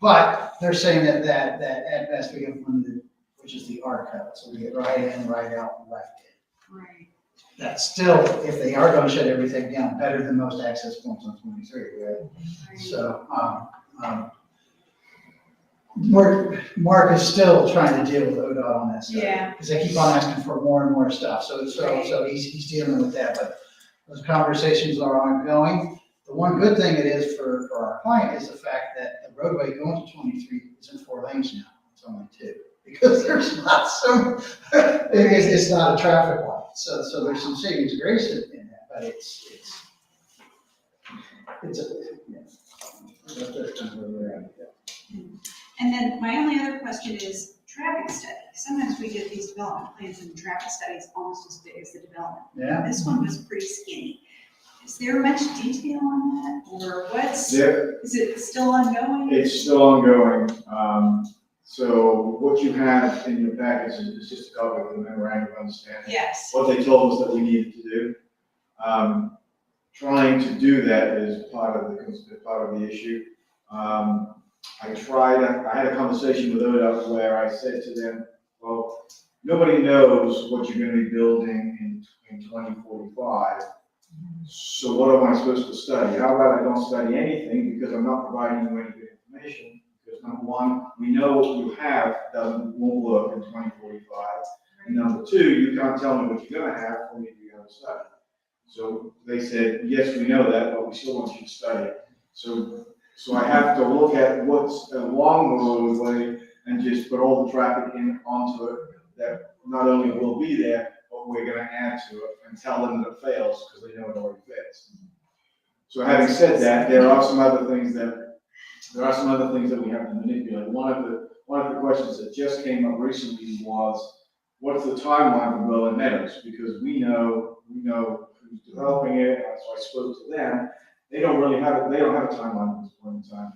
But they're saying that at best we have limited, which is the R cut. So we get right in, right out, and left in. Right. That's still, if they are gonna shut everything down, better than most access points on 23, right? So, Mark is still trying to deal with ODOT on that stuff. Yeah. Because they keep on asking for more and more stuff, so he's dealing with that, but those conversations are ongoing. The one good thing it is for our client is the fact that the roadway going to 23 is in 4 lanes now, it's only 2. Because there's not some, it's not a traffic light, so there's some savings grace in that, but it's that's kind of where we're at. And then my only other question is traffic study. Sometimes we get these development plans and the traffic study is almost as big as the development. Yeah. This one was pretty skinny. Is there much detail on that, or is it still ongoing? It's still ongoing. So what you have in your package is just a copy of the memorandum of understanding. Yes. What they told us that we needed to do. Trying to do that is part of the issue. I had a conversation with ODOT where I said to them, well, nobody knows what you're going to be building in 2045. So what am I supposed to study? How about I don't study anything because I'm not providing you any good information? Because number one, we know what you have won't work in 2045. And number two, you can't tell me what you're going to have for me to be able to study. So they said, yes, we know that, but we still want you to study. So I have to look at what's along the roadway and just put all the traffic in onto it that not only will be there, but we're going to add to it and tell them that it fails because they know it already fails. So having said that, there are some other things that we have to manipulate. One of the questions that just came up recently was, what's the timeline for Berlin Meadows? Because we know who's developing it, and so I spoke to them. They don't have a timeline at this point in time.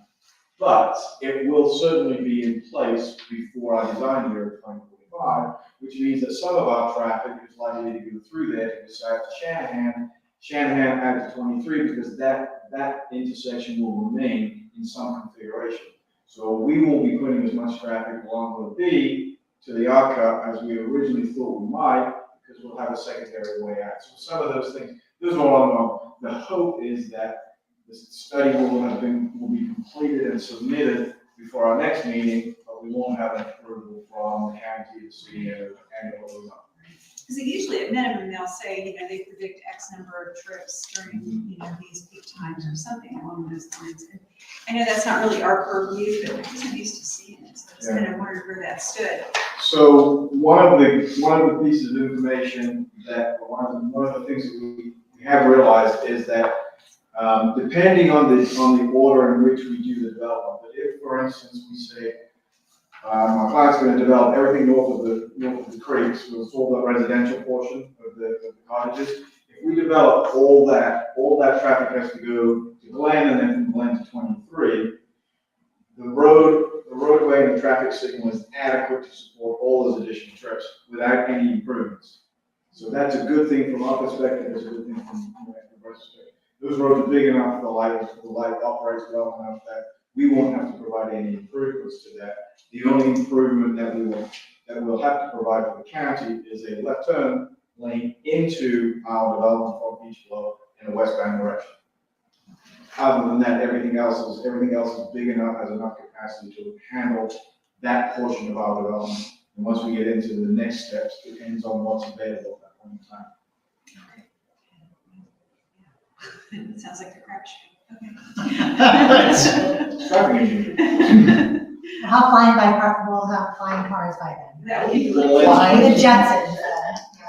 But it will certainly be in place before our design year of 2045, which means that some of our traffic is likely to go through there to decide to Shanahan out to 23, because that intersection will remain in some configuration. So we won't be putting as much traffic along Road B to the R cut as we originally thought we might, because we'll have a secondary way out. So some of those things, those are all unknown. The hope is that the study will be completed and submitted before our next meeting, but we won't have an approval from the county, the city, and all those. Because usually at minimum, they'll say, they predict X number of trips during, these peak times or something along those lines. And I know that's not really our purview, but I'm just used to seeing it, so I just kind of wondered where that stood. So one of the pieces of information that, one of the things that we have realized is that depending on the order in which we do the development, but if, for instance, we say, my client's going to develop everything north of the creeks, so it's all the residential portion of the cottages. If we develop all that traffic has to go to Glen, and then from Glen to 23. The roadway and the traffic signal is adequate to support all those additional trips without any improvements. So that's a good thing from our perspective. It's a good thing from our perspective. Those roads are big enough, the light operates well enough that we won't have to provide any improvements to that. The only improvement that we'll have to provide for the county is a left turn lane into our development from Beach Club in the westbound direction. Other than that, everything else is big enough, has enough capacity to handle that portion of our development. And once we get into the next steps, it depends on what's available at that point in time. It sounds like a crapshoot. Traffic engineer. We'll have flying cars by then. That would be Little Flying the engine, Jetsons,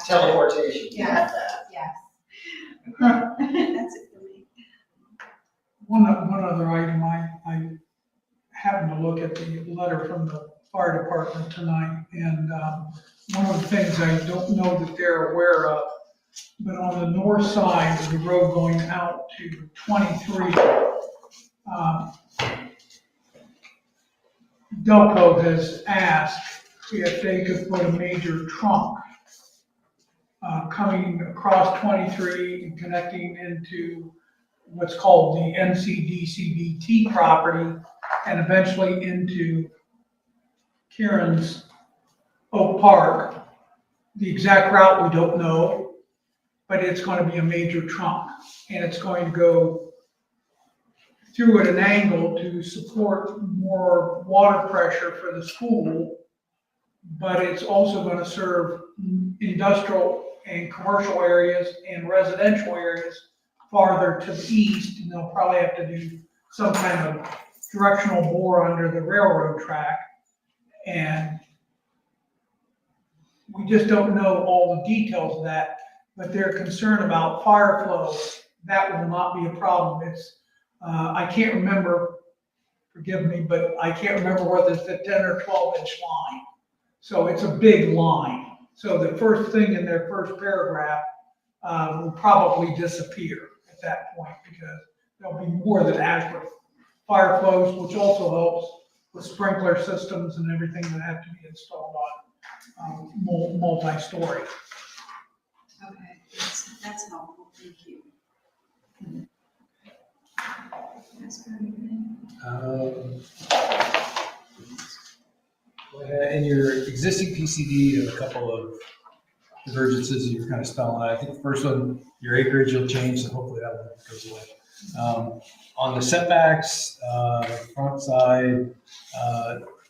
teleportation. yes, yes. That's it for me. One other item, I happened to look at the letter from the fire department tonight, and one of the things I don't know that they're aware of, but on the north side of the road going out to 23, Delco has asked if they could put a major trunk coming across 23 and connecting into what's called the NCDCBT property and eventually into Kieran's Oak Park. The exact route we don't know, but it's going to be a major trunk, and it's going to go through at an angle to support more water pressure for the school, but it's also going to serve industrial and commercial areas and residential areas farther to the east, and they'll probably have to do some kind of directional bore under the railroad track. And we just don't know all the details of that, but they're concerned about fire flow. That will not be a problem. It's, I can't remember, forgive me, but I can't remember whether it's a 10 or 12 inch line. So it's a big line. So the first thing in their first paragraph will probably disappear at that point, because there'll be more than adequate fire flows, which also helps with sprinkler systems and everything that have to be installed on multi-story. Okay, that's helpful, thank you. That's very good. In your existing PCD, you have a couple of divergences you're kind of spelling out. I think the first one, your acreage will change, so hopefully that one goes away. On the setbacks, front side,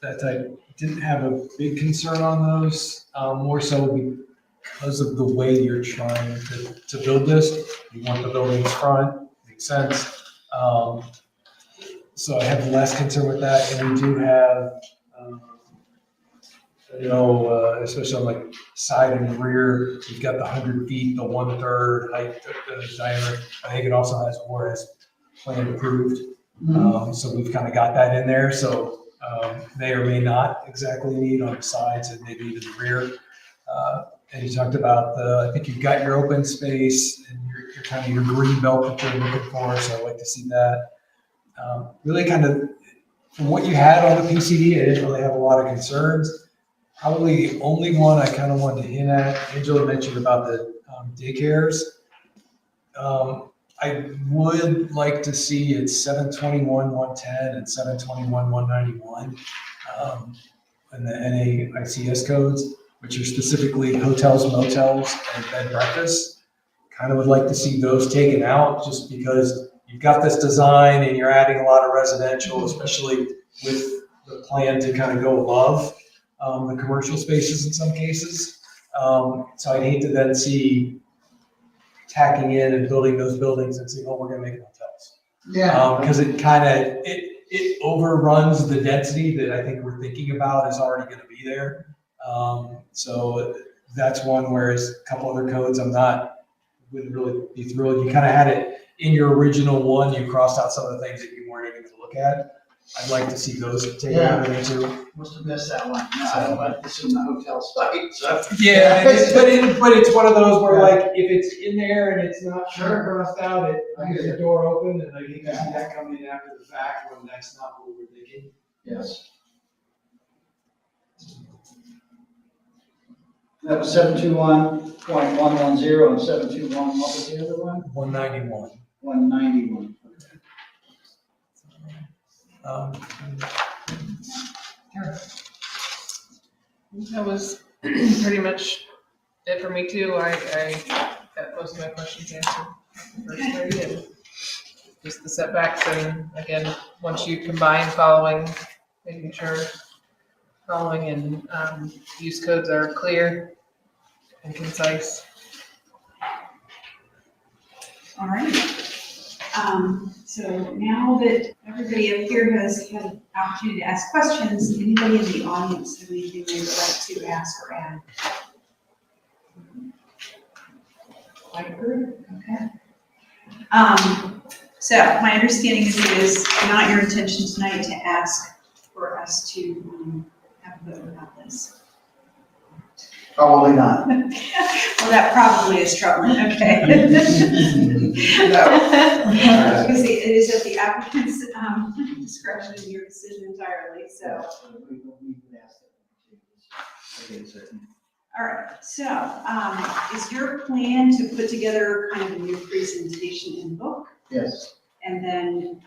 that I didn't have a big concern on those, more so because of the way you're trying to build this. You want the buildings front, makes sense. So I have less concern with that, and we do have, especially on like side and rear, you've got the 100 feet, the 1/3 height, the diameter. I think it also has more as plan approved. So we've kind of got that in there. So may or may not exactly need on the sides and maybe even the rear. And you talked about I think you've got your open space and your kind of your green belt that you're looking for. So I'd like to see that. Really kind of from what you had on the PCD, I didn't really have a lot of concerns. Probably the only one I kind of wanted to hint at, Angela mentioned about the daycares. I would like to see it 721, 110 and 721, 191 in the NAICS codes, which are specifically hotels, motels, and bed and breakfast. Kind of would like to see those taken out just because you've got this design and you're adding a lot of residential, especially with the plan to kind of go above the commercial spaces in some cases. So I'd hate to then see tacking in and building those buildings and say, oh, we're gonna make it hotels. Yeah. Because it kind of, it overruns the density that I think we're thinking about is already gonna be there. So that's one, whereas a couple other codes wouldn't really be thrilled. You kind of had it in your original one, you crossed out some of the things that you weren't even gonna look at. I'd like to see those taken out of there too. Must have missed that one. No, I don't like this in the hotel site, so. Yeah, but it's one of those where like, if it's in there and it's not crossed out, it leaves the door open, and I hate to see that come in after the fact when that's not what we're thinking. Yes. That was 721.110 and 721, what was the other one? 191. 191. That was pretty much it for me too. I got most of my questions answered. First 30 and just the setbacks and again, once you combine making sure following and use codes are clear and concise. All right. So now that everybody up here has had an opportunity to ask questions, anybody in the audience have anything they would like to ask or add? White group, okay. So my understanding is it is not your intention tonight to ask for us to have a vote about this. Probably not. Well, that probably is troubling, okay. Because it is at the applicant's discretion and your decision entirely, so. All right, so is your plan to put together kind of a new presentation and book? Yes. And then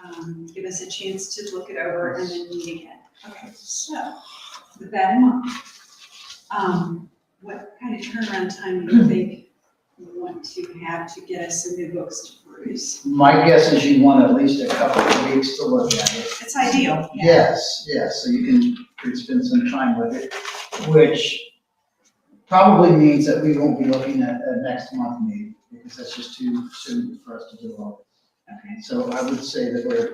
give us a chance to look it over and then meet again? Okay, so with that in mind, what kind of turnaround time do you think you want to have to get us some new books to peruse? My guess is you want at least a couple of weeks to look at it. It's ideal. Yeah. Yes, so you can spend some time with it, which probably means that we won't be looking at a next month meeting, because that's just too soon for us to do all this. Okay. So I would say that because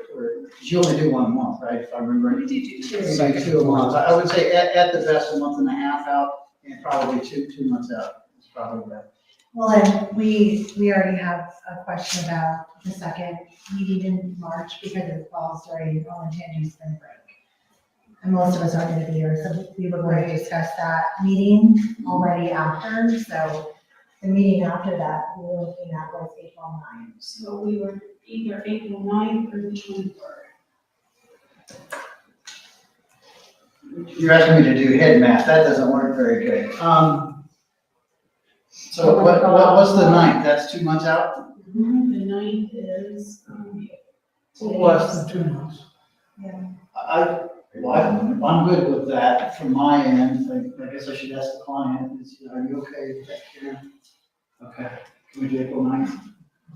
you only do one a month, right, if I remember? We do You do two a month. I would say at the best, a month and a half out, and probably two months out is probably better. Well, and we already have a question about the second meeting in March because it falls during Roland Tangi's spring break. And most of us aren't gonna be here, so we were going to discuss that meeting already after, so the meeting after that, we were looking at was April 9th. So we were either April 9th or the 23rd. You're asking me to do head math, that doesn't work very good. So what's the 9th? That's 2 months out? The 9th is, Less than 2 months. I'm good with that from my end. I guess I should ask the client, are you okay with that, Karen? Okay, can we do April 9th?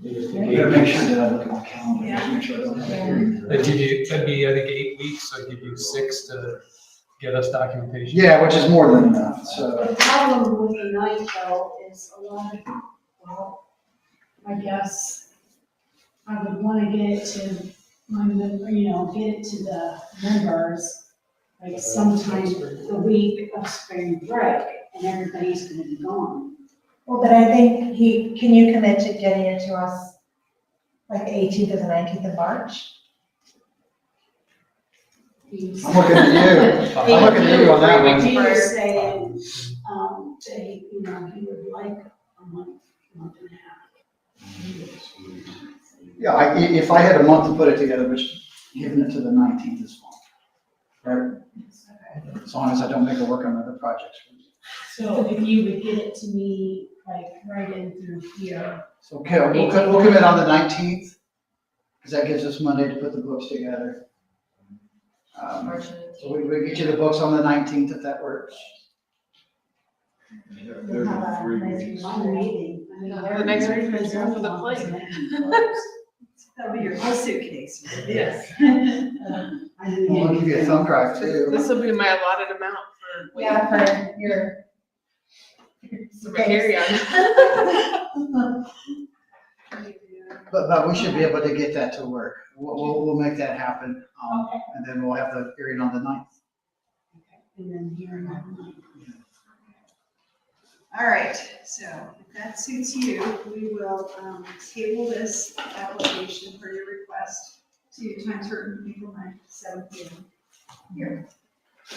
I gotta make sure that I look at my calendar, just make sure I don't have a hearing. That'd be, I think, 8 weeks, so I'd give you 6 to get us documentation. Yeah, which is more than enough, so. The problem with the night though is a lot of, well, I guess I would wanna get it to my member, get it to the members, like sometime the week of spring break, and everybody's gonna be gone. Well, but I think can you commit to getting it to us like the 18th or the 19th of March? He's- I'm looking at you, I'm looking at you on that one. He was saying, that he would like a month and a half. Yeah, if I had a month to put it together, which giving it to the 19th is fine. Right? As long as I don't make it work on other projects. So if you would get it to me, like, right in through here. So, okay, we'll commit on the 19th, because that gives us Monday to put the books together. March So we get you the books on the 19th, if that works. We'll have a 3 nice weeks. One meeting. I mean, The next week is going for the plane. that'll be your whole suitcase. Yes. We'll give you a thumb drive too. This will be my allotted amount for. Yeah, for your. For my carry-on. But we should be able to get that to work. We'll make that happen. Okay. And then we'll have the hearing on the 9th. And then here and there. All right, so if that suits you, we will table this application for your request to time certain April 9th, 7 p.m. here. I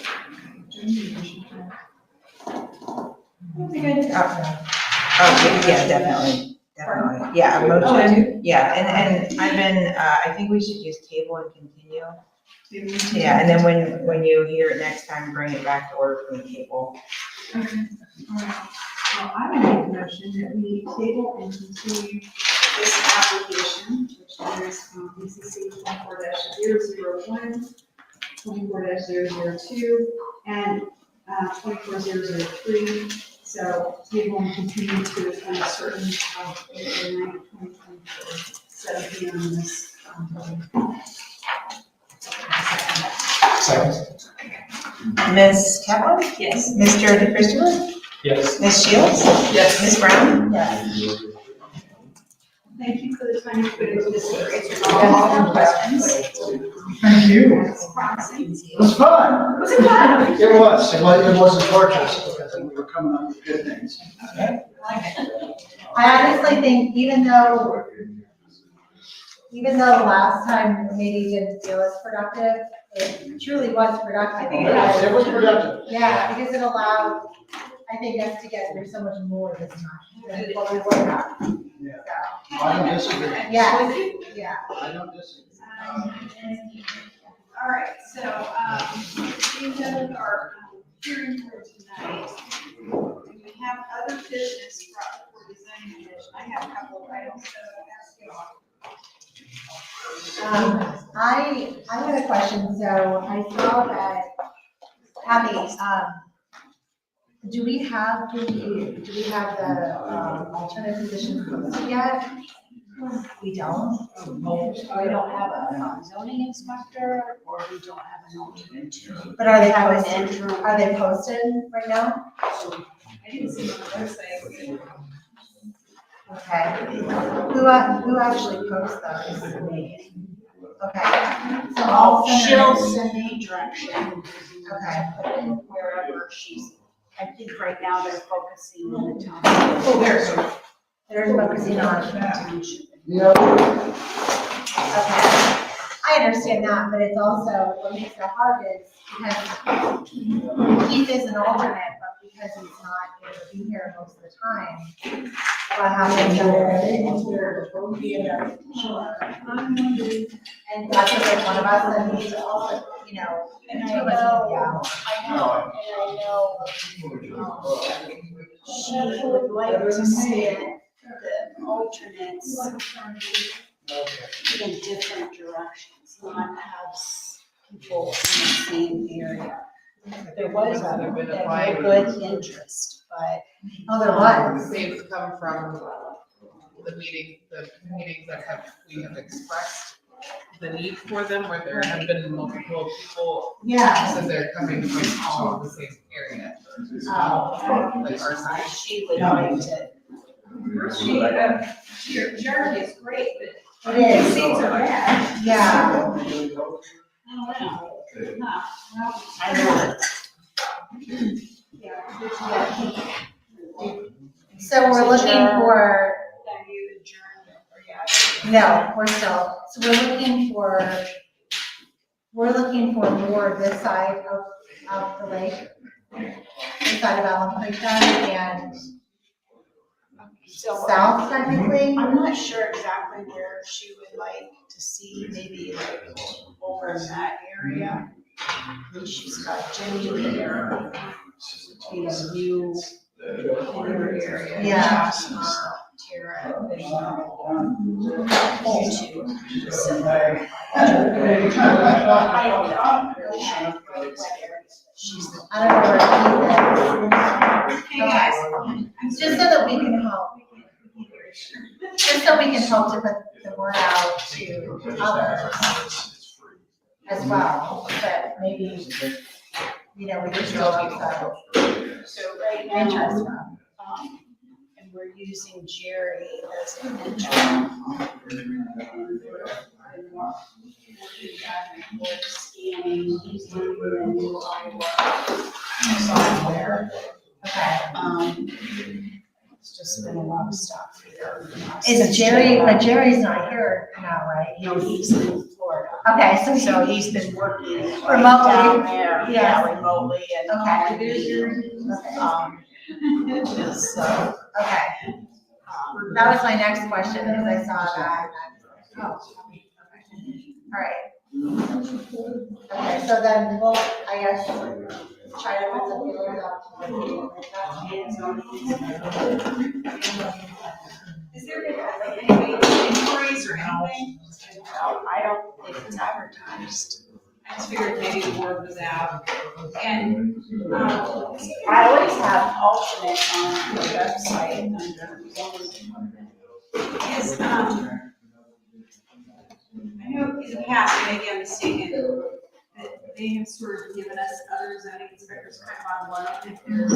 think I did. Oh, yeah, definitely. Yeah, a motion, yeah, and I've been, I think we should just table and continue. Yeah, and then when you hear it next time, bring it back to order from the table. Okay, all right. Well, I would make a motion that we table and continue this application, which is BZC 24-001, 24-002, and 24-003, So table and continue to a certain of April 9th, 2024, 7 p.m. on this. Second. Ms. Catlin? Yes. Mr. DeChristopher? Yes. Ms. Shields? Yes. Ms. Brown? Thank you for the time you put into this. Answering all the questions. Thank you. It's promising. It was fun. Was it fun? It was. It wasn't torturous because we were coming up with good things. I honestly think even though the last time maybe didn't feel as productive, it truly was productive. It was productive. Yeah, because it allowed, I think, us to get through so much more this time than what we would have. Yeah. So, I don't disagree. yeah. I don't disagree. All right, so, we have our hearing for tonight. We have other business brought before the zoning commission. I have a couple of items that I'll ask you. I had a question, so I saw that, Abby, do we have the alternate position posted yet? We don't? We don't have a zoning inspector, or we don't have an alternate. But are they Have an posted, interim. are they posted right now? I didn't see them on the website. Okay. Who actually posts those? Okay. So She'll send me direction. Okay. Wherever she's, I think right now they're focusing on the town. Oh, there's. They're focusing on, Township. okay. I understand that, but it's also, what makes it hard is because Keith is an alternate, but because he's not able to be here most of the time, what happens is and that's if there's one of us that needs to also, And I two of us, know, yeah. I know, she would like to see the alternates in different directions, not have people in the same area. There was a good interest, but Oh, there was. They've come from the meetings that we have expressed the need for them, where there have been multiple people, Yeah. so they're coming from all the same area. Like our side. she would like to. Jared is great, but It is. seats are bad. Yeah. I don't know. Huh. I know. So we're looking for, Have you adjourned or yet? no, so we're looking for more this side of the lake, this side of Allen Creek and So south technically. I'm not sure exactly where she would like to see, maybe like over in that area. And she's got Jenny there, between you in your area. Yeah. Tara, and you two. So, I don't know really what area she's the. I don't know where Keith is. Okay. Just so that we can help. Just so we can help to put the word out to others as well, but maybe, we can still have So right some interest now, from. and we're using Jerry as an interim. We're scanning, he's doing the new Iowa software. Okay. It's just been a lot of stuff here. Is Jerry, but Jerry's not here now, right? No, he's in Florida. Okay, So he's been working like Remotely? down there, Yeah. remotely and. Okay. So, Okay, that was my next question, because I saw that. Oh, all right. Okay, so then we'll, I guess, try to put some feelers out. Is there any inquiries or anything? I don't think it's advertised. I just figured maybe the word was out. And, I always have alternates on the website under. is, I know in the past, maybe I'm mistaken, that they have sort of given us other zoning inspectors kind of on one, if there's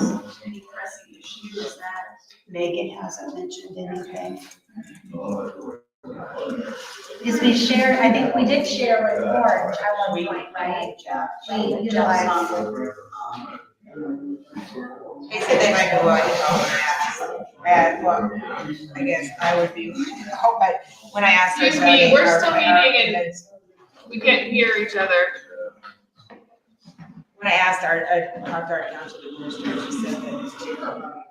any pressing issues that. Megan hasn't mentioned anything. Because we shared, I think we did share with Orange at one point, right? Yeah. We utilized. They said they might go out and talk and well, I guess I would be, but when I asked her. Excuse me, we're still our- meeting and we can't hear each other. When I asked talked to our township administrator, she said that.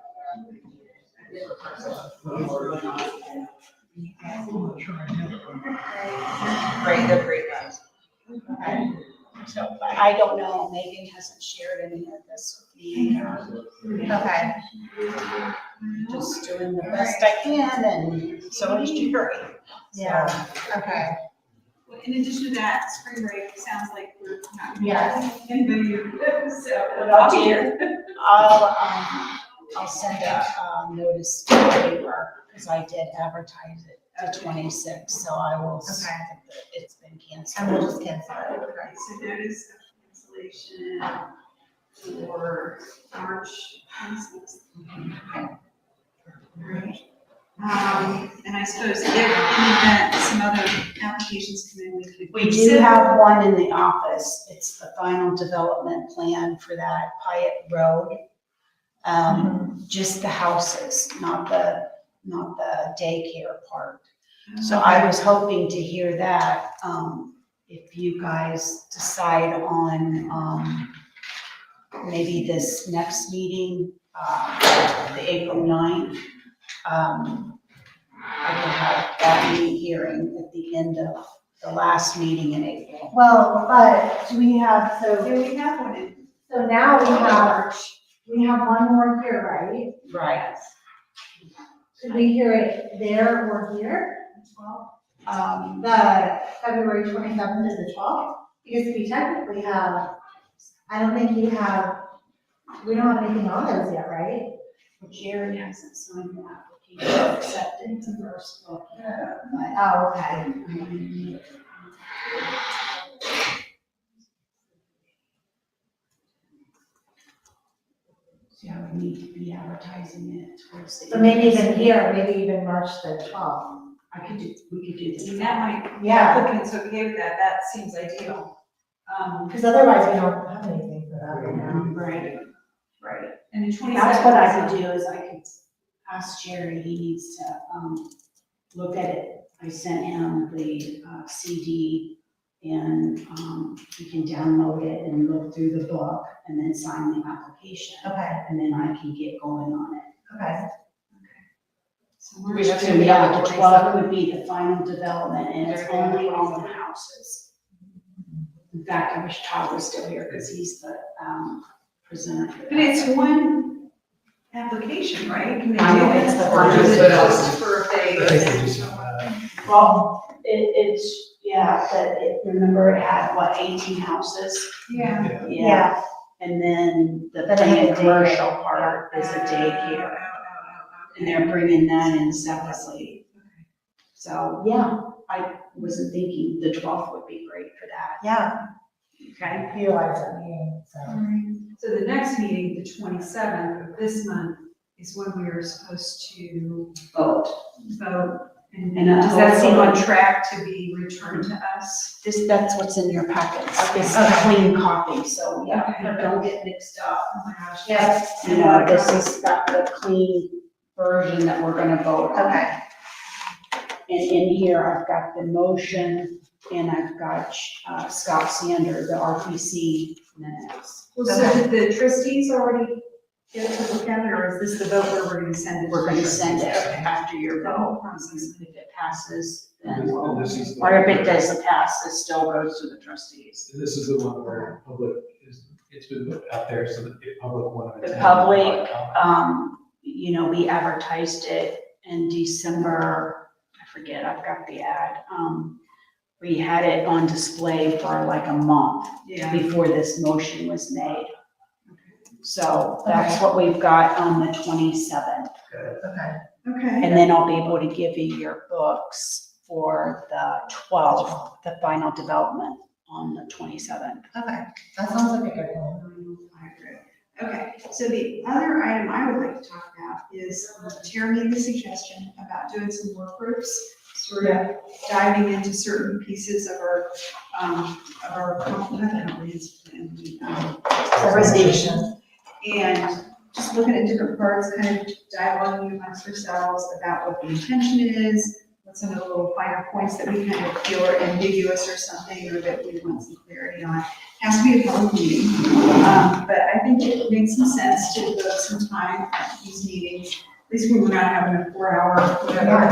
Great, they're great guys. So, but I don't know, Megan hasn't shared any of this with me. Okay. Just doing the best I can, and so is Jerry. Yeah, okay. Well, in addition to that, spring break sounds like we're not. Yes. Anybody, so. What I'll do, I'll send a, notice to the paper, because I did advertise it at 26, so I will. Okay. It's been And canceled. we'll just cancel it. Okay, so notice of cancellation for March 26th. And I suppose if in the event some other applications come in, we could. We do have one in the office. It's the final development plan for that Pyatt Road. Just the houses, not the daycare part. So I was hoping to hear that, if you guys decide on, maybe this next meeting, the April 9th, I can have that meeting hearing at the end of the last meeting in April. Well, but do we have, so, Do we have one in so now March? we have one more here, right? Right. Could we hear it there or here? The February 27th to the 12th? Because we technically have, I don't think you have, we don't have anything on those yet, right? Jerry hasn't signed the application, accepted the first book. Oh, okay. So I would need to be advertising it towards the. So maybe even here, maybe even March the 12th. We could do I this. mean, that might, Yeah. applicants okay with that, that seems ideal. Because otherwise we don't have anything for that right now. Right, right. And the 27th. That's what I could do, is I could ask Jerry, he needs to, look at it. I sent him the, CD, and, he can download it and look through the book, and then sign the application. Okay, And then I can get going on it. okay. So Do we March have to So be yeah, on the 12th would be the final development, and it's only on the houses. In fact, I wish Todd was still here, because he's the, presenter for that. But it's one application, right? Can they I know, do it's this? the Or first is it one. just for I think a? they just, Well, it's, yeah, remember it had, what, 18 houses? Yeah. Yeah. And then the But it had a commercial daycare. part is a daycare, Oh. and they're bringing that in separately. So, yeah, I wasn't thinking the 12th would be great for that. Yeah, Okay. utilize that meeting, so. So the next meeting, the 27th of this month, is when we are supposed to Vote. vote. And And, does that seem on hopefully- track to be returned to us? That's what's in your packets. It's a Okay. clean copy, so, yeah, Okay. don't get mixed up. Oh my gosh. Yeah. You know, this has got the clean version that we're gonna vote on. Okay, And in here, I've got the motion, and I've got Scott Sander, the RPC minutes. Well, so did the trustees already get to look at it, or is this the vote where we're gonna send it? We're gonna send it after your The whole vote. process. If it passes, then we'll, this is the- or if it doesn't pass, it still goes to the trustees. This is the one where public is, it's been put out there so that the public want to The attend. public, you know, we advertised it in December, I forget, I've got the ad. we had it on display for like a month Yeah. before this motion was made. So that's what we've got on the 27th. Okay. Okay. And then I'll be able to give you your books for the 12th, the final development on the 27th. Okay, that sounds like a good one. Okay, so the other item I would like to talk about is Tara made the suggestion about doing some work groups, sort of diving into certain pieces of our comprehensive plan, Presentation. and just looking at different parts, kind of dialoguing amongst ourselves about what the intention is, what some of the little finer points that we kind of feel are ambiguous or something, or that we want some clarity on. Has to be a public meeting, but I think it makes some sense to devote some time at these meetings, at least when we're not having a 4-hour whatever.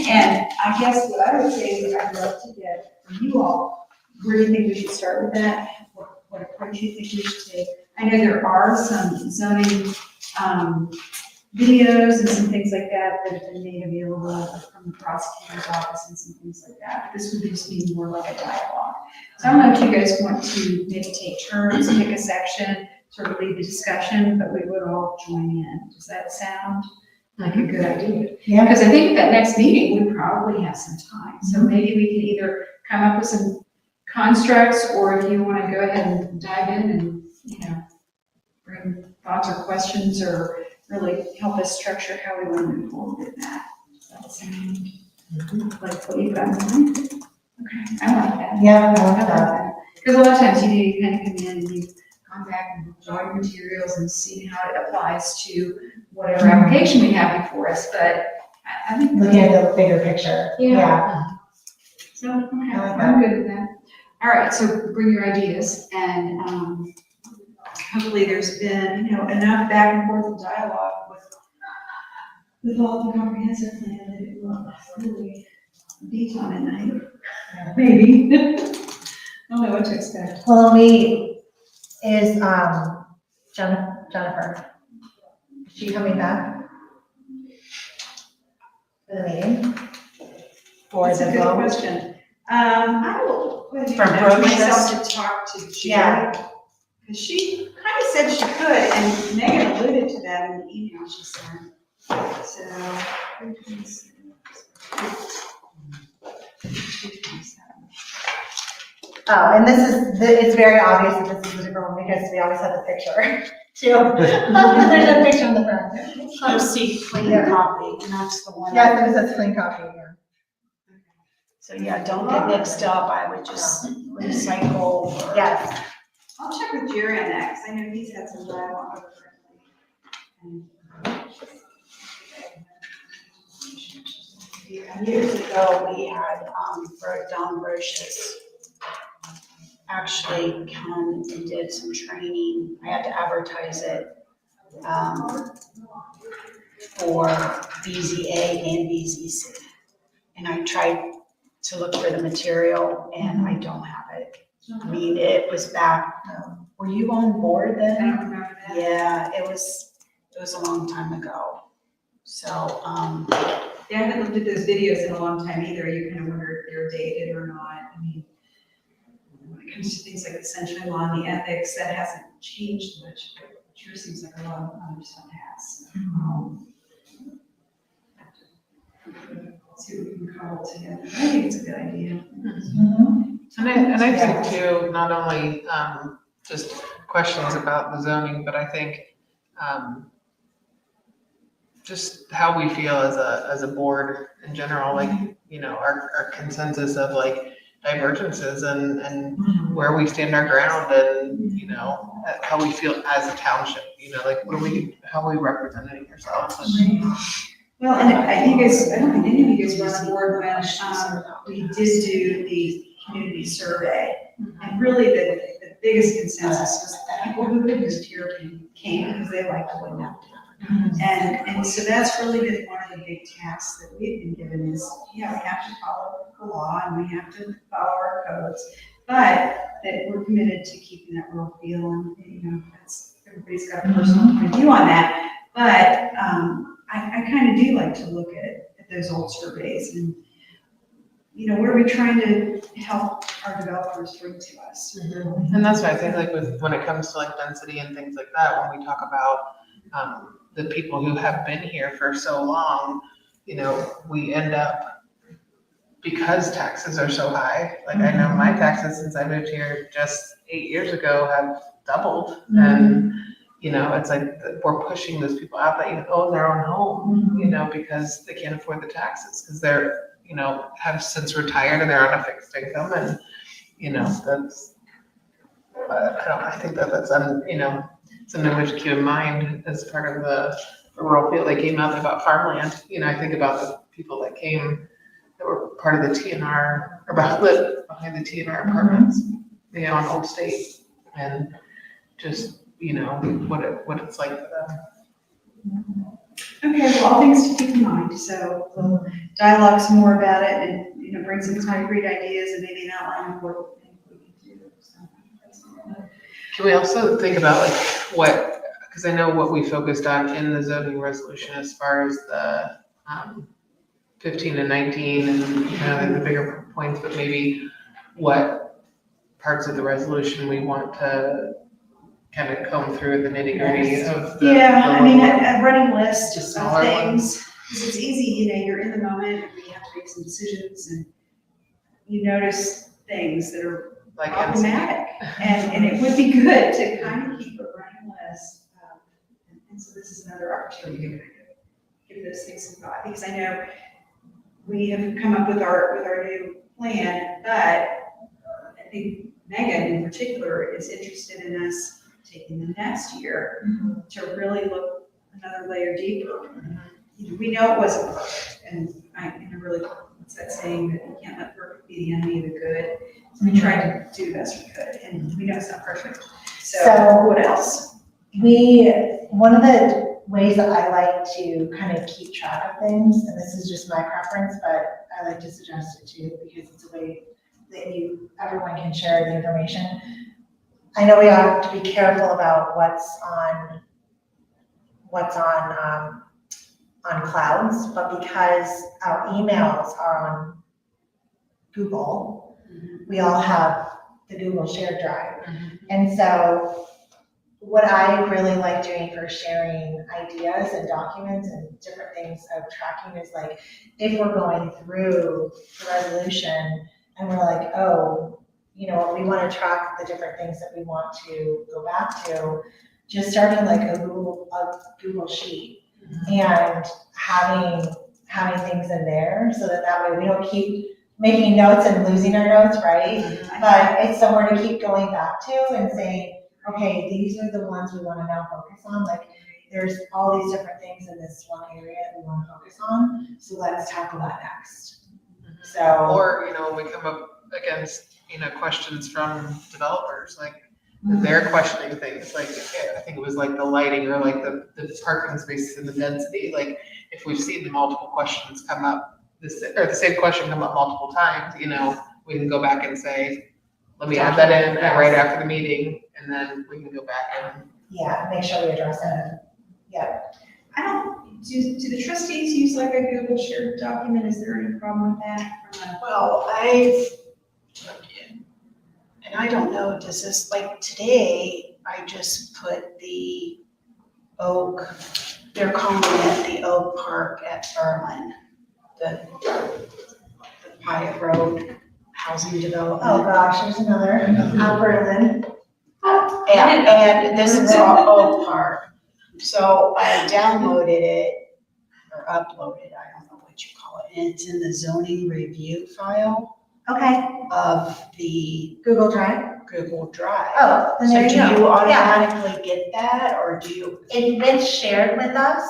And I guess what I would say is I'd love to get from you all, where do you think we should start with that? What approach do you think we should take? I know there are some zoning videos and some things like that that have been made available from the prosecutor's office and some things like that. This would just be more like a dialogue. So I don't know if you guys want to maybe take turns, pick a section, sort of lead the discussion, but we would all join in. Does that sound like a good idea? Yeah. Because I think at that next meeting, we probably have some time. So maybe we can either come up with some constructs, or if you want to go ahead and dive in and, bring thoughts or questions, or really help us structure how we want to move forward with that. Does that sound like what you've got in mind? Okay, I like that. Yeah, I like that. Because a lot of times you kind of come in and you've gone back and draw your materials and seen how it applies to whatever application we have before us, but I think. Looking at the bigger picture. Yeah. So, okay, I like I'm good with that. All right, so bring your ideas, and hopefully there's been, enough back and forth dialogue with all the comprehensive plan that it will really beat on at night. Maybe. I don't know what to expect. Well, is Jennifer, is she coming back for the meeting? For That's the a good vote. question. I will put it For in myself brochures? to talk to Julie. Yeah. Because she kind of said she could, and Megan alluded to that in the email she sent. So. Oh, and it's very obvious that this is a different one because we always have the picture too. There's a picture in the front. You'll see clean Yeah. copy, and that's the one. Yeah, it says clean copy, yeah. So yeah, don't get mixed up, I would just recycle. or- Yes. I'll check with Jerry on that, because I know he's had some dialogue over it. Years ago, we had, Don Roches actually come and did some training. I had to advertise it, for BZA and BZC. And I tried to look for the material, and I don't have it. I mean, it was back, were you on board I then? don't remember that. Yeah, it was a long time ago. So, Yeah, I haven't looked at those videos in a long time either. You kind of wonder if they're dated or not. I mean, when it comes to ththings like the sunshine law and the ethics, that hasn't changed much, but it sure seems like a lot of other stuff has. See what we can cobble together. I think it's a good idea. And I think too, not only, just questions about the zoning, but I think, just how we feel as a board in general, like, our consensus of like divergences and where we stand our ground and, how we feel as a township, like how are we representing ourselves? And, Well, and I don't think any of you guys were on board when, we did do the community survey. And really the biggest consensus was that people who lived here came because they liked to live down. And so that's really been one of the big tasks that we've been given is, we have to follow the law and we have to follow our codes, but that we're committed to keeping that rural feel and, everybody's got a personal point of view on that. But, I kind of do like to look at those old surveys and what are we trying to help our developers bring to us? And that's why I think like when it comes to like density and things like that, when we talk about, the people who have been here for so long, we end up, because taxes are so high, like I know my taxes since I moved here just 8 years ago have doubled. And, it's like we're pushing those people out that own their own home, because they can't afford the taxes, because they're, have since retired and they're on a fixed income and, that's, I think that's, something we should keep in mind as part of the rural field. They came out about farmland, I think about the people that came that were part of the TNR, or lived behind the TNR apartments, on Old State, and just, what it's like for them. Okay, well, all things to keep in mind, so we'll dialogue some more about it and, bring some concrete ideas and maybe an outline of what we think we can do. So that's all. Can we also think about because I know what we focused on in the zoning resolution as far as the 15 and 19 and the bigger points, but maybe what parts of the resolution we want to kind of comb through the nitty gritty of the. Yeah, a running list Just of smaller things, 'cause it's easy, you're in the moment, and we have to make some decisions, and you notice things that are Like problematic, and it would be good to kind of keep a running list. And so this is another opportunity to kind of give those things some thought, because I know we have come up with our new plan, but I think Megan in particular is interested in us taking the next year to really look another layer deeper. We know it wasn't perfect, and I really, what's that saying, that you can't let perfect be the enemy of the good? So we tried to do the best we could, and we know it's not perfect. So what else? One of the ways that I like to kind of keep track of things, and this is just my preference, but I like to suggest it too, because it's a way that everyone can share the information. I know we have to be careful about what's on clouds, but because our emails are on Google, we all have the Google shared drive. And so what I really like doing for sharing ideas and documents and different things of tracking is like, if we're going through the resolution and we're like, oh, we want to track the different things that we want to go back to, just starting like a Google sheet and having things in there so that way we don't keep making notes and losing our notes, right? But it's somewhere to keep going back to and saying, okay, these are the ones we want to now focus on. Like, there's all these different things in this one area that we want to focus on, so let's tackle that next. So, or, when we come up against, questions from developers, like they're questioning things, like, I think it was like the lighting or like the parking spaces and the density, like if we've seen the multiple questions come up, or the same question come up multiple times, we can go back and say, let me add that in right after the meeting, and then we can go back and. Yeah, make sure we address it. Yeah. Do the trustees use like a Google shared document? Is there any problem with that? Well, and I don't know, does this, like today, I just put the they're calling it the Oak Park at Berlin, the Pyatt Road housing development. Oh gosh, there's another Berlin. And this is all Oak Park. So I downloaded it, or uploaded, I don't know what you call it, and it's in the zoning review file Okay, of the Google Drive. Google Drive. Oh, then there So you go. do you Yeah. automatically get that, or do you? It's been shared with us.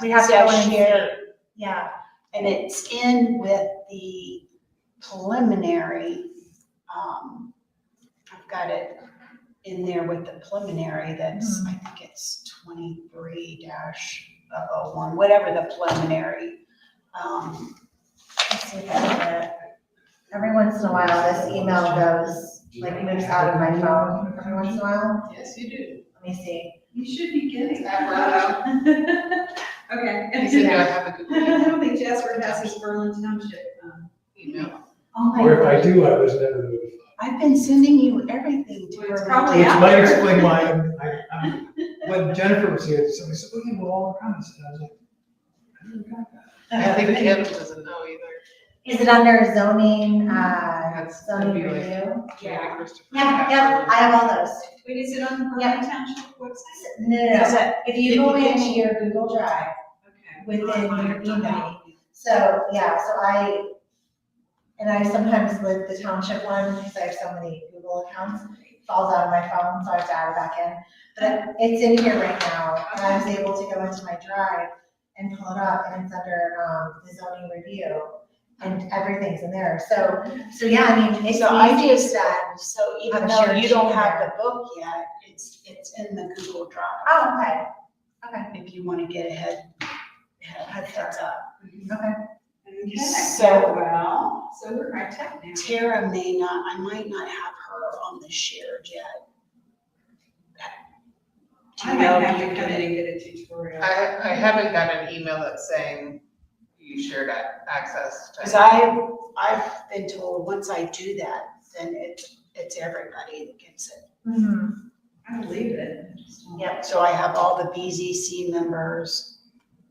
We have to It go says and share, Yeah. and it's in with the preliminary, I've got it in there with the preliminary, that's, I think it's 23-01, whatever the preliminary. Let's see if I can get it. Every once in a while, this email goes, like moves out of my phone every once in a while. Yes, you do. Let me see. You should be getting that. Okay. You said, do I have a I Google don't think Jasper has his Berlin Township. email? Oh my Or if I gosh. do, I was never notified. I've been sending you everything to Well, it's her. probably Which out might there. explain why when Jennifer was here, somebody said, "Oh, yeah, we're all in comments," and I was like, I never got that. I think Kim doesn't know either. Is it under zoning, That's- that'd zoning be like- review? Katie Christopher. Yeah, I have all those. Wait, is it on the Berlin Township website? No, Is it- if you go into your Google Drive Okay. within your email, so, yeah, so I sometimes with the township one, because I have so many Google accounts, it falls out of my phone, so I have to add it back in. But it's in here right now, and I was able to go into my drive and pull it up, and it's under, the zoning review, and everything's in there, so yeah, I mean, it's So I easy just, that. so even have a though shared you don't sheet in have there. the book yet, it's in the Google Drive. Oh, okay, okay, If you want to get heads up. okay. Okay, So- well, so we're high tech now. Tara I might not have her on the shared yet. Do I you might know have if to you come in can? and get a tutorial. I haven't got an email that's saying you shared access to. Because I've been told, once I do that, then it's everybody that gets it. Mhm. I believe it. I just don't- Yep. So I have all the BZC members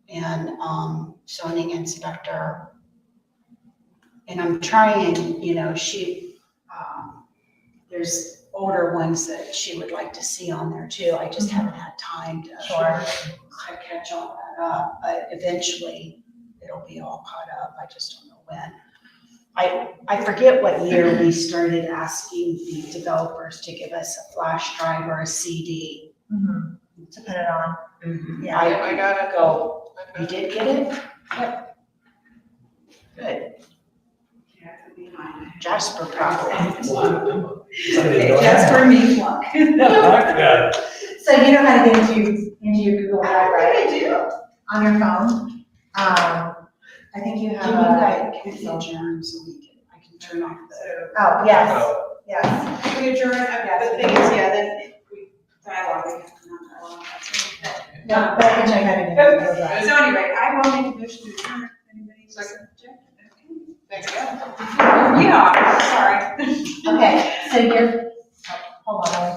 and zoning inspector. And I'm trying, there's older ones that she would like to see on there too. I just haven't had time to Sure. to catch all that up, but eventually it'll be all caught up. I just don't know when. I forget what year we started asking the developers to give us a flash drive or a CD. Mhm. To put it on. Yeah, I got it. go, I you got it. did get it? Yep. Good. Yeah, it's behind. Jasper probably. That's for me, Fluck. Yeah. So you know how to get into your Google Drive, right? I do. On your phone. I think you have Can you a. guys adjourn so I can turn off the. So, Oh, yes, yes. if we adjourn, but the thing is, yeah, then if we dialogue, we have to not dialogue. That's okay. No, but I can check out in your Google Drive. So anyway, I will make a motion to adjourn. If anybody's Second. objective. Thanks again. Yeah, sorry. Okay, so you're, hold on,